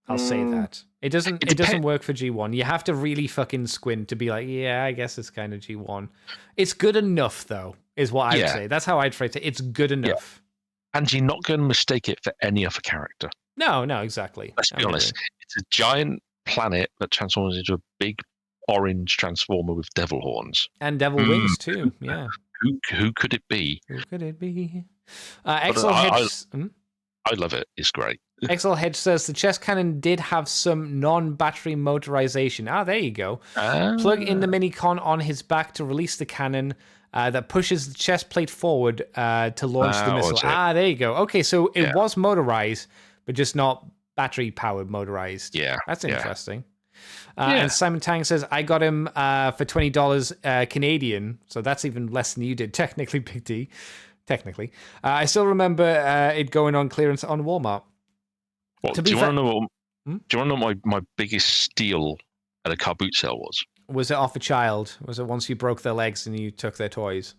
I'll say that. It doesn't work for G1. You have to really fucking squint to be like, yeah, I guess it's kind of G1. It's good enough, though, is what I would say. That's how I'd phrase it. It's good enough. Yeah. And you're not going to mistake it for any other character. No, exactly. Let's be honest. It's a giant planet that transforms into a big orange transformer with devil horns. And devil wings, too. Yeah. Who could it be? Who could it be? I love it. It's great. Excel Hedge says the chest cannon did have some non-battery motorization. There you go. Plug in the mini-con on his back to release the cannon that pushes the chest plate forward to launch the missile. There you go. Okay, so it was motorized, but just not battery-powered motorized. Yeah. That's interesting. And Simon Tang says, I got him for $20 Canadian, so that's even less than you did, technically, Big D. Technically. I still remember it going on clearance on Walmart. Do you want to know what my biggest steal at a car boot sale was? Was it off a child? Was it once you broke their legs and you took their toys?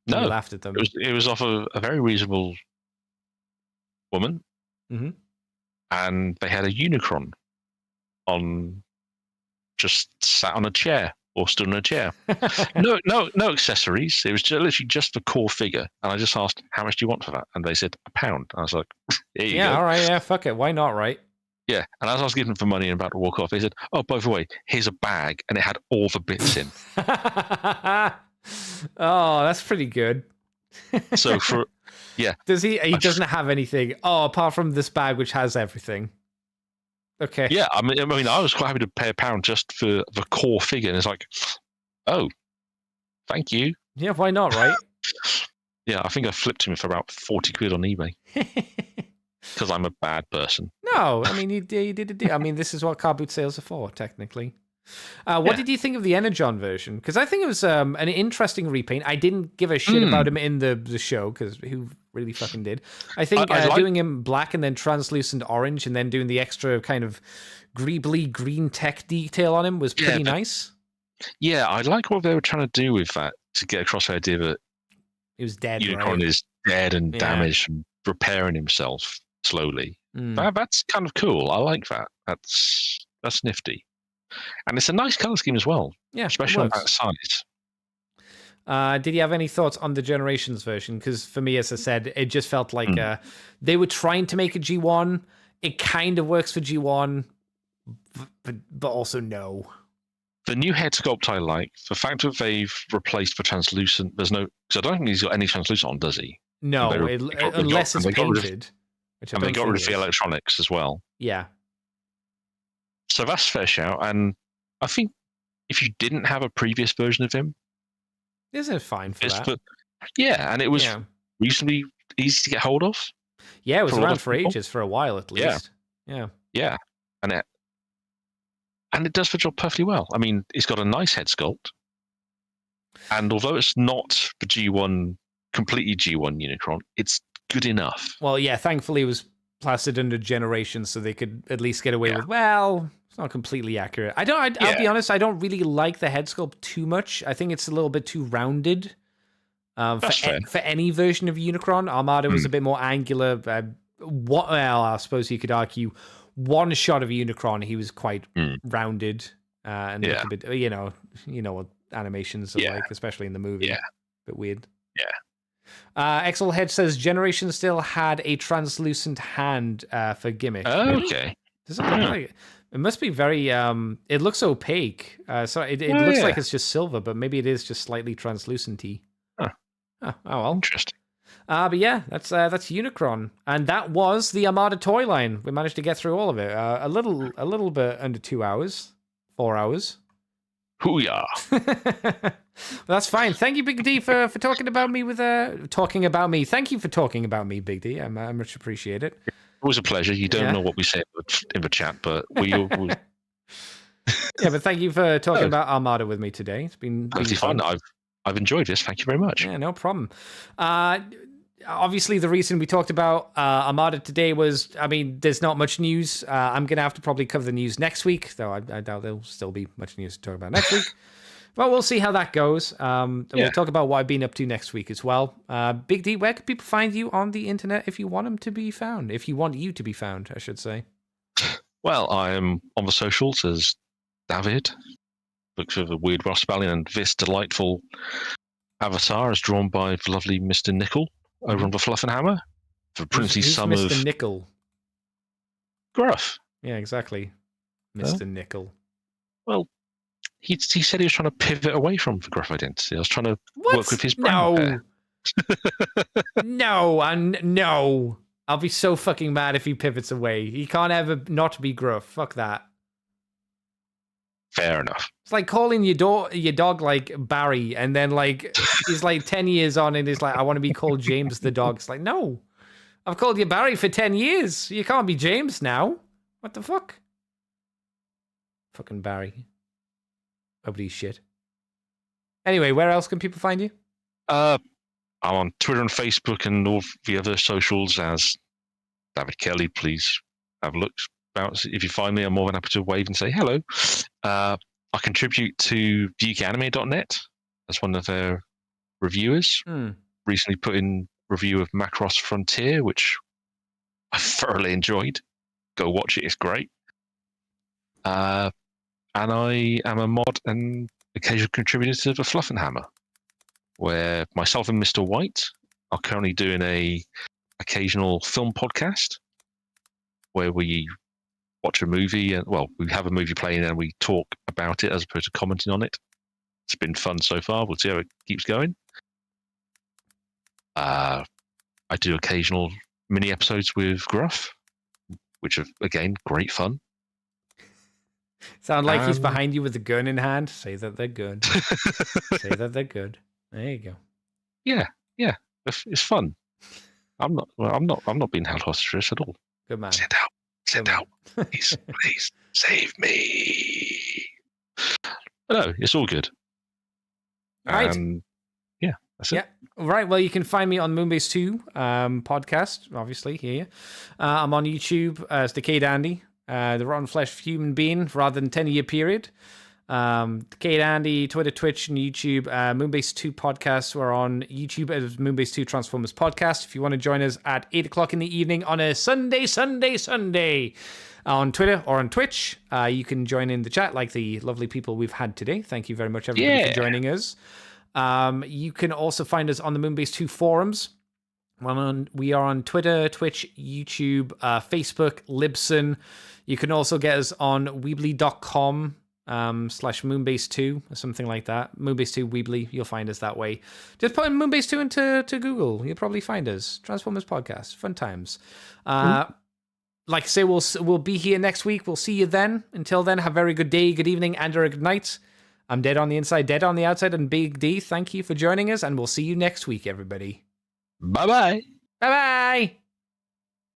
No. You laughed at them? It was off a very reasonable woman. Mm-hmm. And they had a Unicron just sat on a chair or stood on a chair. no accessories. It was literally just the core figure. And I just asked, how much do you want for that? And they said £1. I was like, there you go. Yeah, all right, yeah, fuck it. Why not, right? Yeah. And as I was giving them for money and about to walk off, they said, oh, by the way, here's a bag. And it had all the bits in. Oh, that's pretty good. So Does he doesn't have anything, apart from this bag which has everything. Okay. Yeah, I mean, I was quite happy to pay £1 just for the core figure, and it's like, oh, thank you. Yeah, why not, right? Yeah, I think I flipped him for about 40 quid on eBay because I'm a bad person. No, I mean, you did a deal. I mean, this is what car boot sales are for, technically. What did you think of the Energon version? Because I think it was an interesting repaint. I didn't give a shit about him in the show, because who really fucking did? I think doing him black and then translucent orange and then doing the extra kind of greebly green tech detail on him was pretty nice. Yeah, I like what they were trying to do with that to get across the idea that he was dead. Unicron is dead and Yeah. damaged and repairing himself slowly. Mm. That's kind of cool. I like that. That's nifty. And it's a nice color scheme as well. Yeah, Especially on it that size. Did you have any thoughts on the Generations version? Because for me, as I said, it just felt like they were trying to make a G1. It kind of works for G1, but also no. The new head sculpt I like. The fact that they've replaced the translucent. There's no. Because I don't think he's got any translucent on, does he? No, unless it's painted. And they got rid of the electronics as well. Yeah. So that's fair shout. And I think if you didn't have a previous version of him, isn't it fine for that? Yeah, and it was reasonably easy to get hold of. Yeah, it was around for ages, for a while at least. Yeah. And it does the job perfectly well. I mean, it's got a nice head sculpt. And although it's not the G1, completely G1 Unicron, it's good enough. Well, yeah, thankfully it was plastered under Generations, so they could at least get away with, well, it's not completely accurate. I'll be honest, I don't really like the head sculpt too much. I think it's a little bit too rounded. For any version of Unicron, Armada was a bit more angular. Well, I suppose you could argue one shot of Unicron, he was quite rounded and looked a bit, you know what animations are like, especially in the movie. Yeah. A bit weird. Yeah. Exel Head says Generation still had a translucent hand for gimmick. Oh, okay. Does it look like it? It must be very. It looks opaque. So it looks like it's just silver, but maybe it is just slightly translucent-y. Oh well, interesting. But yeah, that's Unicron, and that was the Armada toy line. We managed to get through all of it. A little bit under 2 hours, 4 hours. Hoo-yah. That's fine. Thank you, Big D, for talking about me talking about me. Thank you for talking about me, Big D. I much appreciate it. It was a pleasure. You don't know what we say in the chat, but we yeah, but thank you for talking about Armada with me today. It's been fun. I've enjoyed this. Thank you very much. Yeah, no problem. Obviously, the reason we talked about Armada today was, I mean, there's not much news. I'm going to have to probably cover the news next week, though I doubt there'll still be much news to talk about next week. But we'll see how that goes. We'll talk about what I've been up to next week as well. Big D, where can people find you on the internet if you want them to be found? If you want you to be found, I should say. Well, I am on the socials as David. Looks of a weird Ross spelling, and this delightful avatar is drawn by the lovely Mr. Nickel over on the Fluff and Hammer. The princely son of Mr. Nickel. Gruff. Yeah, exactly. Mr. Nickel. Well, he said he was trying to pivot away from the Gruff identity. I was trying to work with his brand. No. I'll be so fucking mad if he pivots away. He can't ever not be Gruff. Fuck that. Fair enough. It's like calling your dog like Barry, and then like he's like 10 years on and he's like, I want to be called James the dog. It's like, no, I've called you Barry for 10 years. You can't be James now. What the fuck? Fucking Barry. Nobody's shit. Anyway, where else can people find you? I'm on Twitter and Facebook and all the other socials as David Kelly. Please have a look. If you find me, I'm more than happy to wave and say hello. I contribute to VukeAnime.net as one of their reviewers. Recently put in review of Macross Frontier, which I thoroughly enjoyed. Go watch it; it's great. And I am a mod and occasional contributor to the Fluff and Hammer, where myself and Mr. White are currently doing a occasional film podcast where we watch a movie, and we have a movie playing and we talk about it as opposed to commenting on it. It's been fun so far. We'll see how it keeps going. I do occasional mini episodes with Gruff, which are, again, great fun. Sound like he's behind you with a gun in hand. Say that they're good. Say that they're good. There you go. Yeah. It's fun. I'm not being held hostage at all. Good man. Send out. Please save me. But no, it's all good. Right. That's it. Yeah. Right. Well, you can find me on Moonbase 2 podcast, obviously, here. I'm on YouTube as Decayed Andy, the Rotten Flesh Human Being, rather than 10-year period. Kate, Andy, Twitter, Twitch, and YouTube. Moonbase 2 podcast. We're on YouTube as Moonbase 2 Transformers podcast. If you want to join us at 8 o'clock in the evening on a Sunday, on Twitter or on Twitch, you can join in the chat like the lovely people we've had today. Thank you very much, everybody, for joining us. You can also find us on the Moonbase 2 forums. We are on Twitter, Twitch, YouTube, Facebook, Libsyn. You can also get us on weebly.com /Moonbase2 or something like that. Moonbase2 Weebly, you'll find us that way. Just put in Moonbase2 into Google. You'll probably find us. Transformers Podcast. Fun times. Like I say, we'll be here next week. We'll see you then. Until then, have a very good day, good evening, and or good night. I'm Dead on the Inside, Dead on the Outside, and Big D. Thank you for joining us, and we'll see you next week, everybody. Bye-bye. Bye-bye.